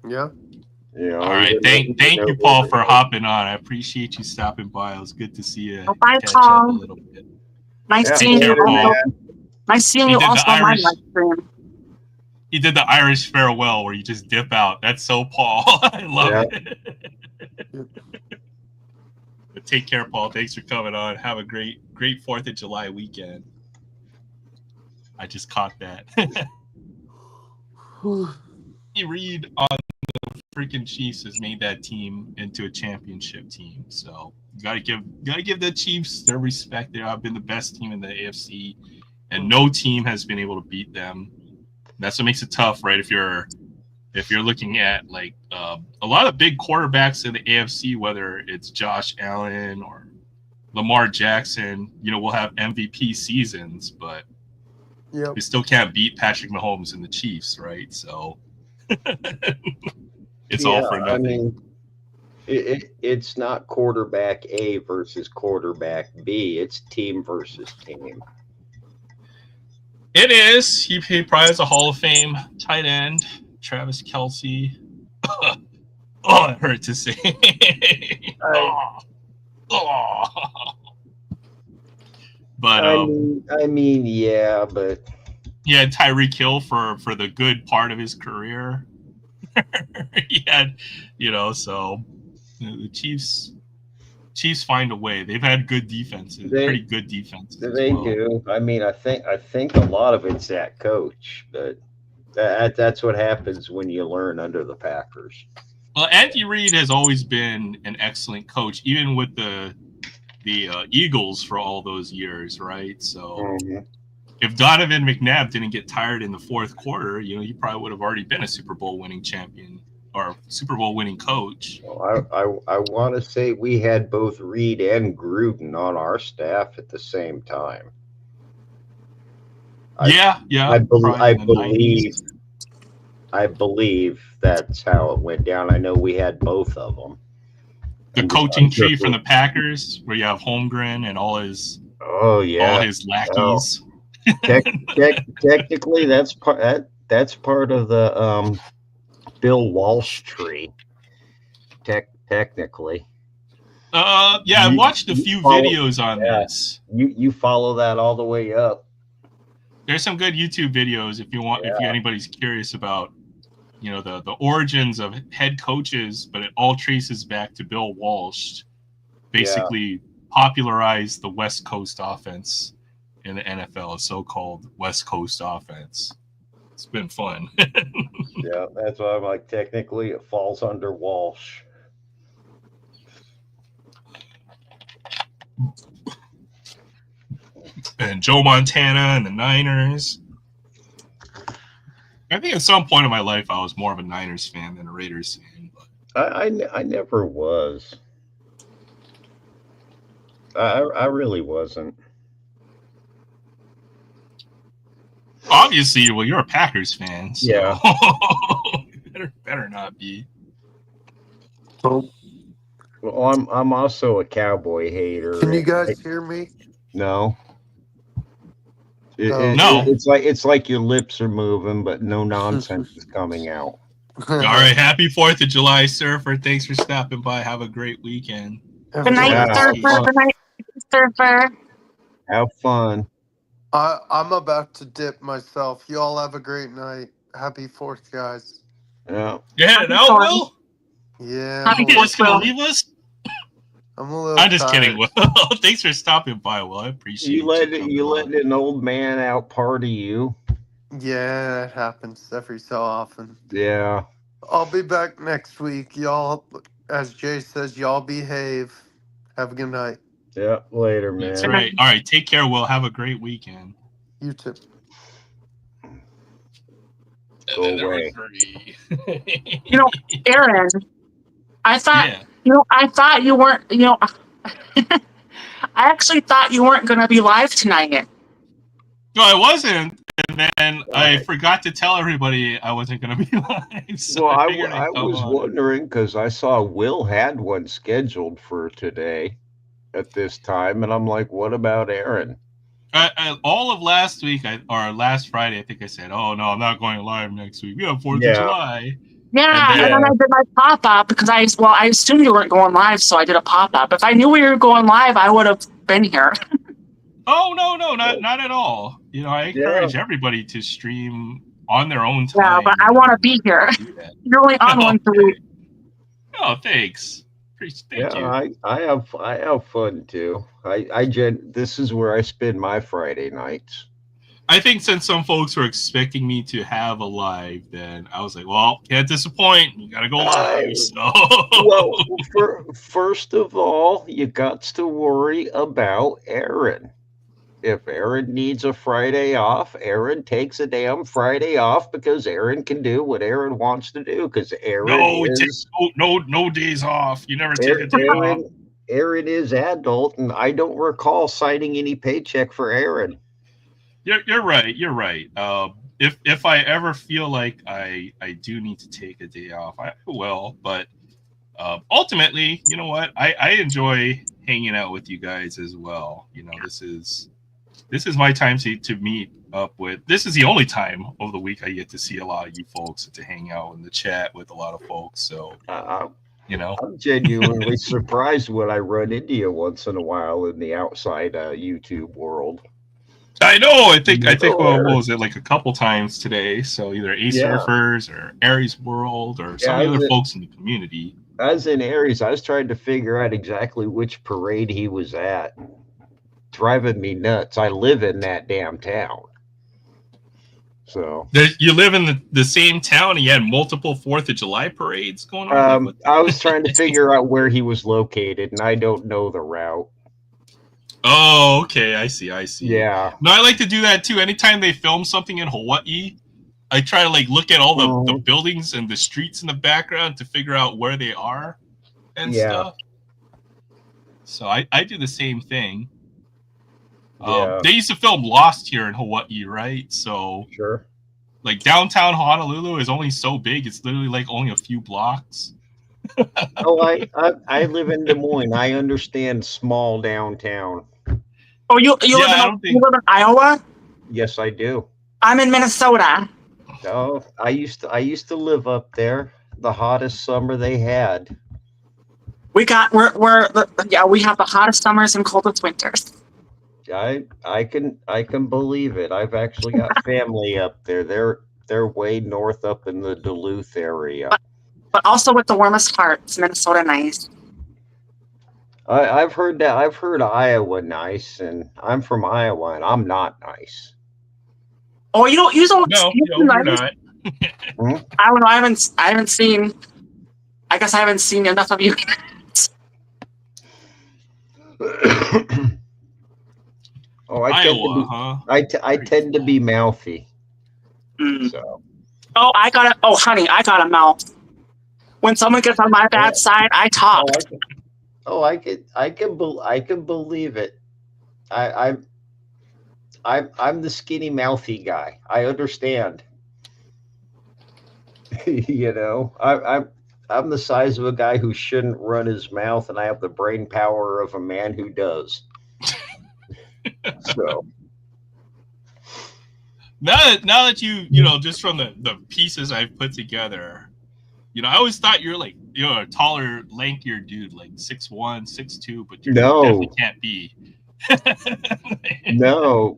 Yeah. all right. Thank you, Paul, for hopping on. I appreciate you stopping by. It was good to see you bye, catch Paul. up a little bit. Nice Yeah, seeing you. later, Also, man. nice seeing He you did the also on my Irish- live stream. He did the Irish farewell where you just dip out. That's so Paul. I love it. Take care, Paul. Thanks for coming on. Have a great 4th of July weekend. I just caught that. Reed on the freaking Chiefs has made that team into a championship team. So you gotta give the Chiefs their respect. They have been the best team in the AFC, and no team has been able to beat them. That's what makes it tough, right? If you're looking at like a lot of big quarterbacks in the AFC, whether it's Josh Allen or Lamar Jackson, we'll have MVP seasons, but we still can't beat Patrick Mahomes and the Chiefs, right? So it's all for nothing. I mean, it's not quarterback A versus quarterback B. It's team versus team. It is. He probably has a Hall of Fame tight end, Travis Kelce. Oh, it hurt to say. But I mean, yeah, but he had Tyreek Hill for the good part of his career. He had, so the Chiefs. Chiefs find a way. They've had good defenses, pretty good defenses. They do. I mean, I think a lot of it's that coach, but that's what happens when you learn under the Packers. Well, Andy Reid has always been an excellent coach, even with the Eagles for all those years, right? So if Donovan McNabb didn't get tired in the fourth quarter, he probably would have already been a Super Bowl winning champion or Super Bowl winning coach. Well, I want to say we had both Reid and Gruden on our staff at the same time. I believe that's how it went down. I know we had both of them. The coaching tree from the Packers, where you have Holmgren and all his all his lackeys. Technically, that's part of the Bill Walsh tree. Technically. I watched a few videos on this. You follow that all the way up. There's some good YouTube videos if anybody's curious about the origins of head coaches, but it all traces back to Bill Walsh, basically popularized the West Coast offense in the NFL, a so-called West Coast offense. It's been fun. Yeah, that's why I'm like, technically it falls under Walsh. And Joe Montana and the Niners. I think at some point in my life I was more of a Niners fan than a Raiders fan. But I never was. I really wasn't. Obviously, well, you're a Packers fan, so yeah. better not be. Oh. Well, I'm also a Cowboy hater. Can you guys hear me? No. No. It's like your lips are moving, but no nonsense is coming out. All right, happy 4th of July, Surfer. Thanks for stopping by. Have a great weekend. Good night, Surfer. Good night, Surfer. Have fun. I'm about to dip myself. You all have a great night. Happy 4th, guys. Yeah. You headed out, Will? Yeah. You just gonna leave us? I'm just kidding, Will. Thanks for stopping by, Will. I appreciate you. Letting an old man out party you. Yeah, it happens every so often. Yeah. I'll be back next week. Y'all, as Jay says, y'all behave. Have a good night. Yeah, later, man. That's right. All right, take care, Will. Have a great weekend. You too. Go away. Aaron, I thought, I thought you weren't, I actually thought you weren't going to be live tonight. No, I wasn't. And then I forgot to tell everybody I wasn't going to be live. So well, I was wondering because I saw Will had one scheduled for today at this time. And I'm like, what about Aaron? All of last week, or last Friday, I think I said, oh, no, I'm not going live next week. We have 4th of July. Yeah, and then I did my pop-up because I assumed you weren't going live, so I did a pop-up. If I knew we were going live, I would have been here. Oh, no, not at all. I encourage everybody to stream on their own time. Yeah, but I want to be here. You're only on once a week. Oh, thanks. Thank you. I have fun too. This is where I spend my Friday nights. I think since some folks were expecting me to have a live, then I was like, well, can't disappoint. You got to go live. So. Well, first of all, you got to worry about Aaron. If Aaron needs a Friday off, Aaron takes a damn Friday off because Aaron can do what Aaron wants to do. Because Aaron no days off. You never take a day off. Aaron is adult, and I don't recall signing any paycheck for Aaron. You're right. You're right. If I ever feel like I do need to take a day off, I will. But ultimately, you know what? I enjoy hanging out with you guys as well. This is my time to meet up with. This is the only time of the week I get to see a lot of you folks, to hang out in the chat with a lot of folks. So, I'm genuinely surprised when I run into you once in a while in the outside YouTube world. I know. I think what was it, like a couple times today? So either Surfers or Aries World or some of the other folks in the community. I was in Aries. I was trying to figure out exactly which parade he was at. Driving me nuts. I live in that damn town. So You live in the same town and you had multiple 4th of July parades going on? Like, what I was trying to figure out where he was located, and I don't know the route. Oh, okay. I see. Yeah. No, I like to do that too. Anytime they film something in Hawaii, I try to like look at all the buildings and the streets in the background to figure out where they are and stuff. So I do the same thing. They used to film Lost here in Hawaii, right? So sure. Like downtown Honolulu is only so big; it's literally like only a few blocks. Oh, I live in Des Moines. I understand small downtown. Oh, you live in Iowa? Yes, I do. I'm in Minnesota. Oh, I used to live up there. The hottest summer they had. We have the hottest summers and coldest winters. I can believe it. I've actually got family up there. They're way north up in the Duluth area. But also with the warmest parts, Minnesota nice. I've heard that. I've heard Iowa nice, and I'm from Iowa, and I'm not nice. Oh, you don't. No, you're not. I don't know. I haven't seen. I guess I haven't seen enough of you. Oh, I tend to be mouthy. So. Oh, honey, I got a mouth. When someone gets on my bad side, I talk. I can believe it. I'm the skinny mouthy guy. I understand. You know, I'm the size of a guy who shouldn't run his mouth, and I have the brain power of a man who does. So now that you know, just from the pieces I've put together, you know, I always thought you're like, you know, a taller, lankier dude, like 6'1", 6'2", but you definitely can't be. No,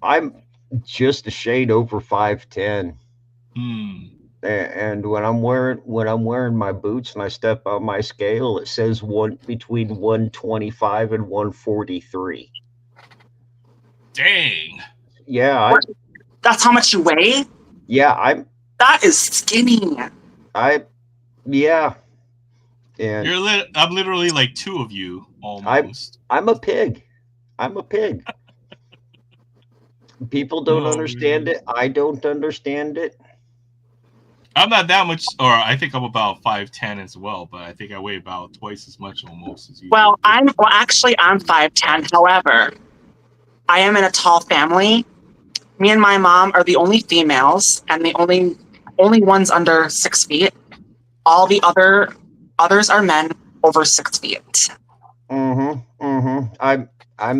I'm just a shade over 5'10". And when I'm wearing my boots and I step on my scale, it says between 125 and 143. Dang. Yeah. That's how much you weigh? Yeah, that is skinny. Yeah. And I'm literally like two of you almost. I'm a pig. People don't understand it. I don't understand it. I'm not that much, or I think I'm about 5'10" as well, but I think I weigh about twice as much almost as you. Well, actually I'm 5'10". However, I am in a tall family. Me and my mom are the only females and the only ones under 6 feet. All the others are men over 6 feet. I'm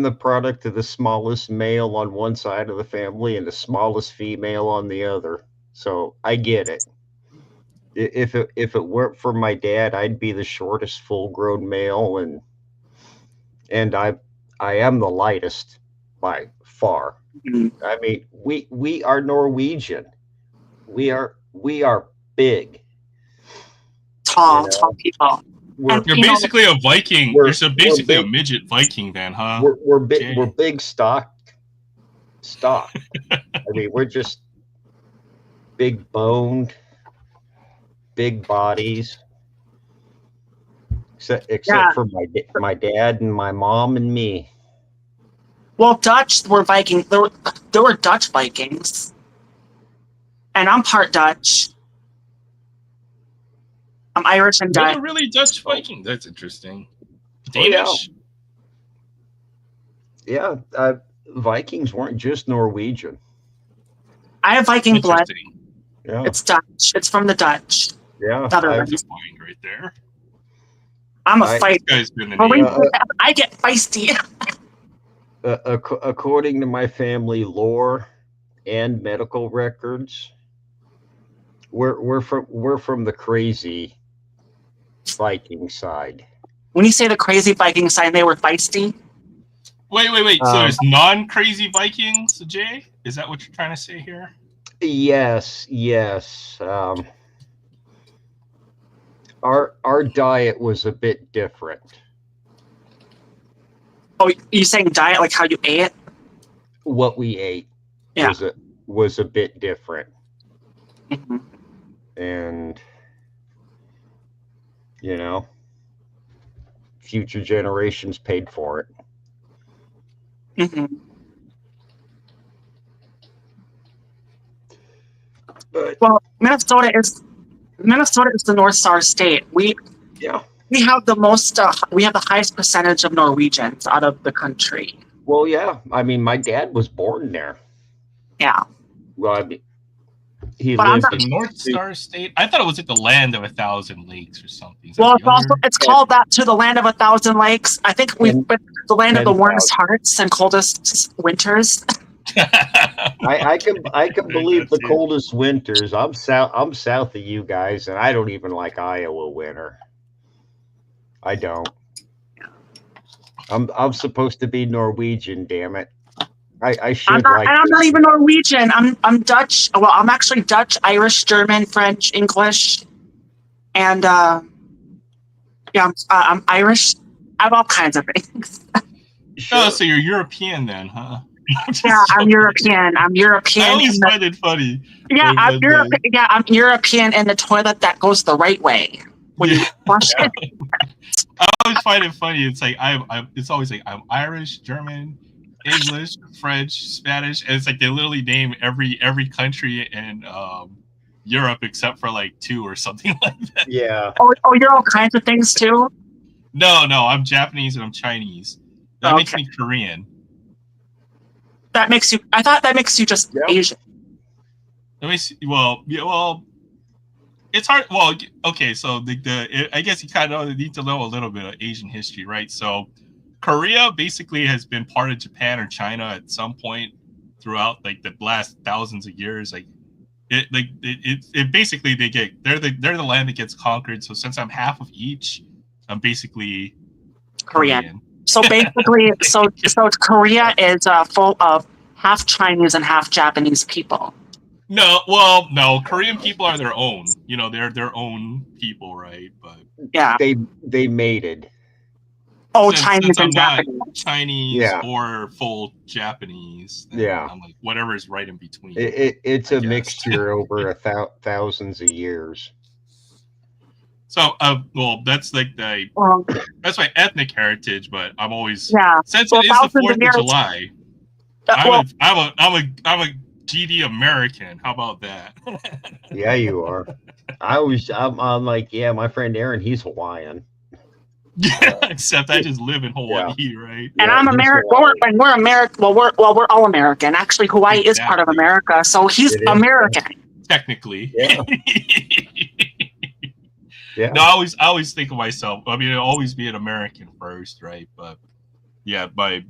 the product of the smallest male on one side of the family and the smallest female on the other. So I get it. If it weren't for my dad, I'd be the shortest full-grown male, and I am the lightest by far. Mm-hmm. I mean, we are Norwegian. We are big. Tall people. You're basically a Viking. You're basically a midget Viking, then, huh? We're big stock. I mean, we're just big boned, big bodies. Except for my dad and my mom and me. Well, Dutch were Vikings. There were Dutch Vikings, and I'm part Dutch. I'm Irish and Dutch. You're really Dutch Viking. That's interesting. Danish? Yeah. Vikings weren't just Norwegian. I have Viking blood. Yeah. It's Dutch. It's from the Dutch. Yeah. That's fine right there. I'm a fighter. I get feisty. According to my family lore and medical records, we're from the crazy Viking side. When you say the crazy Viking side, they were feisty? Wait. So there's non-crazy Vikings, Jay? Is that what you're trying to say here? Yes. Our diet was a bit different. Oh, you saying diet like how you ate? What we ate Yeah. was a bit different, hmm and future generations paid for it. hmm But Well, Minnesota is the North Star state. yeah, We have the most. We have the highest percentage of Norwegians out of the country. well, yeah. I mean, my dad was born there. Yeah, Well, I mean, he but I'm lived not. The in North Star State. I thought it was like the land of 1,000 lakes or something. Is that Well, the other? it's called that too. The land of 1,000 lakes. I think we've been the land of the 10,000. warmest hearts and coldest winters. I can believe the That's it. coldest winters. I'm south of you guys, and I don't even like Iowa winter. I don't. I'm supposed to be Norwegian, damn it. I should I'm not. like And I'm not this. even Norwegian. I'm Dutch. Well, I'm actually Dutch, Irish, German, French, English, and yeah, I'm Irish. I have all kinds of things. Sure. Oh, so you're European then, huh? Yeah, I'm European. I'm European. I always in the- find it funny. yeah, when- I'm when European. Yeah, I'm European in the toilet that goes the right way when you Yeah. flush it. I always find it funny. It's like it's always like I'm Irish, German, English, French, Spanish, and it's like they literally name every country in Europe except for like 2 or something like that. Yeah. Oh, you're all kinds of things too. No, I'm Japanese and I'm Chinese. That makes Okay. me Korean. That makes you. I thought that makes you just Yep. Asian. That makes well. It's hard. Well, okay, so I guess you kind of need to know a little bit of Asian history, right? So, Korea basically has been part of Japan or China at some point throughout like the last thousands of years. Like it basically they're the land that gets conquered. So since I'm half of each, I'm basically Korean. So basically, so Korea is full of half Chinese and half Japanese people. No, Korean people are their own. They're their own people, right? But Yeah. They mated. Oh, since Chinese I'm and not Japanese. Chinese Yeah. or full Japanese, then Yeah. I'm like whatever is right in between. It's I a guess. mixture over thousands of years. So, well, that's like Well, that's my ethnic heritage, but I'm always yeah. since Well, it is the thousands of 4th of years- July. Well, I'm a GD American. How about that? Yeah, you are. I'm like, yeah, my friend Aaron, he's Hawaiian. Yeah, except I just live in Hawaii, right? and Yeah, I'm he's American. Hawaiian. We're American. Well, we're all American. Actually, Hawaii is part of Exactly. America, so he's It is, American. Technically. Yeah. Yeah. No, I always think of myself. I mean, I'll always be an American first, right? But yeah, my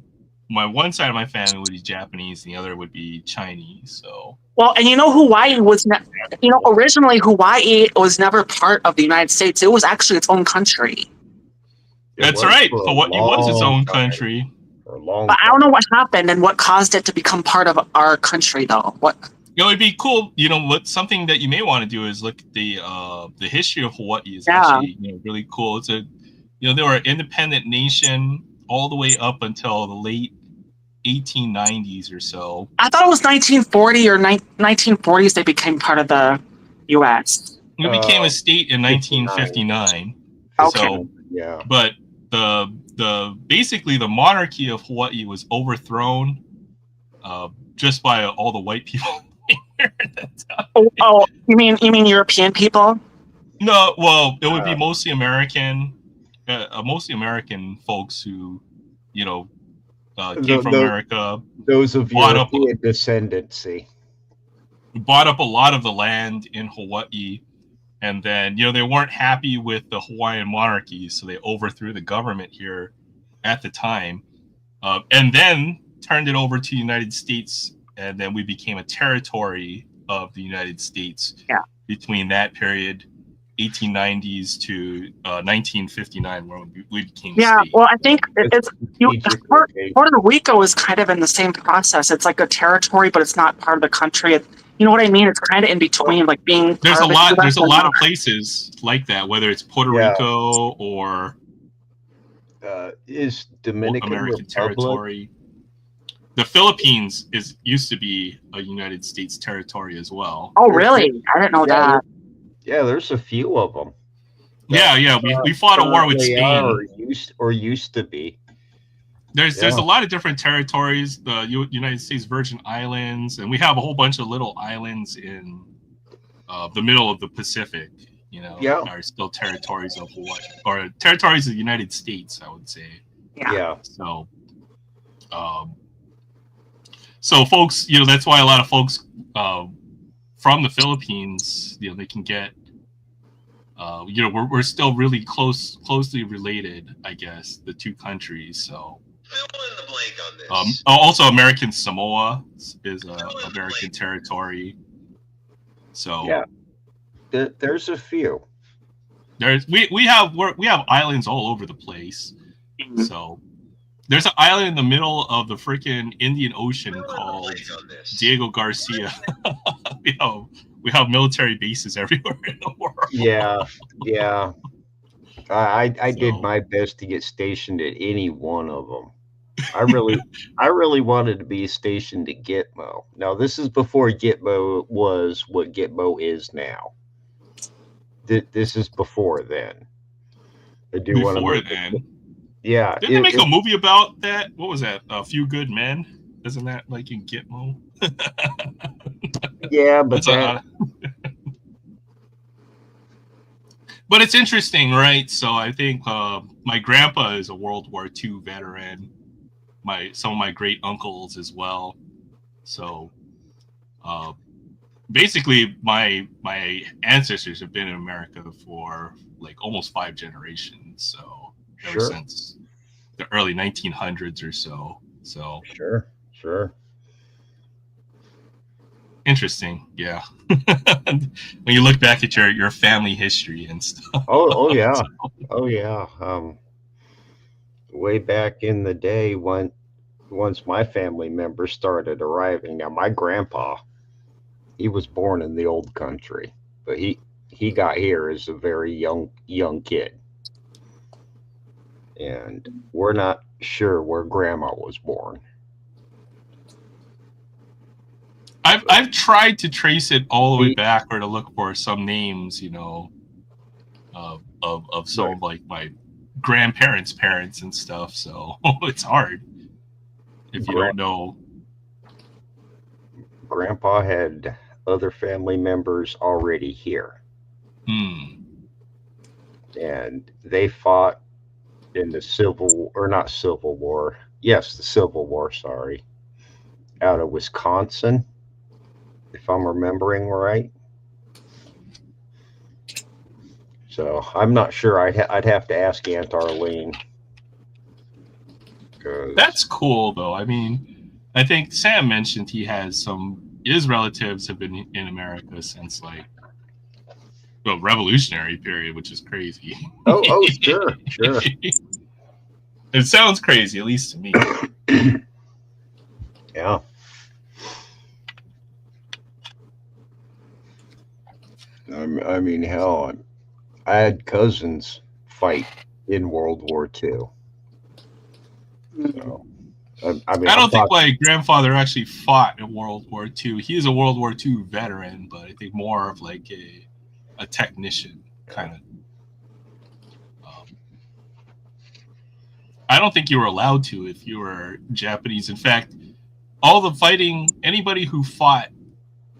one side of my family would be Japanese, and the other would be Chinese. So Well, and Hawaii was, originally Hawaii was never part of the United States. It was actually its own country. It that's was right. for a Hawaii was its long own time. country. For a long But I time. don't know what happened and what caused it to become part of our country, though. What? It'd be cool. Something that you may want to do is look at the history of Hawaii is Yeah. actually really cool. It's they were an independent nation all the way up until the late 1890s or so. I thought it was 1940 or 1940s they became part of the U.S. It became a state in 1959. Okay. So, Yeah. but basically the monarchy of Hawaii was overthrown just by all the white people here at that time. Oh, you mean European people? No, well, it would be mostly American folks who, came from America, Those of Bought up- European descendancy. bought up a lot of the land in Hawaii, and then they weren't happy with the Hawaiian monarchy, so they overthrew the government here at the time, and then turned it over to the United States, and then we became a territory of the United States. Yeah. Between that period, 1890s to 1959, where we became a Yeah. state. Well, I think it's Strategic location. Puerto Rico is kind of in the same process. It's like a territory, but it's not part of the country. You know what I mean? It's kind of in between, like being. There's part a of the lot. US There's a and lot not. of places like that, whether it's Puerto Yeah. Rico or Is Dominican American Republic? territory. The Philippines used to be a United States territory as well. Oh, really? I didn't know that. Yeah, there's a few of them. Yeah. We fought a war with Currently are Spain. or used to be. There's a lot of different territories. The United States Virgin Islands, and we have a whole bunch of little islands in the middle of the Pacific. Yeah. Are still territories of Hawaii or territories of the United States, I would say. Yeah. So folks, that's why a lot of folks from the Philippines, they can get, we're still really closely related, I guess, the two countries. So fill in the blank on this. Also, American Samoa is American territory. So yeah, there's a few. We have islands all over the place. Mhm. So there's an island in the middle of the freaking Indian Ocean called Diego Garcia. we have military bases everywhere in the world. Yeah. I did my best to get stationed at any one of them. I really wanted to be stationed at Gitmo. Now this is before Gitmo was what Gitmo is now. This is before then. I do want to Before make then. Yeah. Didn't they make a movie about that? What was that? A Few Good Men? Isn't that like in Gitmo? Yeah, but but it's interesting, right? So I think my grandpa is a World War II veteran. Some of my great uncles as well. So basically, my ancestors have been in America for like almost 5 generations. So ever since the early 1900s or so. So sure. Interesting, yeah. When you look back at your family history and stuff. Oh yeah. Oh yeah. Way back in the day once my family members started arriving. Now my grandpa, he was born in the old country, but he got here as a very young kid. And we're not sure where grandma was born. I've tried to trace it all the way back or to look for some names, of some of like my grandparents' parents and stuff. So it's hard if you don't know. Grandpa had other family members already here. And they fought in the Civil War. Yes, the Civil War, sorry. Out of Wisconsin, if I'm remembering right. So I'm not sure. I'd have to ask Aunt Arlene. That's cool, though. I mean, I think Sam mentioned his relatives have been in America since like the Revolutionary period, which is crazy. Oh, sure. It sounds crazy, at least to me. Yeah. I mean, hell, I had cousins fight in World War II. So, I don't think my grandfather actually fought in World War II. He is a World War II veteran, but I think more of like a technician kind of. I don't think you were allowed to if you were Japanese. In fact, all the fighting, anybody who fought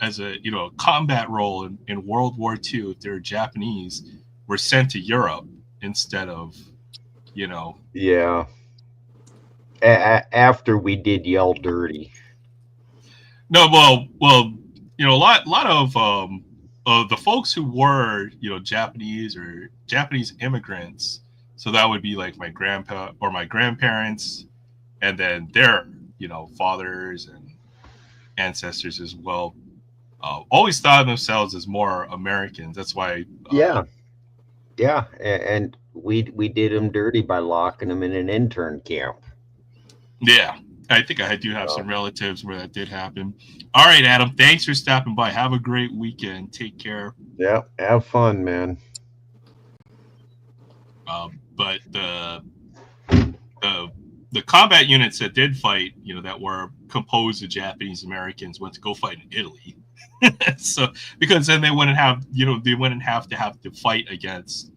as a combat role in World War II, if they were Japanese, were sent to Europe instead of, Yeah. After we did yell dirty. No, well, a lot of the folks who were Japanese or Japanese immigrants. So that would be like my grandpa or my grandparents, and then their fathers and ancestors as well. Always thought of themselves as more Americans. That's why. Yeah, and we did them dirty by locking them in an intern camp. Yeah, I think I do have some relatives where that did happen. All right, Adam. Thanks for stopping by. Have a great weekend. Take care. Yeah, have fun, man. But the combat units that did fight, that were composed of Japanese Americans, went to go fight in Italy. So because then they wouldn't have to fight against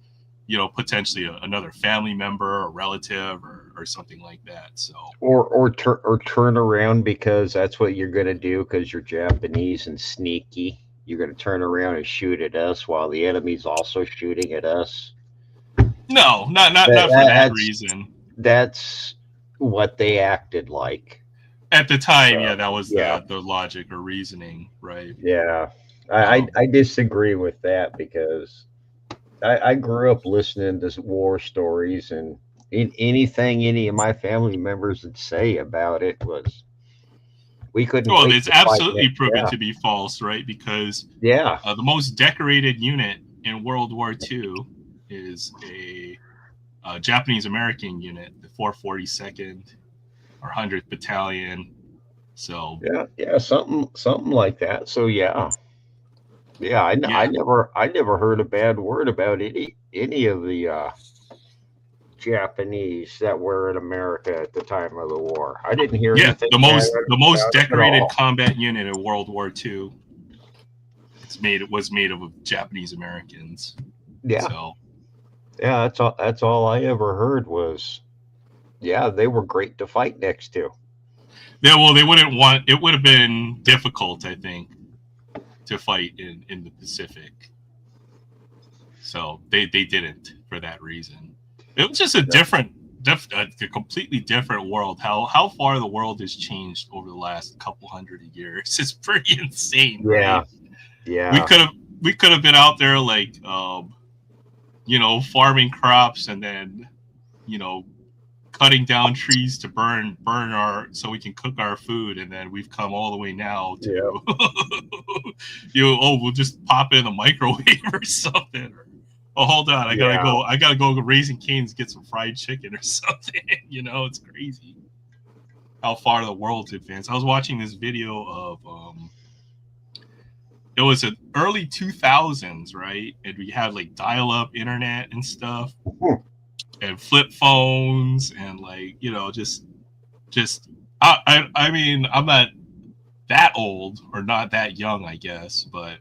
potentially another family member or relative or something like that. So or turn around, because that's what you're going to do, because you're Japanese and sneaky. You're going to turn around and shoot at us while the enemy's also shooting at us. No, not for that reason. That's what they acted like at the time. Yeah, that was the logic or reasoning, right? Yeah, I disagree with that, because I grew up listening to war stories, and anything any of my family members would say about it was, we couldn't. Well, it's absolutely proven to be false, right? Because the most decorated unit in World War II is a Japanese American unit, the 442nd or 100th Battalion. So something like that. So I never heard a bad word about any of the Japanese that were in America at the time of the war. I didn't hear anything. The most decorated combat unit in World War II. Was made of Japanese Americans. Yeah. So that's all I ever heard was, they were great to fight next to. Yeah, well, they wouldn't want. It would have been difficult, I think, to fight in the Pacific. So they didn't for that reason. It was just a a completely different world. How far the world has changed over the last couple hundred years. It's pretty insane. Right? Yeah. We could have been out there like farming crops, and then cutting down trees to burn so we can cook our food, and then we've come all the way now to we'll just pop it in the microwave or something. Oh, hold on, I gotta go Raising Cane's, get some fried chicken or something. It's crazy how far the world's advanced. I was watching this video of it was in early 2000s, right? And we had like dial-up internet and stuff, and flip phones, and I mean, I'm not that old or not that young, I guess, but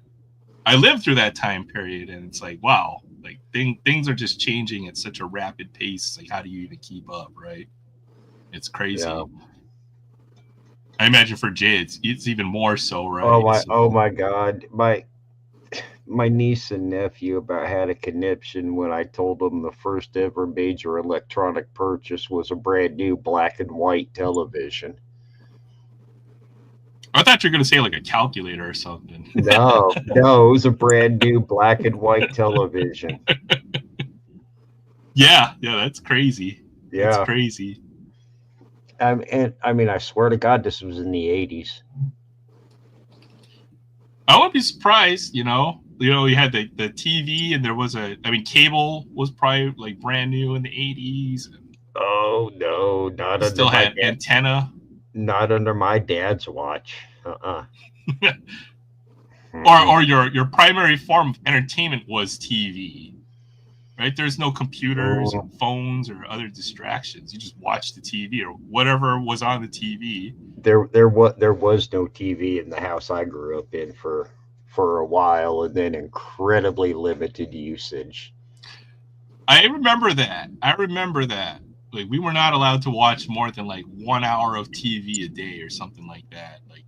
I lived through that time period, and it's like, wow, like things are just changing at such a rapid pace. Like, how do you even keep up, right? It's crazy. Yeah. I imagine for Jay, it's even more so, right? Oh my God, my niece and nephew about had a conniption when I told them the first ever major electronic purchase was a brand new black and white television. I thought you were going to say like a calculator or something. No, it was a brand new black and white television. Yeah, that's crazy. Yeah, that's crazy. And I mean, I swear to God, this was in the 80s. I wouldn't be surprised, you had the TV, and there was cable was probably like brand new in the 80s. Oh no, not still had antenna. Not under my dad's watch. Or your primary form of entertainment was TV. Right? There's no computers or phones or other distractions. You just watch the TV or whatever was on the TV. There was no TV in the house I grew up in for a while, and then incredibly limited usage. I remember that. Like, we were not allowed to watch more than like 1 hour of TV a day or something like that. Like,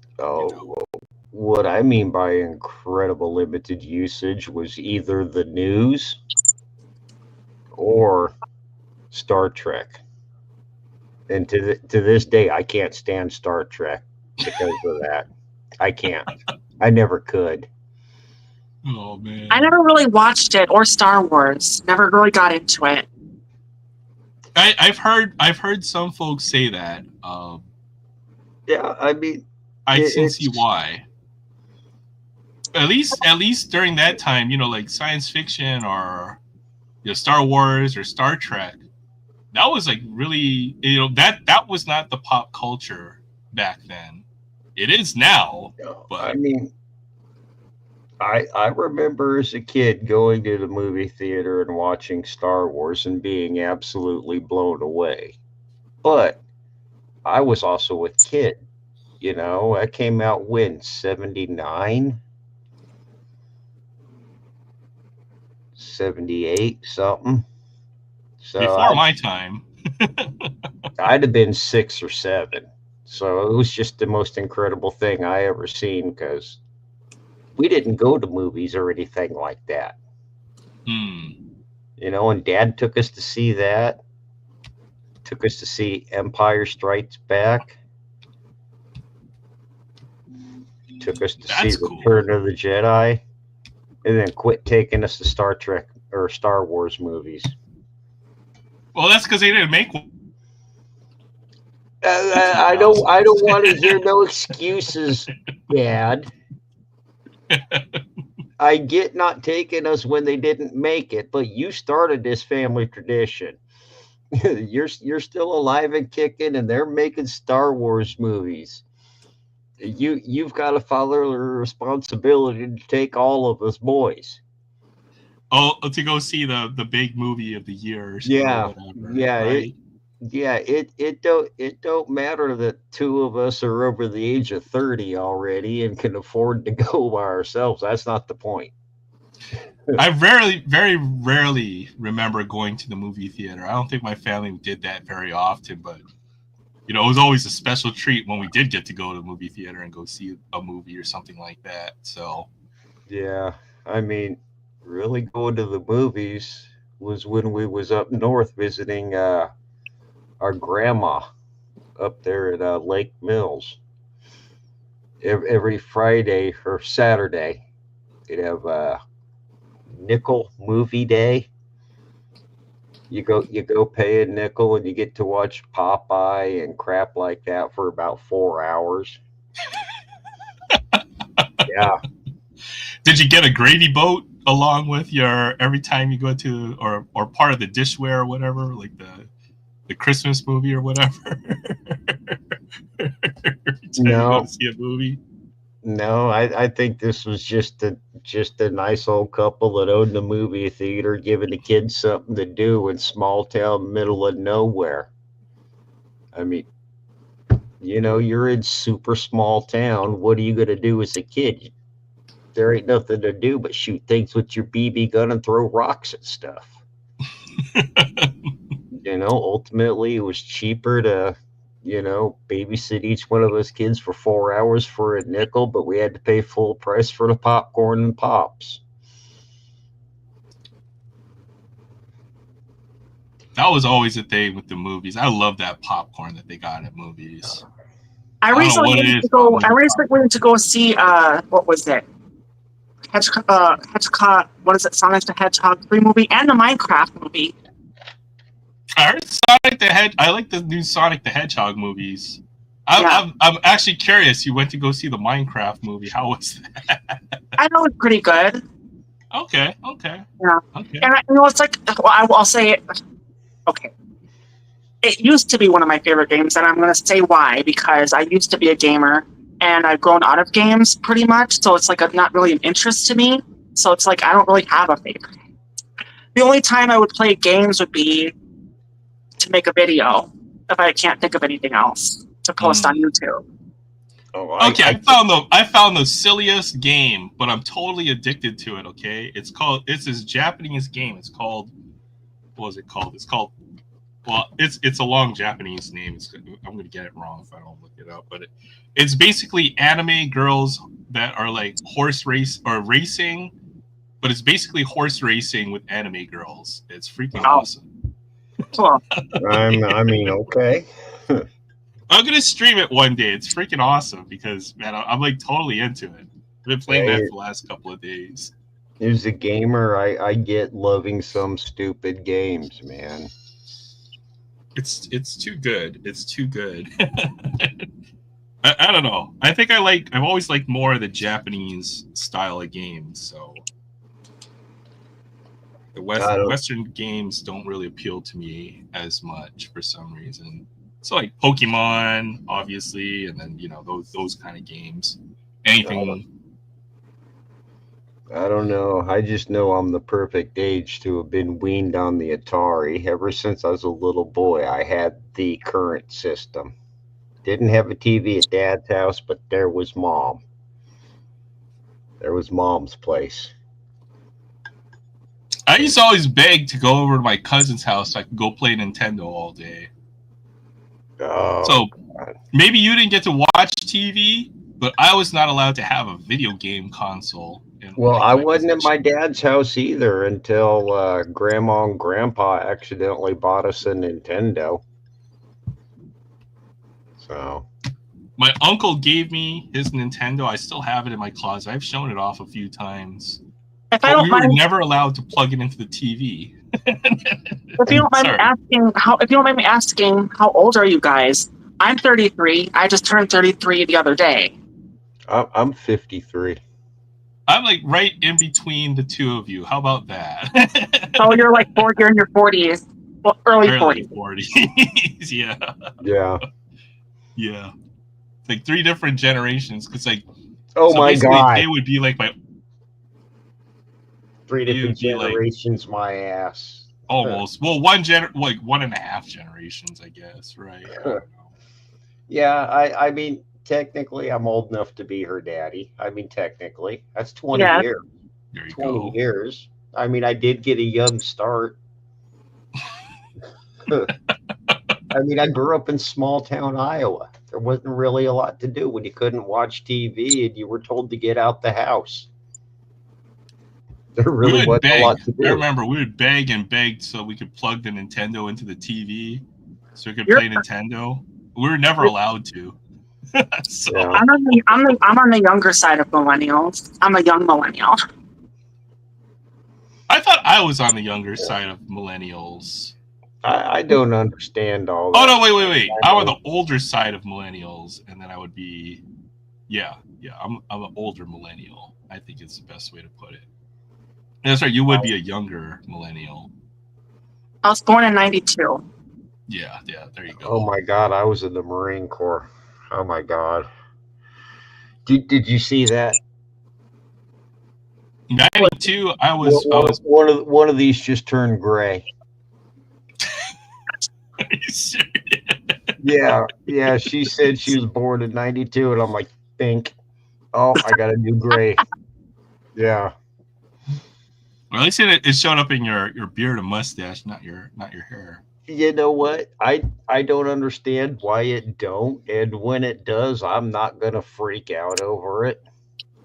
what I mean by incredible limited usage was either the news or Star Trek. And to this day, I can't stand Star Trek because of that. I can't. I never could. Oh man! I never really watched it, or Star Wars. Never really got into it. I've heard some folks say that. Yeah, I mean, I can see why. At least during that time, like science fiction or Star Wars or Star Trek, that was like really, that was not the pop culture back then. It is now, but I mean, I remember as a kid going to the movie theater and watching Star Wars and being absolutely blown away. But I was also a kid. I came out when 79, 78, something. So before my time. I'd have been 6 or 7. So it was just the most incredible thing I ever seen because we didn't go to movies or anything like that. And Dad took us to see that. Took us to see Empire Strikes Back. Took us to see Return of the Jedi. And then quit taking us to Star Trek or Star Wars movies. Well, that's because they didn't make one. I don't want to hear no excuses, Dad. I get not taking us when they didn't make it, but you started this family tradition. You're still alive and kicking, and they're making Star Wars movies. You've got a fatherly responsibility to take all of us boys. Oh, to go see the big movie of the year. Yeah, or whatever, yeah, right? It don't matter that 2 of us are over the age of 30 already and can afford to go by ourselves. That's not the point. I very rarely remember going to the movie theater. I don't think my family did that very often, but it was always a special treat when we did get to go to the movie theater and go see a movie or something like that. So yeah, I mean, really going to the movies was when we was up north visiting our grandma up there at Lake Mills. Every Friday or Saturday, they'd have a nickel movie day. You go pay a nickel and you get to watch Popeye and crap like that for about 4 hours. Yeah. Did you get a gravy boat along with your every time you go to or part of the dishware or whatever, like the Christmas movie or whatever? No. You go to see a movie? No, I think this was just a nice old couple that owned a movie theater, giving the kids something to do in small town, middle of nowhere. I mean, you're in super small town. What are you going to do as a kid? There ain't nothing to do but shoot things with your BB gun and throw rocks at stuff. Ultimately, it was cheaper to babysit each one of those kids for 4 hours for a nickel, but we had to pay full price for the popcorn and pops. That was always a thing with the movies. I love that popcorn that they got at movies. I recently went to go see what was it? Hedgehog. What is it? Sonic the Hedgehog 3 movie and the Minecraft movie. I heard Sonic the Hedgehog. I like the new Sonic the Hedgehog movies. I'm actually curious. You went to go see the Minecraft movie. How was that? I know it's pretty good. Okay. Yeah. Okay. And it's like, well, I'll say it. Okay. It used to be one of my favorite games, and I'm going to say why. Because I used to be a gamer, and I've grown out of games pretty much. So it's like not really an interest to me. So it's like I don't really have a favorite. The only time I would play games would be to make a video if I can't think of anything else to post on YouTube. Okay, I found the silliest game, but I'm totally addicted to it. Okay, it's this Japanese game. It's called, what was it called? It's a long Japanese name. I'm gonna get it wrong if I don't look it up, but it's basically anime girls that are like horse race or racing, but it's basically horse racing with anime girls. It's freaking awesome. Cool. I mean, okay. I'm gonna stream it one day. It's freaking awesome because, man, I'm like totally into it. I've been playing that for the last couple of days. As a gamer, I get loving some stupid games, man. It's too good. It's too good. I don't know. I think I've always liked more of the Japanese style of games. So The Western games don't really appeal to me as much for some reason. So like Pokemon, obviously, and then those kind of games. Anything. I don't know. I just know I'm the perfect age to have been weaned on the Atari. Ever since I was a little boy, I had the current system. Didn't have a TV at Dad's house, but there was Mom. There was Mom's place. I used to always beg to go over to my cousin's house so I could go play Nintendo all day. Oh, so God. Maybe you didn't get to watch TV, but I was not allowed to have a video game console. Well, I wasn't at my dad's house either until Grandma and Grandpa accidentally bought us a Nintendo. So my uncle gave me his Nintendo. I still have it in my closet. I've shown it off a few times. But we were never allowed to plug it into the TV. If you don't mind me asking, how old are you guys? I'm 33. I just turned 33 the other day. I'm 53. I'm like right in between the two of you. How about that? So you're like you're in your 40s, well, early 40s. 40s. Yeah. Yeah. Yeah. It's like 3 different generations. Because my God, they would be like my 3 different generations. My ass. Almost. Well, 1.5 generations, I guess. Right. Yeah. I mean, technically, I'm old enough to be her daddy. I mean, technically, that's 20 years. There you 20 go. years. I mean, I did get a young start. I mean, I grew up in small town Iowa. There wasn't really a lot to do when you couldn't watch TV and you were told to get out the house. There really wasn't a lot to do. I remember we would beg and beg so we could plug the Nintendo into the TV so we could play Nintendo. We were never allowed to. So. Yeah. I'm on the younger side of millennials. I'm a young millennial. I thought I was on the younger side of millennials. I don't understand all that. Oh no, wait. I'm on the older side of millennials, and then I would be I'm an older millennial. I think it's the best way to put it. That's right, you would be a younger millennial. I was born in 92. Yeah, there you go. Oh my God, I was in the Marine Corps. Oh my God. Did you see that? 92, I was one of these just turned gray. Are you serious? Yeah, she said she was born in 92 and I'm like, think. Oh, I got a new gray. Yeah. Well, at least it showed up in your beard and mustache, not your hair. You know what? I don't understand why it don't, and when it does, I'm not gonna freak out over it.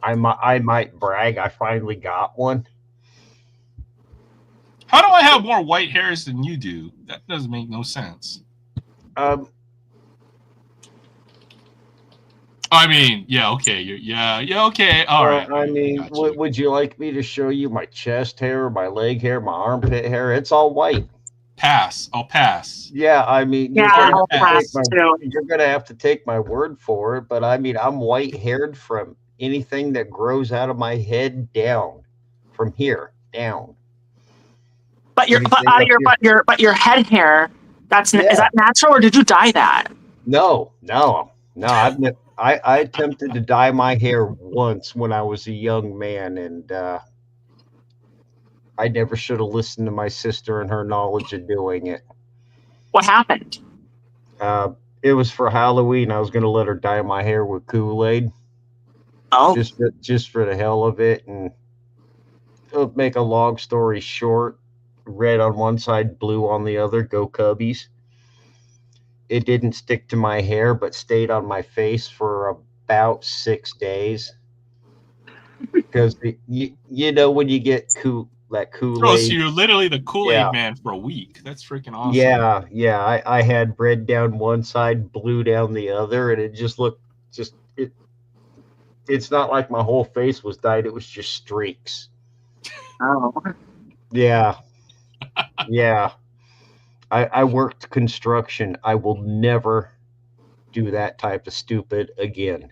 I might brag I finally got one. How do I have more white hairs than you do? That doesn't make no sense. I mean, yeah, okay, okay, all right. I mean, would you like me to show you my chest hair, my leg hair, my armpit hair? It's all white. I'll pass. Yeah, I mean, you're gonna have to take my word for it, but I mean, I'm white haired from anything that grows out of my head down, from here down. But your head hair, is that natural or did you dye that? No. I attempted to dye my hair once when I was a young man, and I never should have listened to my sister and her knowledge of doing it. What happened? It was for Halloween. I was going to let her dye my hair with Kool-Aid. Oh. Just for the hell of it. And to make a long story short, red on one side, blue on the other. Go Cubbies. It didn't stick to my hair, but stayed on my face for about 6 days. Because you know when you get that Kool-Aid. Oh, so you're literally the Kool-Aid man for a week. That's freaking awesome. Yeah. I had red down one side, blue down the other, and it just looked it's not like my whole face was dyed, it was just streaks. Oh. Yeah. I worked construction. I will never do that type of stupid again.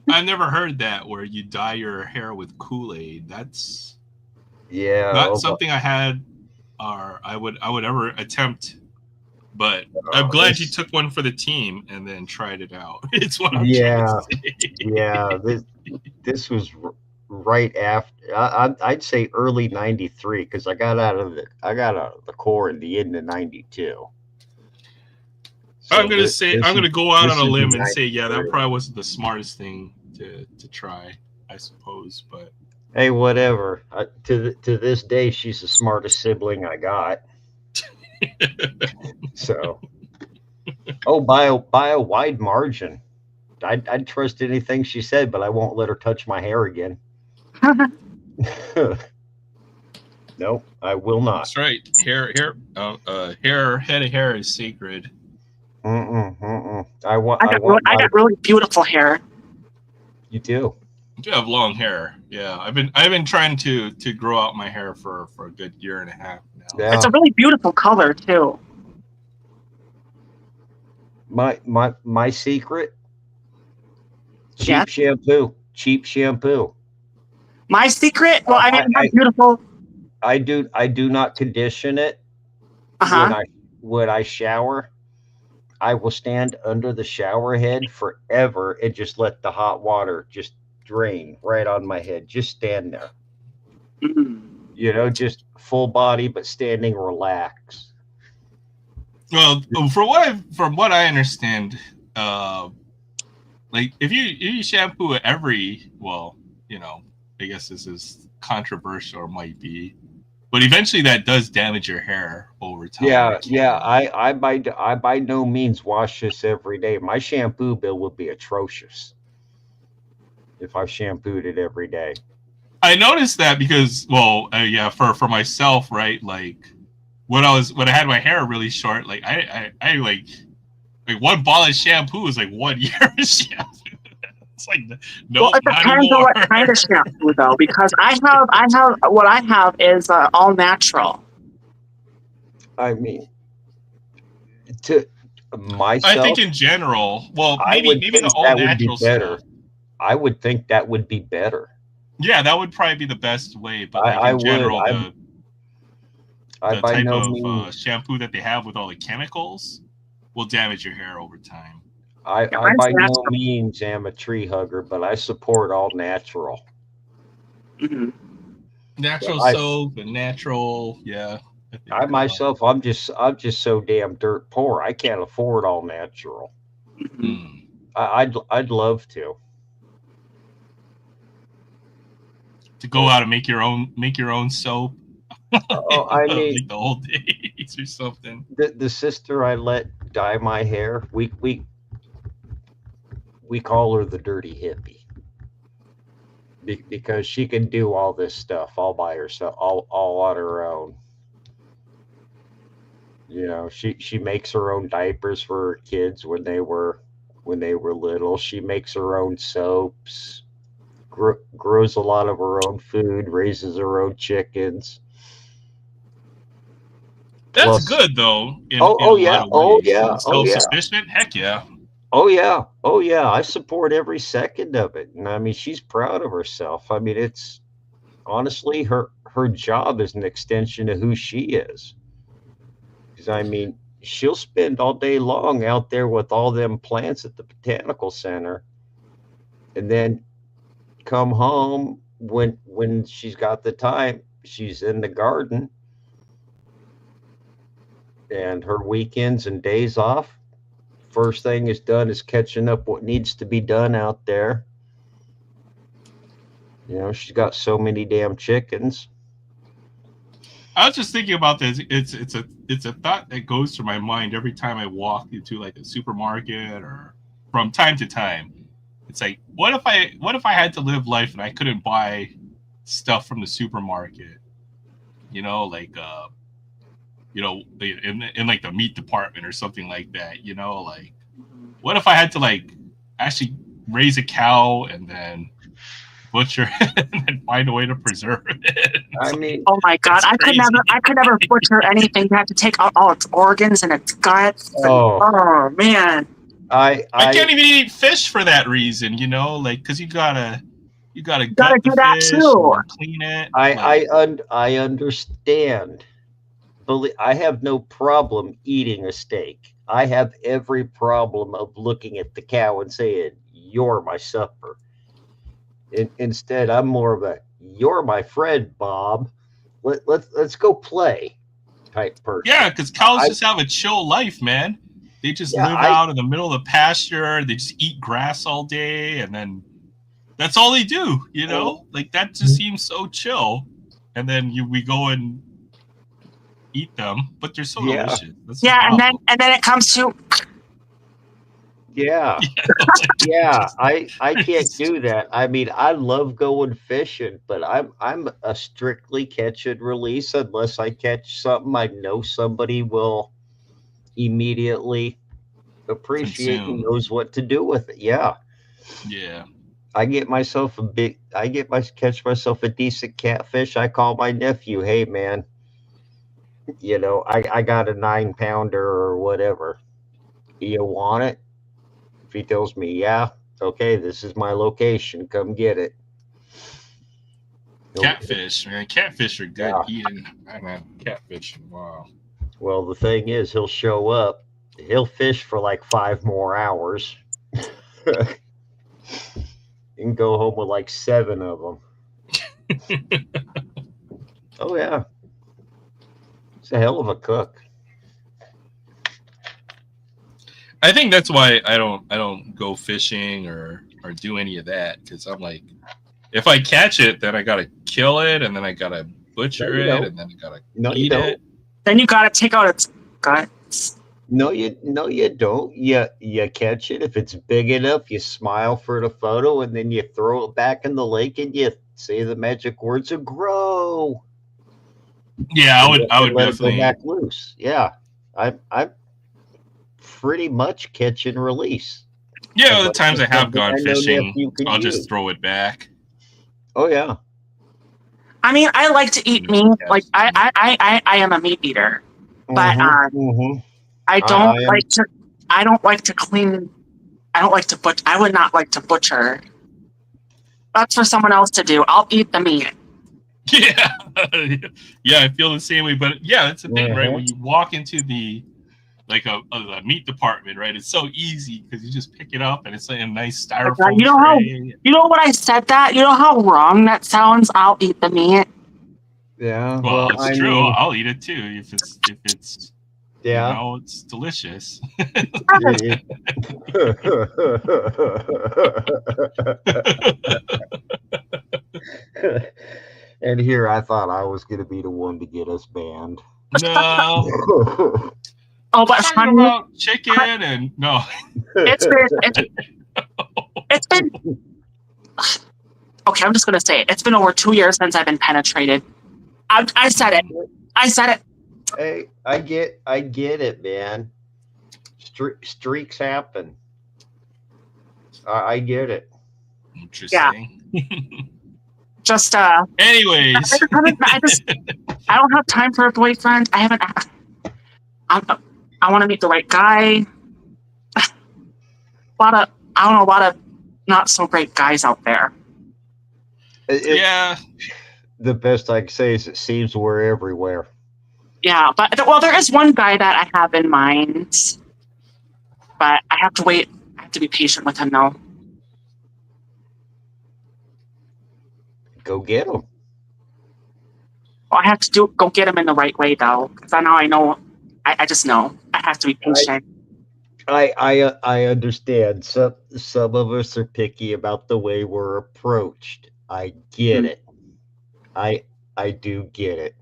I've never heard that where you dye your hair with Kool-Aid. That's Yeah. Not something I had or I would ever attempt. But I'm glad you took one for the team and then tried it out. It's what I'm trying to say. Yeah. This was right after. I'd say early '93 because I got out of the Corps in the end of '92. So I'm gonna go out on a limb and say, yeah, that 93. probably wasn't the smartest thing to try, I suppose. But Hey, whatever. To this day, she's the smartest sibling I got. So, by a wide margin. I'd trust anything she said, but I won't let her touch my hair again. No, I will not. that's right. Head of hair is sacred. I got really beautiful hair. You do. I do have long hair. Yeah, I've been trying to grow out my hair for a good year and a half now. Yeah. It's a really beautiful color too. My secret. Cheap shampoo. My secret? Well, I mean, that's beautiful. I do not condition it. When I shower. I will stand under the shower head forever and just let the hot water just drain right on my head. Just stand there. You know, just full body, but standing relaxed. Well, from what I understand, like if you shampoo every, well, you know, I guess this is controversial or might be, but eventually that does damage your hair over time. Yeah. I by no means wash this every day. My shampoo bill would be atrocious if I shampooed it every day. I noticed that because, well, for myself, right? Like when I had my hair really short, like I like one bottle of shampoo was like 1 year of shampoo. It's like no, it depends on what kind of shampoo though, because I have is all natural. I mean, to myself, I think in general, well, maybe the all natural stuff. I would think that would be better. Yeah, that would probably be the best way. But like in general, the type of shampoo that they have with all the chemicals will damage your hair over time. I by no means am a tree hugger, but I support all natural. Mm-hmm. Natural soap and natural, yeah. I myself, I'm just so damn dirt poor. I can't afford all natural. Mm-hmm. I'd love to go out and make your own soap. I mean, like the old days or something. The sister I let dye my hair, we call her the dirty hippie because she can do all this stuff all by herself, all on her own. You know, she makes her own diapers for her kids when they were little. She makes her own soaps, grows a lot of her own food, raises her own chickens. That's good though. Self-sufficient. Heck yeah. Oh yeah. I support every second of it, and I mean she's proud of herself. I mean it's honestly her job is an extension of who she is. Because I mean she'll spend all day long out there with all them plants at the botanical center, and then come home when she's got the time. She's in the garden. And her weekends and days off, first thing is done is catching up what needs to be done out there. You know, she's got so many damn chickens. I was just thinking about this. It's a thought that goes through my mind every time I walk into like a supermarket or from time to time. It's like, what if I had to live life and I couldn't buy stuff from the supermarket? You know, like you know, in like the meat department or something like that, you know, like what if I had to like actually raise a cow and then butcher it and then find a way to preserve it? I mean, oh my God, I could never butcher anything. You have to take out all its organs and its guts. Oh man. I can't even eat fish for that reason, you know, like because you gotta You gotta gotta gut the do that fish too. and clean it. Like, I understand. I have no problem eating a steak. I have every problem of looking at the cow and saying, "You're my supper." Instead, I'm more of a "You're my friend, Bob. Let's go play" type person. yeah, because cows just have a chill life, man. They just live out in the middle of the pasture. They just eat grass all day, and then that's all they do. You know, like that just seems so chill. And then we go and eat them, but they're so delicious. That's and then it comes to yeah. I can't do that. I mean, I love going fishing, but I'm a strictly catch and release unless I catch something I know somebody will immediately appreciate and knows what to do with it. Yeah. I catch myself a decent catfish. I call my nephew, "Hey man, you know, I got a 9-pounder or whatever. You want it?" If he tells me, "Yeah, okay, this is my location. Come get it." Catfish, man. Catfish are good eating. Man, catfish. Wow. Well, the thing is, he'll show up. He'll fish for like 5 more hours. And go home with like 7 of them. Oh yeah. He's a hell of a cook. I think that's why I don't go fishing or do any of that, because I'm like, if I catch it, then I gotta kill it, and then I gotta butcher it, and then I gotta eat it. Then you gotta take out its guts. No, you don't. You catch it. If it's big enough, you smile for the photo, and then you throw it back in the lake, and you say the magic words of "grow." Yeah, I would let definitely it go back loose. Yeah, I pretty much catch and release. Yeah, the times I have gone fishing, I'll just throw it back. Oh yeah. I mean, I like to eat meat. Like I am a meat eater, but I don't like to. I don't like to clean. I don't like to butcher. I would not like to butcher. That's for someone else to do. I'll eat the meat. Yeah, yeah, I feel the same way. But yeah, that's the thing, right? When you walk into the a meat department, right? It's so easy because you just pick it up and it's like a nice styrofoam tray. You know what I said that? You know how wrong that sounds? I'll eat the meat. Yeah. Well, it's true. I'll eat it too if it's yeah. You know, it's delicious. And here I thought I was going to be the one to get us banned. No. Oh, but talking about chicken and no. It's been okay. I'm just gonna say it. It's been over 2 years since I've been penetrated. I said it. I said it. Hey, I get it, man. Streaks happen. I get it. Interesting. Yeah. Just anyways, I don't have time for a boyfriend. I haven't. I want to meet the right guy. A lot of not so great guys out there. Yeah. The best I can say is it seems we're everywhere. Yeah, but there is one guy that I have in mind, but I have to wait. I have to be patient with him though. Go get him. Well, I have to go get him in the right way though, because I know. I just know I have to be patient. I understand. Some of us are picky about the way we're approached. I get it. I do get it.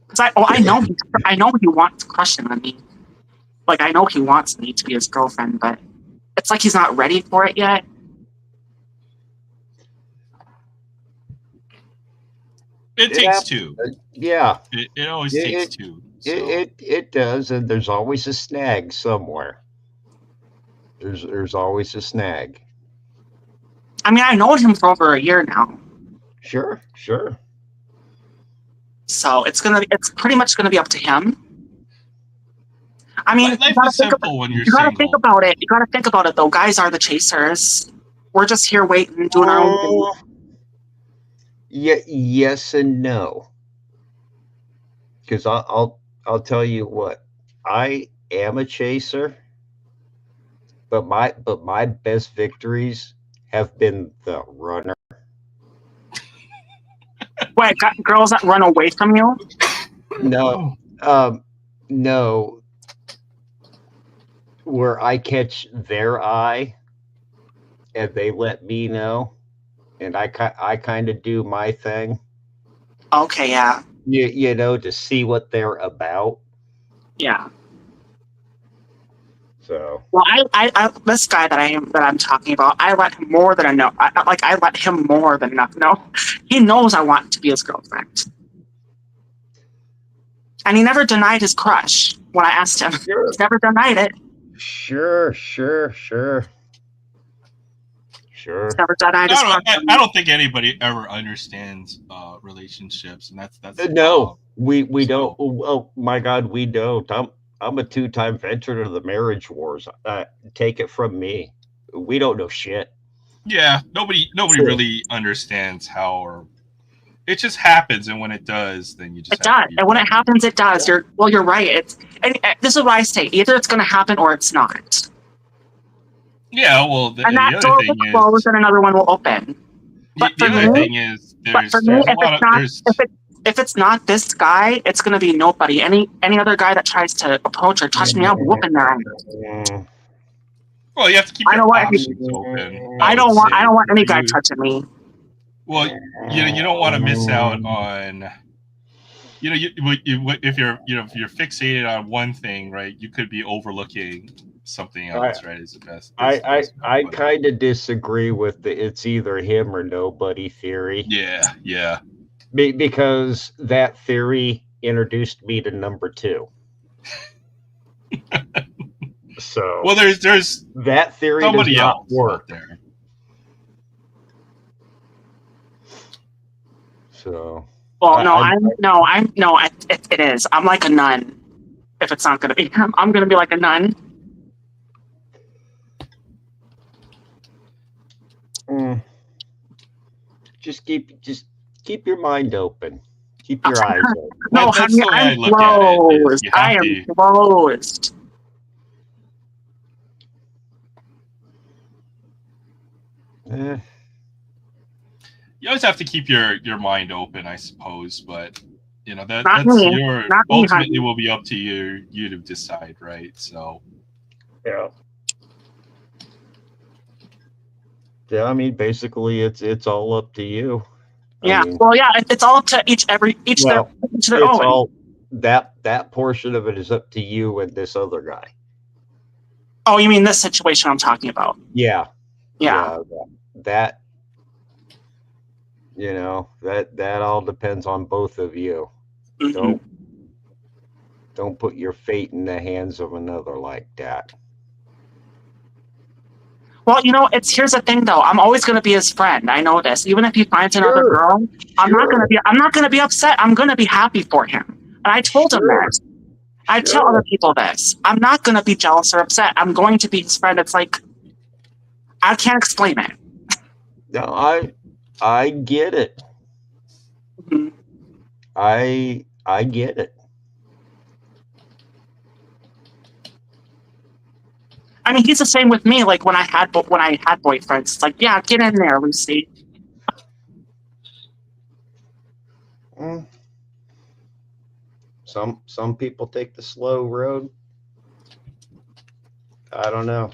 Because I know he wants crushing on me. Like I know he wants me to be his girlfriend, but it's like he's not ready for it yet. It takes two. Yeah. It always takes two. So. It does, and there's always a snag somewhere. There's always a snag. I mean, I know him for over a year now. Sure. So it's pretty much gonna be up to him. I mean, life is simple when you're you gotta single. think about it. You gotta think about it though. Guys are the chasers. We're just here waiting, doing our own thing. Yeah, yes and no. Because I'll tell you what, I am a chaser, but my best victories have been the runner. Wait, got girls that run away from you? No, no, where I catch their eye and they let me know, and I kind of do my thing. Okay, yeah. You know, to see what they're about. Yeah. So Well, I this guy that I'm talking about, I let him more than enough. I let him more than enough. No, he knows I want to be his girlfriend, and he never denied his crush when I asked him. Sure. He's never denied it. Sure. He's never denied his crush. I don't think anybody ever understands relationships, and that's No, we don't. Oh my God, we don't. I'm a 2-time veteran of the marriage wars. Take it from me, we don't know shit. Yeah, nobody really understands how, or it just happens, and when it does, then you just It does, and when it happens, it does. You're right. This is what I say: either it's going to happen or it's not. Yeah, well, And that door will close and another one will open. But the other thing is, if it's not this guy, it's going to be nobody. Any other guy that tries to approach or touch me, I'm whooping their ass. Well, you have to keep your options open. I don't want any guy touching me. Well, you don't want to miss out on. If you're fixated on one thing, right? You could be overlooking something else, right? Is the best. I kind of disagree with the "it's either him or nobody" theory. Yeah. Because that theory introduced me to number 2. So well, there's that theory somebody does not else work out there. So well, it is. I'm like a nun. If it's not going to be him, I'm going to be like a nun. Just keep your mind open. Keep your eyes open. No, honey, I'm closed. I am closed. You always have to keep your mind open, I suppose, but that's ultimately will be up to you to decide, right? So yeah, I mean, basically, it's all up to you. Yeah, it's all up to each their own. All that portion of it is up to you and this other guy. Oh, you mean this situation I'm talking about? Yeah. That that all depends on both of you. Mm-hmm. Don't put your fate in the hands of another like that. Well, here's the thing though. I'm always going to be his friend. I know this. Even if he finds another girl, I'm not going to be upset. I'm going to be happy for him. And I told him that. I tell other people this. I'm not going to be jealous or upset. I'm going to be his friend. It's like I can't explain it. No, I get it. Mm-hmm. I get it. I mean, he's the same with me. Like when I had boyfriends, it's like, yeah, get in there, Lucy. Some people take the slow road. I don't know.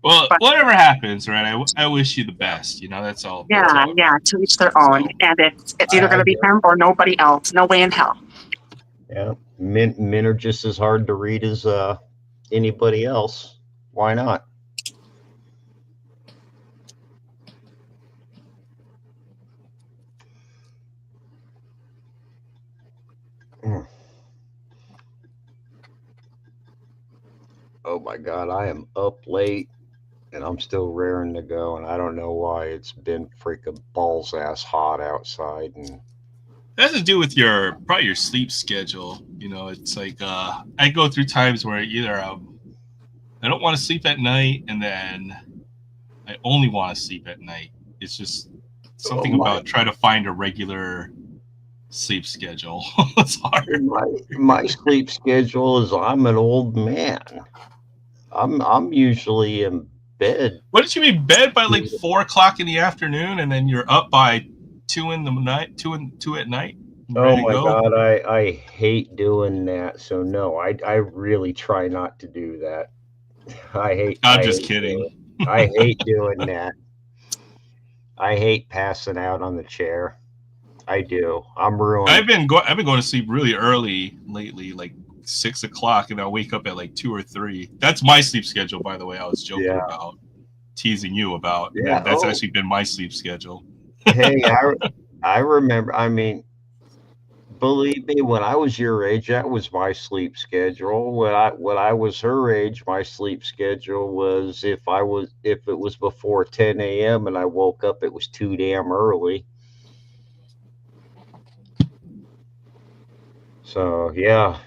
Well, whatever happens, right? I wish you the best. That's all. Yeah, to each their own. And it's either going to be him or nobody else. No way in hell. Yeah, men are just as hard to read as anybody else. Why not? Oh my God, I am up late and I'm still raring to go, and I don't know why. It's been freaking balls ass hot outside, and it has to do with probably your sleep schedule. It's like I go through times where either I don't want to sleep at night, and then I only want to sleep at night. It's just something about trying to find a regular sleep schedule. It's hard. My sleep schedule is I'm an old man. I'm usually in bed. What did you be in bed by like 4 o'clock in the afternoon, and then you're up by 2 in the night, 2 at night? Oh my God, I hate doing that. So no, I really try not to do that. I'm just kidding. I hate doing that. I hate passing out on the chair. I do. I'm ruined. I've been going to sleep really early lately, like 6 o'clock, and I'll wake up at like 2 or 3. That's my sleep schedule, by the way. I was joking about, teasing you about. Yeah, that's actually been my sleep schedule. Hey, I remember. I mean, believe me, when I was your age, that was my sleep schedule. When I was her age, my sleep schedule was if it was before 10 a.m. and I woke up, it was too damn early. So yeah,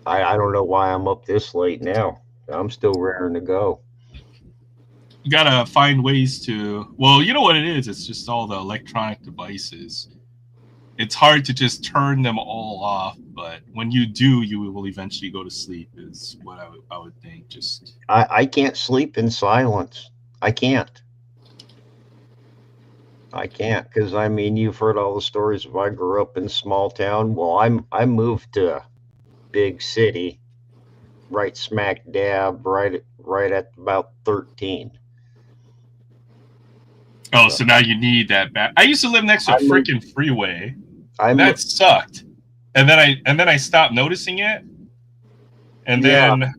I don't know why I'm up this late now. I'm still raring to go. You gotta find ways to. Well, you know what it is. It's just all the electronic devices. It's hard to just turn them all off, but when you do, you will eventually go to sleep. Is what I would think. Just I can't sleep in silence. I can't because I mean you've heard all the stories of I grew up in small town. Well, I moved to big city, right smack dab, right at about 13. Oh, so now you need that back. I used to live next to a freaking freeway. That sucked. And then I stopped noticing it. And then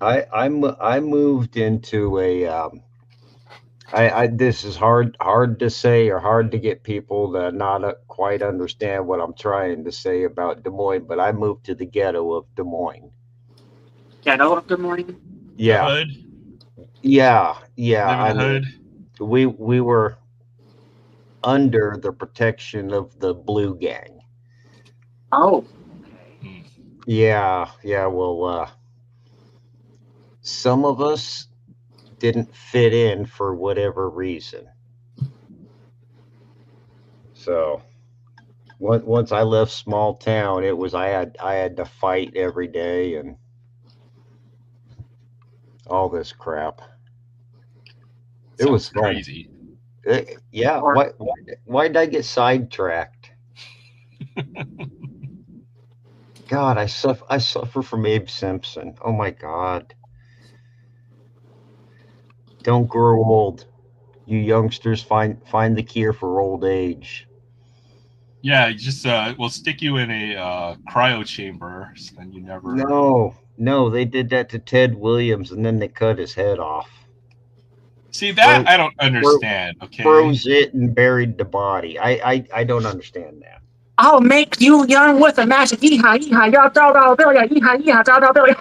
I moved into a this is hard to say or hard to get people to not quite understand what I'm trying to say about Des Moines, but I moved to the ghetto of Des Moines. Ghetto of Des Moines? Yeah. The hood? Yeah. Live in the hood? We were under the protection of the Blue Gang. Oh. Yeah. Well, some of us didn't fit in for whatever reason. So once I left small town, it was I had to fight every day and all this crap. It was crazy. Yeah. Why did I get sidetracked? God, I suffer from Abe Simpson. Oh my God. Don't grow old. You youngsters find the cure for old age. Yeah, just we'll stick you in a cryo chamber, and you never. No, they did that to Ted Williams, and then they cut his head off. See that I don't understand. Okay, froze it and buried the body. I don't understand that. I'll make you young with a magic. Yeehaw, yeehaw, y'all dollar bill, yeehaw, yeehaw, dollar bill.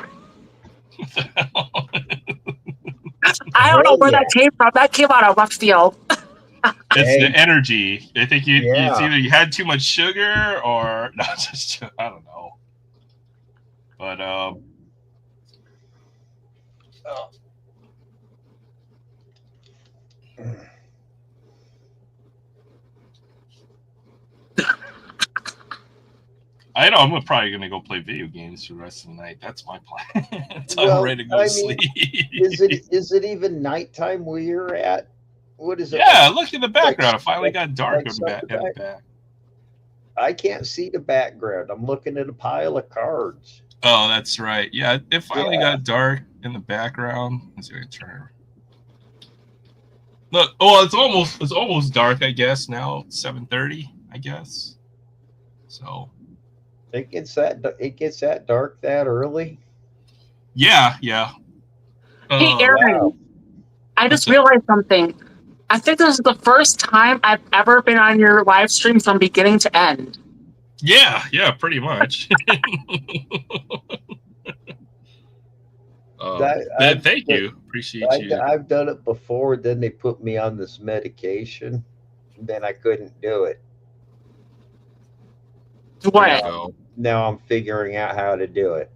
I don't know where that came from. That came out of left field. It's the energy. I think it's either you had too much sugar or not. Just I don't know. But I know I'm probably gonna go play video games for the rest of the night. That's my plan. I'm ready to go to sleep. Is it even nighttime where you're at? What is it? Yeah, look at the background. It finally got dark in the back. I can't see the background. I'm looking at a pile of cards. Oh, that's right. Yeah, it finally got dark in the background. Let's see if I can turn. Look, it's almost dark. I guess now 7:30. I guess. So. It gets that dark that early? Yeah. Hey, Aaron, wow. I just realized something. I think this is the first time I've ever been on your live stream from beginning to end. Yeah, pretty much. Thank you. Appreciate you. I've done it before. Then they put me on this medication. Then I couldn't do it. What? Now I'm figuring out how to do it.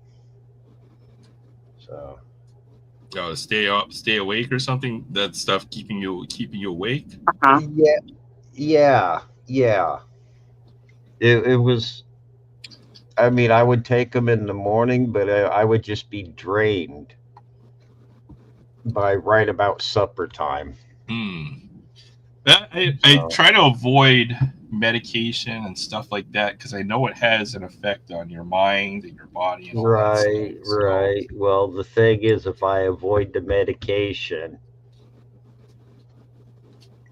So Stay up, stay awake, or something. That stuff keeping you awake. Uh-huh. Yeah. It was. I mean, I would take them in the morning, but I would just be drained by right about supper time. I So- try to avoid medication and stuff like that because I know it has an effect on your mind and your body and all that stuff. So, Right. Well, the thing is, if I avoid the medication,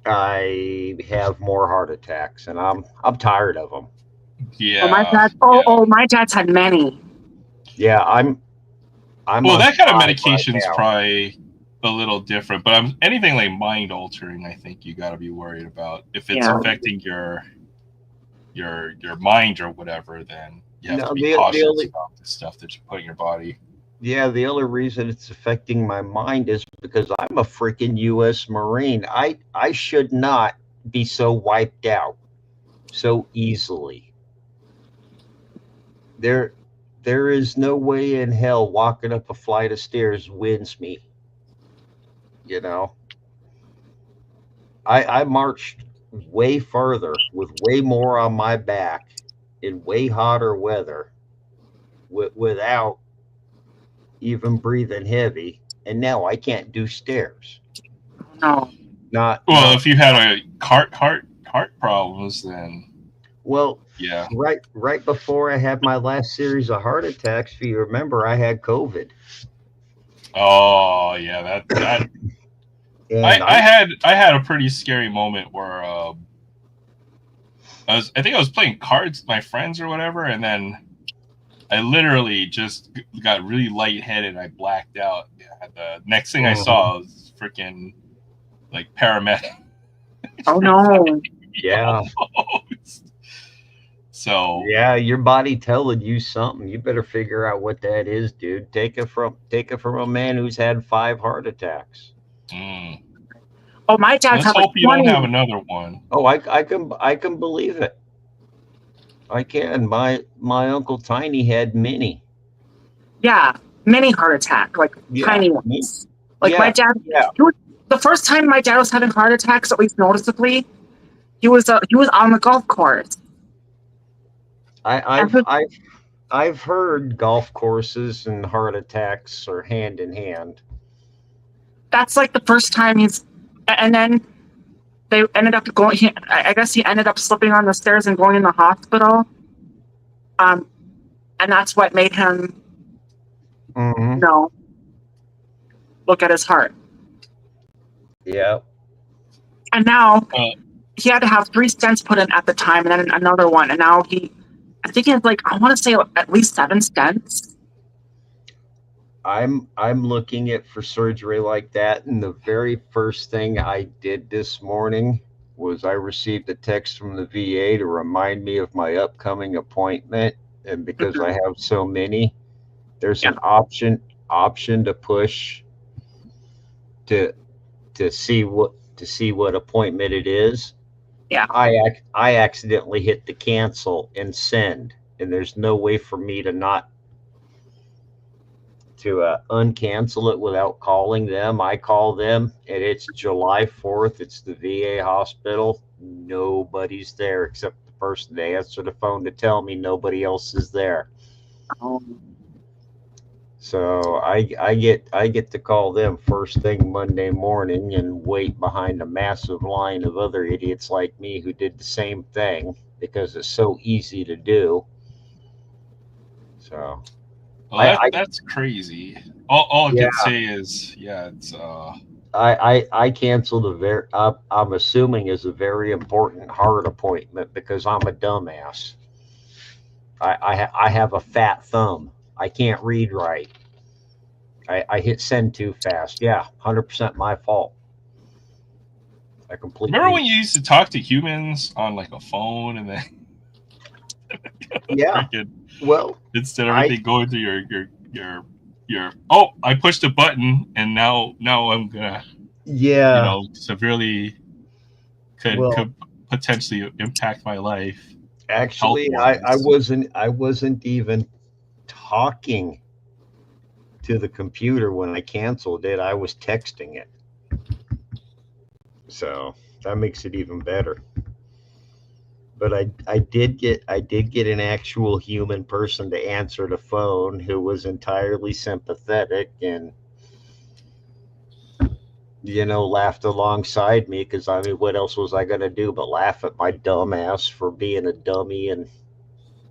I have more heart attacks, and I'm tired of them. yeah. Oh, my dad. My dad's had many. Yeah, I'm. Well, on that kind of 5 medication's right now. probably a little different, but anything like mind altering, I think you got to be worried about. If it's Yeah. affecting your mind or whatever, then you have No, to be the cautious only- about the stuff that you put in your body. Yeah, the only reason it's affecting my mind is because I'm a freaking U.S. Marine. I should not be so wiped out so easily. There is no way in hell walking up a flight of stairs wins me. You know, I marched way further with way more on my back in way hotter weather without even breathing heavy, and now I can't do stairs. No. Not If you had a heart problems, then well. yeah. Right before I had my last series of heart attacks, if you remember, I had COVID. Oh yeah, that. And I had a pretty scary moment where I think I was playing cards with my friends or whatever, and then I literally just got really lightheaded. I blacked out. Yeah, the next thing I saw was freaking like paramedic. Oh no. Yeah. So Yeah, your body telling you something. You better figure out what that is, dude. Take it from a man who's had 5 heart attacks. Oh, my dad's let's had hope like you don't 20. have another one. Oh, I can believe it. I can. My Uncle Tiny had many. Yeah, many heart attack, like tiny ones. Like my dad. Yeah. The first time my dad was having heart attacks, at least noticeably, he was on the golf course. I've heard golf courses and heart attacks are hand in hand. That's like the first time and then they ended up going. I guess he ended up slipping on the stairs and going in the hospital. And that's what made him, look at his heart. Yeah. And now he had to have 3 stents put in at the time, and then another one. And now I think he has I want to say at least 7 stents. I'm looking at for surgery like that, and the very first thing I did this morning was I received a text from the VA to remind me of my upcoming appointment, and because I have so many, there's an option to push to see what appointment it is. Yeah. I accidentally hit the cancel and send, and there's no way for me to uncancel it without calling them. I call them, and it's July 4th. It's the VA hospital. Nobody's there except the person. They answer the phone to tell me nobody else is there. So I get to call them first thing Monday morning and wait behind a massive line of other idiots like me who did the same thing because it's so easy to do. So. Well, that's crazy. All I can say is, it's. I canceled I'm assuming is a very important heart appointment because I'm a dumbass. I have a fat thumb. I can't read right. I hit send too fast. Yeah, 100% my fault. I completely. Remember when you used to talk to humans on a phone and then? Yeah. Well, instead of everything going through your I pushed a button and now I'm gonna severely could potentially impact my life. Actually, I wasn't even talking to the computer when I canceled it, I was texting it. So that makes it even better. But I did get an actual human person to answer the phone who was entirely sympathetic and laughed alongside me, because I mean, what else was I gonna do but laugh at my dumb ass for being a dummy and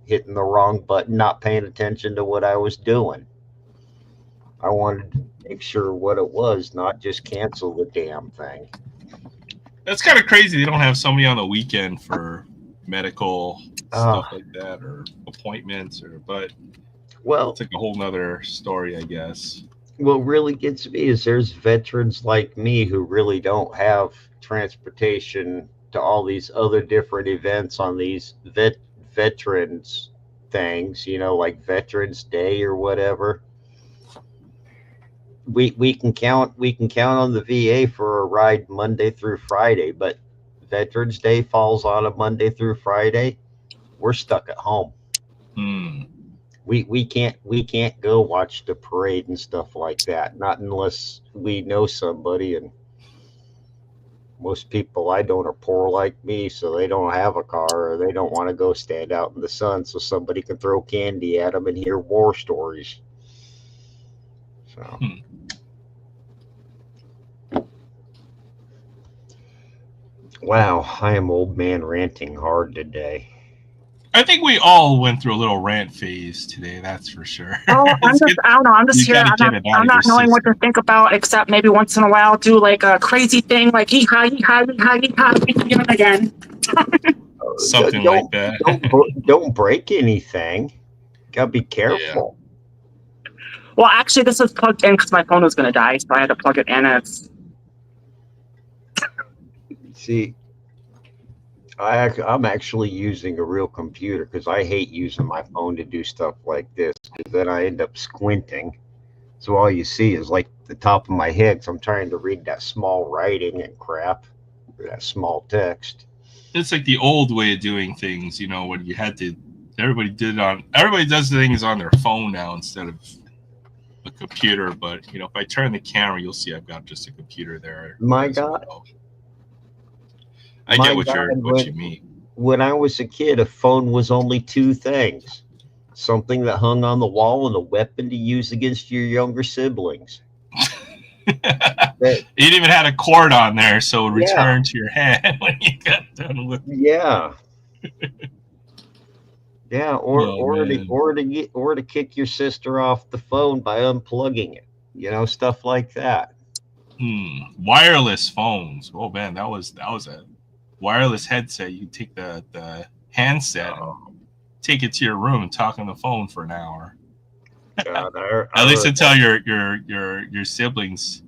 hitting the wrong button, not paying attention to what I was doing. I wanted to make sure what it was, not just cancel the damn thing. That's kind of crazy. They don't have somebody on the weekend for medical stuff like that, or appointments, but well, it's like a whole nother story, I guess. What really gets me is there's veterans like me who really don't have transportation to all these other different events on these veterans things, like Veterans Day or whatever. We can count on the VA for a ride Monday through Friday, but Veterans Day falls on a Monday through Friday. We're stuck at home. We can't go watch the parade and stuff like that, not unless we know somebody, and most people I don't are poor like me, so they don't have a car, or they don't want to go stand out in the sun so somebody can throw candy at them and hear war stories. So wow, I am old man ranting hard today. I think we all went through a little rant phase today. That's for sure. Oh, I don't know. I'm just here. I'm not knowing what to think about, except maybe once in a while do like a crazy thing, like hee-haw, again. Something like that. Don't break anything. Gotta be careful. Yeah. Well, actually, this was plugged in because my phone was going to die, so I had to plug it in. See, I'm actually using a real computer because I hate using my phone to do stuff like this, because then I end up squinting. So all you see is like the top of my head, so I'm trying to read that small writing and crap, or that small text. It's like the old way of doing things, when you had to, everybody does things on their phone now instead of a computer. But, if I turn the camera, you'll see I've got just a computer there. My God. Well. I get what you mean. When I was a kid, a phone was only two things: something that hung on the wall and a weapon to use against your younger siblings. It even had a cord on there, so it would return to your hand when you got done with it. Yeah. Yeah, or to kick your sister off the phone by unplugging it. Stuff like that. Wireless phones. Oh man, that was a wireless headset. You take the handset, take it to your room, and talk on the phone for an hour. God, At least until your siblings,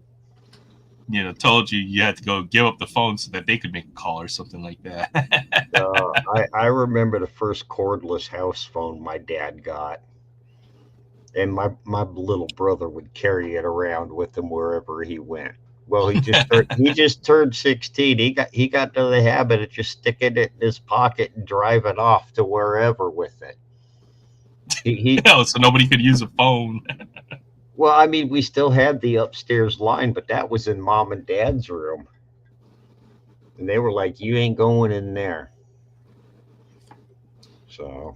told you had to go give up the phone so that they could make a call or something like that. I remember the first cordless house phone my dad got, and my little brother would carry it around with him wherever he went. Well, he just turned 16. He got to the habit of just sticking it in his pocket and driving off to wherever with it. So nobody could use a phone. Well, I mean, we still had the upstairs line, but that was in Mom and Dad's room, and they were like, "You ain't going in there." So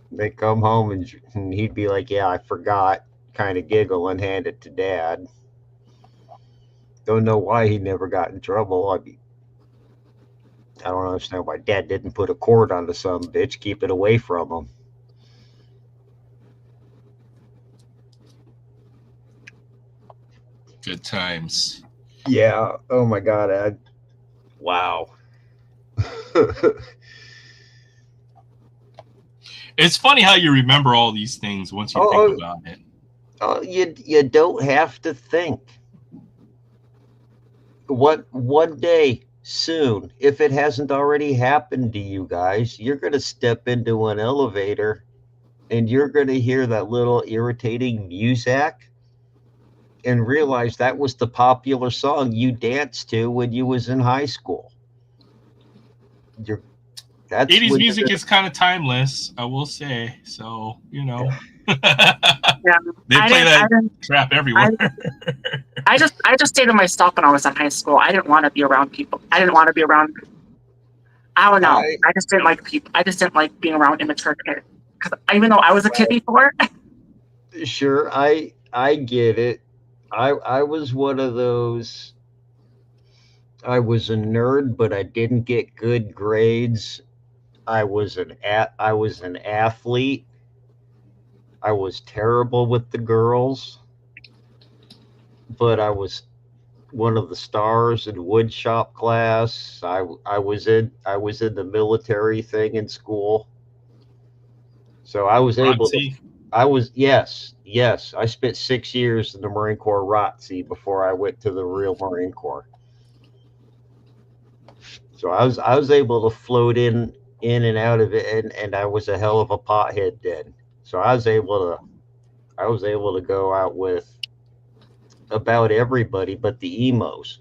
they come home and he'd be like, "Yeah, I forgot," kind of giggle and hand it to Dad. Don't know why he never got in trouble. I don't understand why Dad didn't put a cord on the some bitch, keep it away from him. Good times. Yeah. Oh my God. Wow. It's funny how you remember all these things once you think about it. You don't have to think. One day soon, if it hasn't already happened to you guys, you're going to step into an elevator and you're going to hear that little irritating music and realize that was the popular song you danced to when you was in high school. 80s music is kind of timeless, I will say. So, Yeah. They I play didn't- that I didn't- crap everywhere. I just stayed to myself when I was in high school. I didn't want to be around people. I didn't want to be around. I don't know. I just didn't like people. I just didn't like being around immature kids. Because even though I was a kid before, Sure, I get it. I was one of those. I was a nerd, but I didn't get good grades. I was an athlete. I was terrible with the girls, but I was one of the stars in wood shop class. I was in the military thing in school. So I was able to ROTC? yes. I spent 6 years in the Marine Corps ROTC before I went to the real Marine Corps. So I was able to float in and out of it, and I was a hell of a pothead then. So I was able to go out with about everybody but the emos.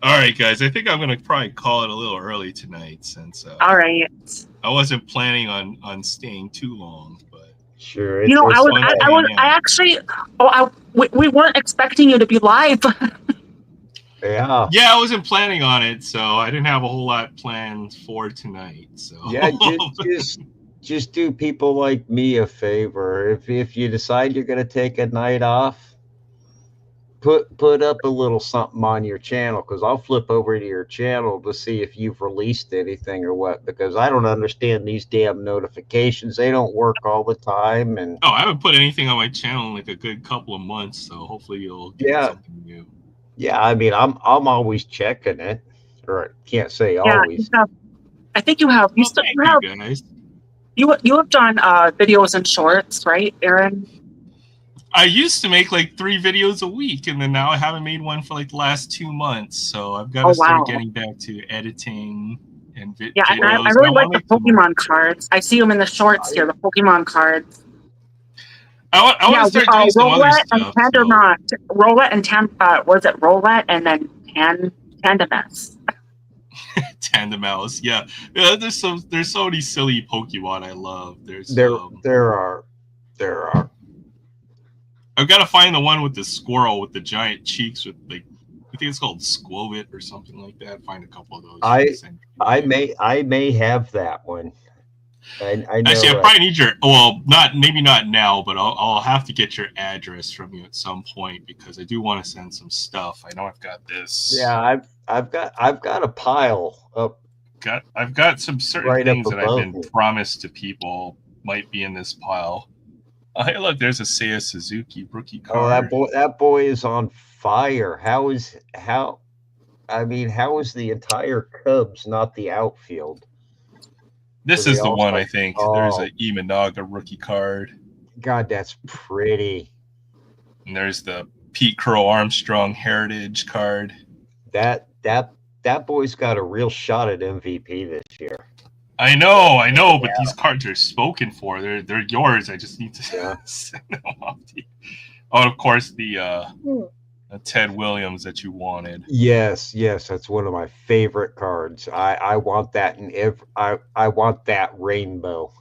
All right, guys. I think I'm gonna probably call it a little early tonight since all right. I wasn't planning on staying too long, but Sure, You know, it's fun I hanging out. actually, we weren't expecting you to be live. yeah. Yeah, I wasn't planning on it, so I didn't have a whole lot planned for tonight. So Yeah, just do people like me a favor. If you decide you're gonna take a night off, put up a little something on your channel, because I'll flip over to your channel to see if you've released anything or what, because I don't understand these damn notifications. They don't work all the time. And I haven't put anything on my channel in like a good couple of months, so hopefully you'll get something new. Yeah, I mean, I'm always checking it, or I can't say always. I think you have. Thank you guys. You have done videos and shorts, right, Aaron? I used to make like 3 videos a week, and then now I haven't made one for like the last 2 months. So I've got to start getting back to editing and videos. Yeah, and I really like the Pokemon cards. I see them in the shorts here, the Pokemon cards. I want to start doing some other stuff. Roulette and was it Roulette and then Tandemus? Tandemouse, yeah. There's so many silly Pokemon I love. There are. I've got to find the one with the squirrel with the giant cheeks with like, I think it's called Squovit or something like that. Find a couple of those. I may have that one. I know. Actually, I probably need maybe not now, but I'll have to get your address from you at some point, because I do want to send some stuff. I know I've got this. Yeah, I've got a pile up. I've got some certain things that I've been promised to people might be in this pile. Oh, hey, look, there's a Seiya Suzuki rookie card. Oh, that boy is on fire. How is the entire Cubs not the outfield? This is the one, I think. There's a Imanaga rookie card. God, that's pretty. And there's the Pete Crow Armstrong Heritage card. That boy's got a real shot at MVP this year. I know, but these cards are spoken for. They're yours. I just need to send them off to you. Oh, and of course the Ted Williams that you wanted. Yes, that's one of my favorite cards. I want that I want that rainbow.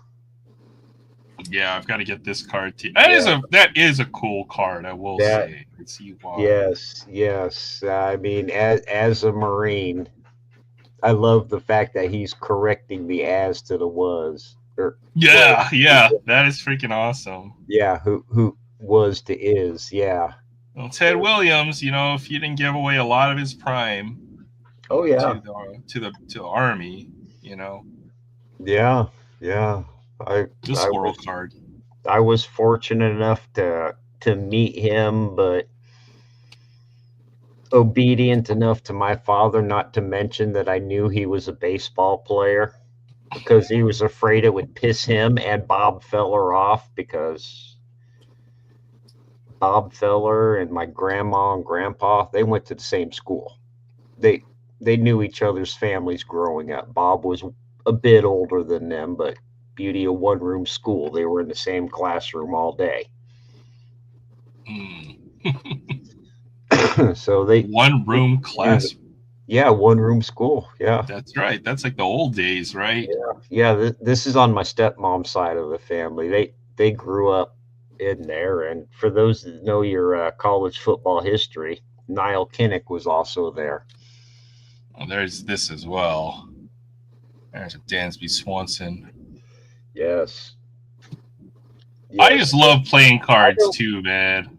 Yeah, I've got to get this card too. That is a cool card, I will say. I see why. Yes. I mean, as a Marine, I love the fact that he's correcting the as to the was. Yeah, that is freaking awesome. Yeah, who was to is, yeah. Well, Ted Williams, if he didn't give away a lot of his prime, to the Army, Yeah. This squirrel card. I was fortunate enough to meet him, but obedient enough to my father not to mention that I knew he was a baseball player, because he was afraid it would piss him and Bob Feller off, because Bob Feller and my grandma and grandpa, they went to the same school. They knew each other's families growing up. Bob was a bit older than them, but beauty of one-room school. They were in the same classroom all day. So they one-room class. Yeah, one room school. Yeah. That's right. That's like the old days, right? Yeah, this is on my stepmom's side of the family. They grew up in there, and for those that know your college football history, Niall Kinnick was also there. Well, there's this as well. There's a Dansby Swanson. Yes. I just love playing cards don't- too, man.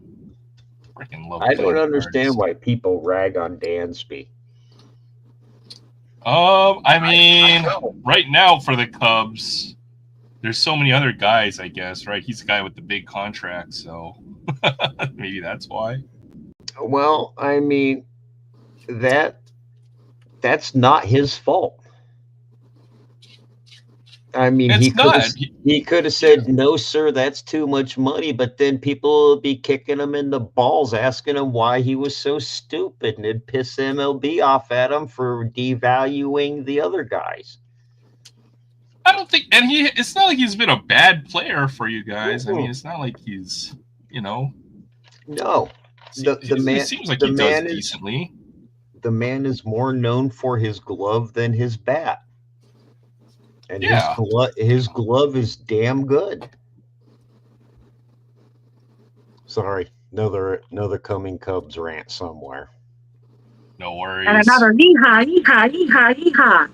Freaking love. I don't playing understand cards. why people rag on Dansby. I mean, right now for the Cubs, there's so many other guys, I guess, right? He's the guy with the big contract, so maybe that's why. Well, I mean, that's not his fault. I mean, It's not. He could have said, "No, sir, that's too much money." But then people will be kicking him in the balls, asking him why he was so stupid, and it'd piss MLB off at him for devaluing the other guys. I don't think, and it's not like he's been a bad player for you guys. I mean, it's not like he's, No. It seems like he does decently. The man is more known for his glove than his bat. And his glove is damn good. Sorry, another coming Cubs rant somewhere. No worries. And another yeehaw, yeehaw, yeehaw, yeehaw.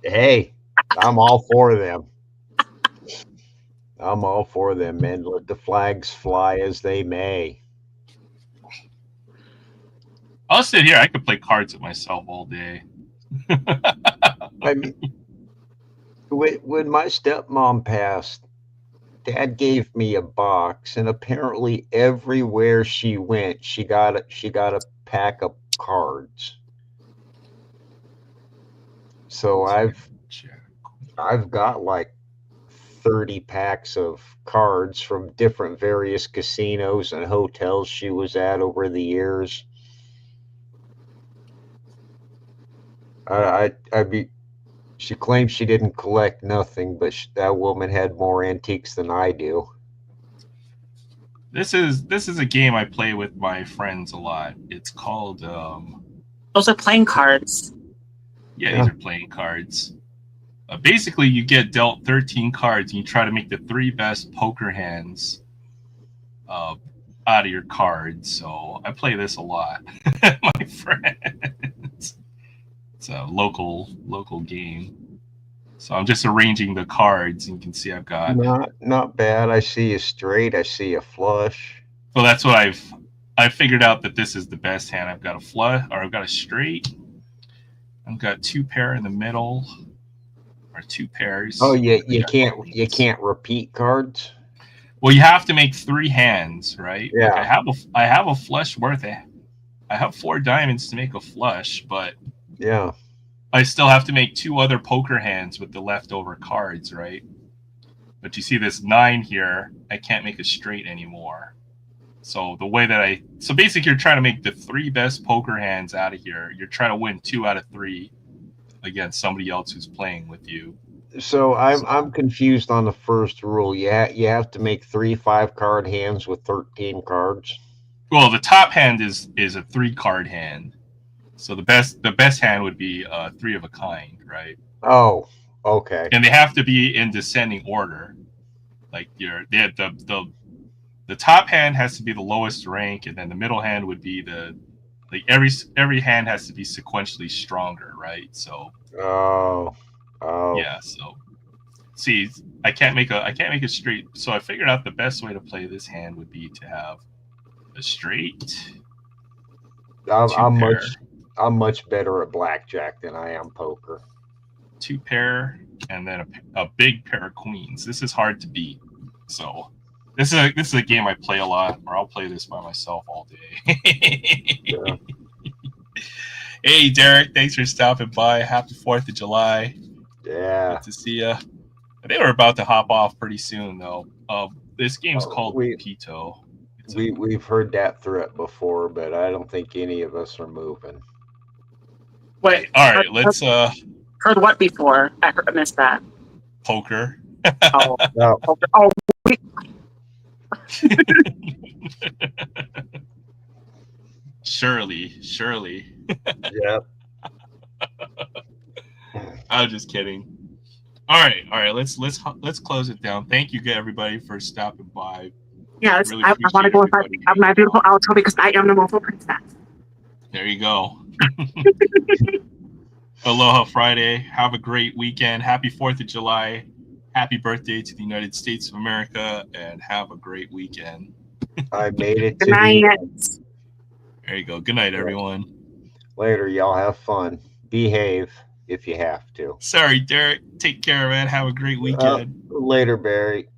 Hey, I'm all for them. I'm all for them, man. Let the flags fly as they may. I'll sit here. I could play cards with myself all day. I mean, when my stepmom passed, Dad gave me a box, and apparently everywhere she went, she got a pack of cards. So I've got like 30 packs of cards from different various casinos and hotels she was at over the years. She claims she didn't collect nothing, but that woman had more antiques than I do. This is a game I play with my friends a lot. It's called Those are playing cards. Yeah, these are playing cards. Basically, you get dealt 13 cards, and you try to make the 3 best poker hands out of your cards. So I play this a lot, my friends. It's a local game. So I'm just arranging the cards, and you can see I've got not bad. I see a straight. I see a flush. So that's what I figured out that this is the best hand. I've got a flush, or I've got a straight. I've got 2 pair in the middle, or 2 pairs. Oh yeah, you can't repeat cards. Well, you have to make 3 hands, right? Yeah. Like I have a flush worth it. I have 4 diamonds to make a flush, but yeah, I still have to make 2 other poker hands with the leftover cards, right? But you see this 9 here, I can't make a straight anymore. So the way that so basically you're trying to make the 3 best poker hands out of here. You're trying to win 2 out of 3 against somebody else who's playing with you. So I'm confused on the first rule. You have to make 3 5-card hands with 13 cards. Well, the top hand is a 3-card hand. So the best hand would be 3 of a kind, right? Oh, okay. And they have to be in descending order. Like the top hand has to be the lowest rank, and then the middle hand would be every hand has to be sequentially stronger, right? So yeah. So see, I can't make a straight. So I figured out the best way to play this hand would be to have a straight. I'm much better at blackjack than I am poker. 2 pair, and then a big pair of queens. This is hard to beat. So this is a game I play a lot, or I'll play this by myself all day. Yeah. Hey, Derek, thanks for stopping by. Happy 4th of July. Yeah. Good to see you. They were about to hop off pretty soon, though. This game's called Pito. We've heard that threat before, but I don't think any of us are moving. Wait. All right, let's. Heard what before? I missed that. Poker. Oh, No. poker. Oh. Surely. Yeah. I was just kidding. All right. Let's close it down. Thank you, everybody, for stopping by. Yeah, Really I want to go with appreciate my beautiful outro because I am the mobile princess. There you go. Aloha Friday. Have a great weekend. Happy 4th of July. Happy birthday to the United States of America, and have a great weekend. I made it Good to night. the end. There you go. Good night, everyone. Later, y'all have fun. Behave if you have to. Sorry, Derek. Take care, man. Have a great weekend. Later, Barry.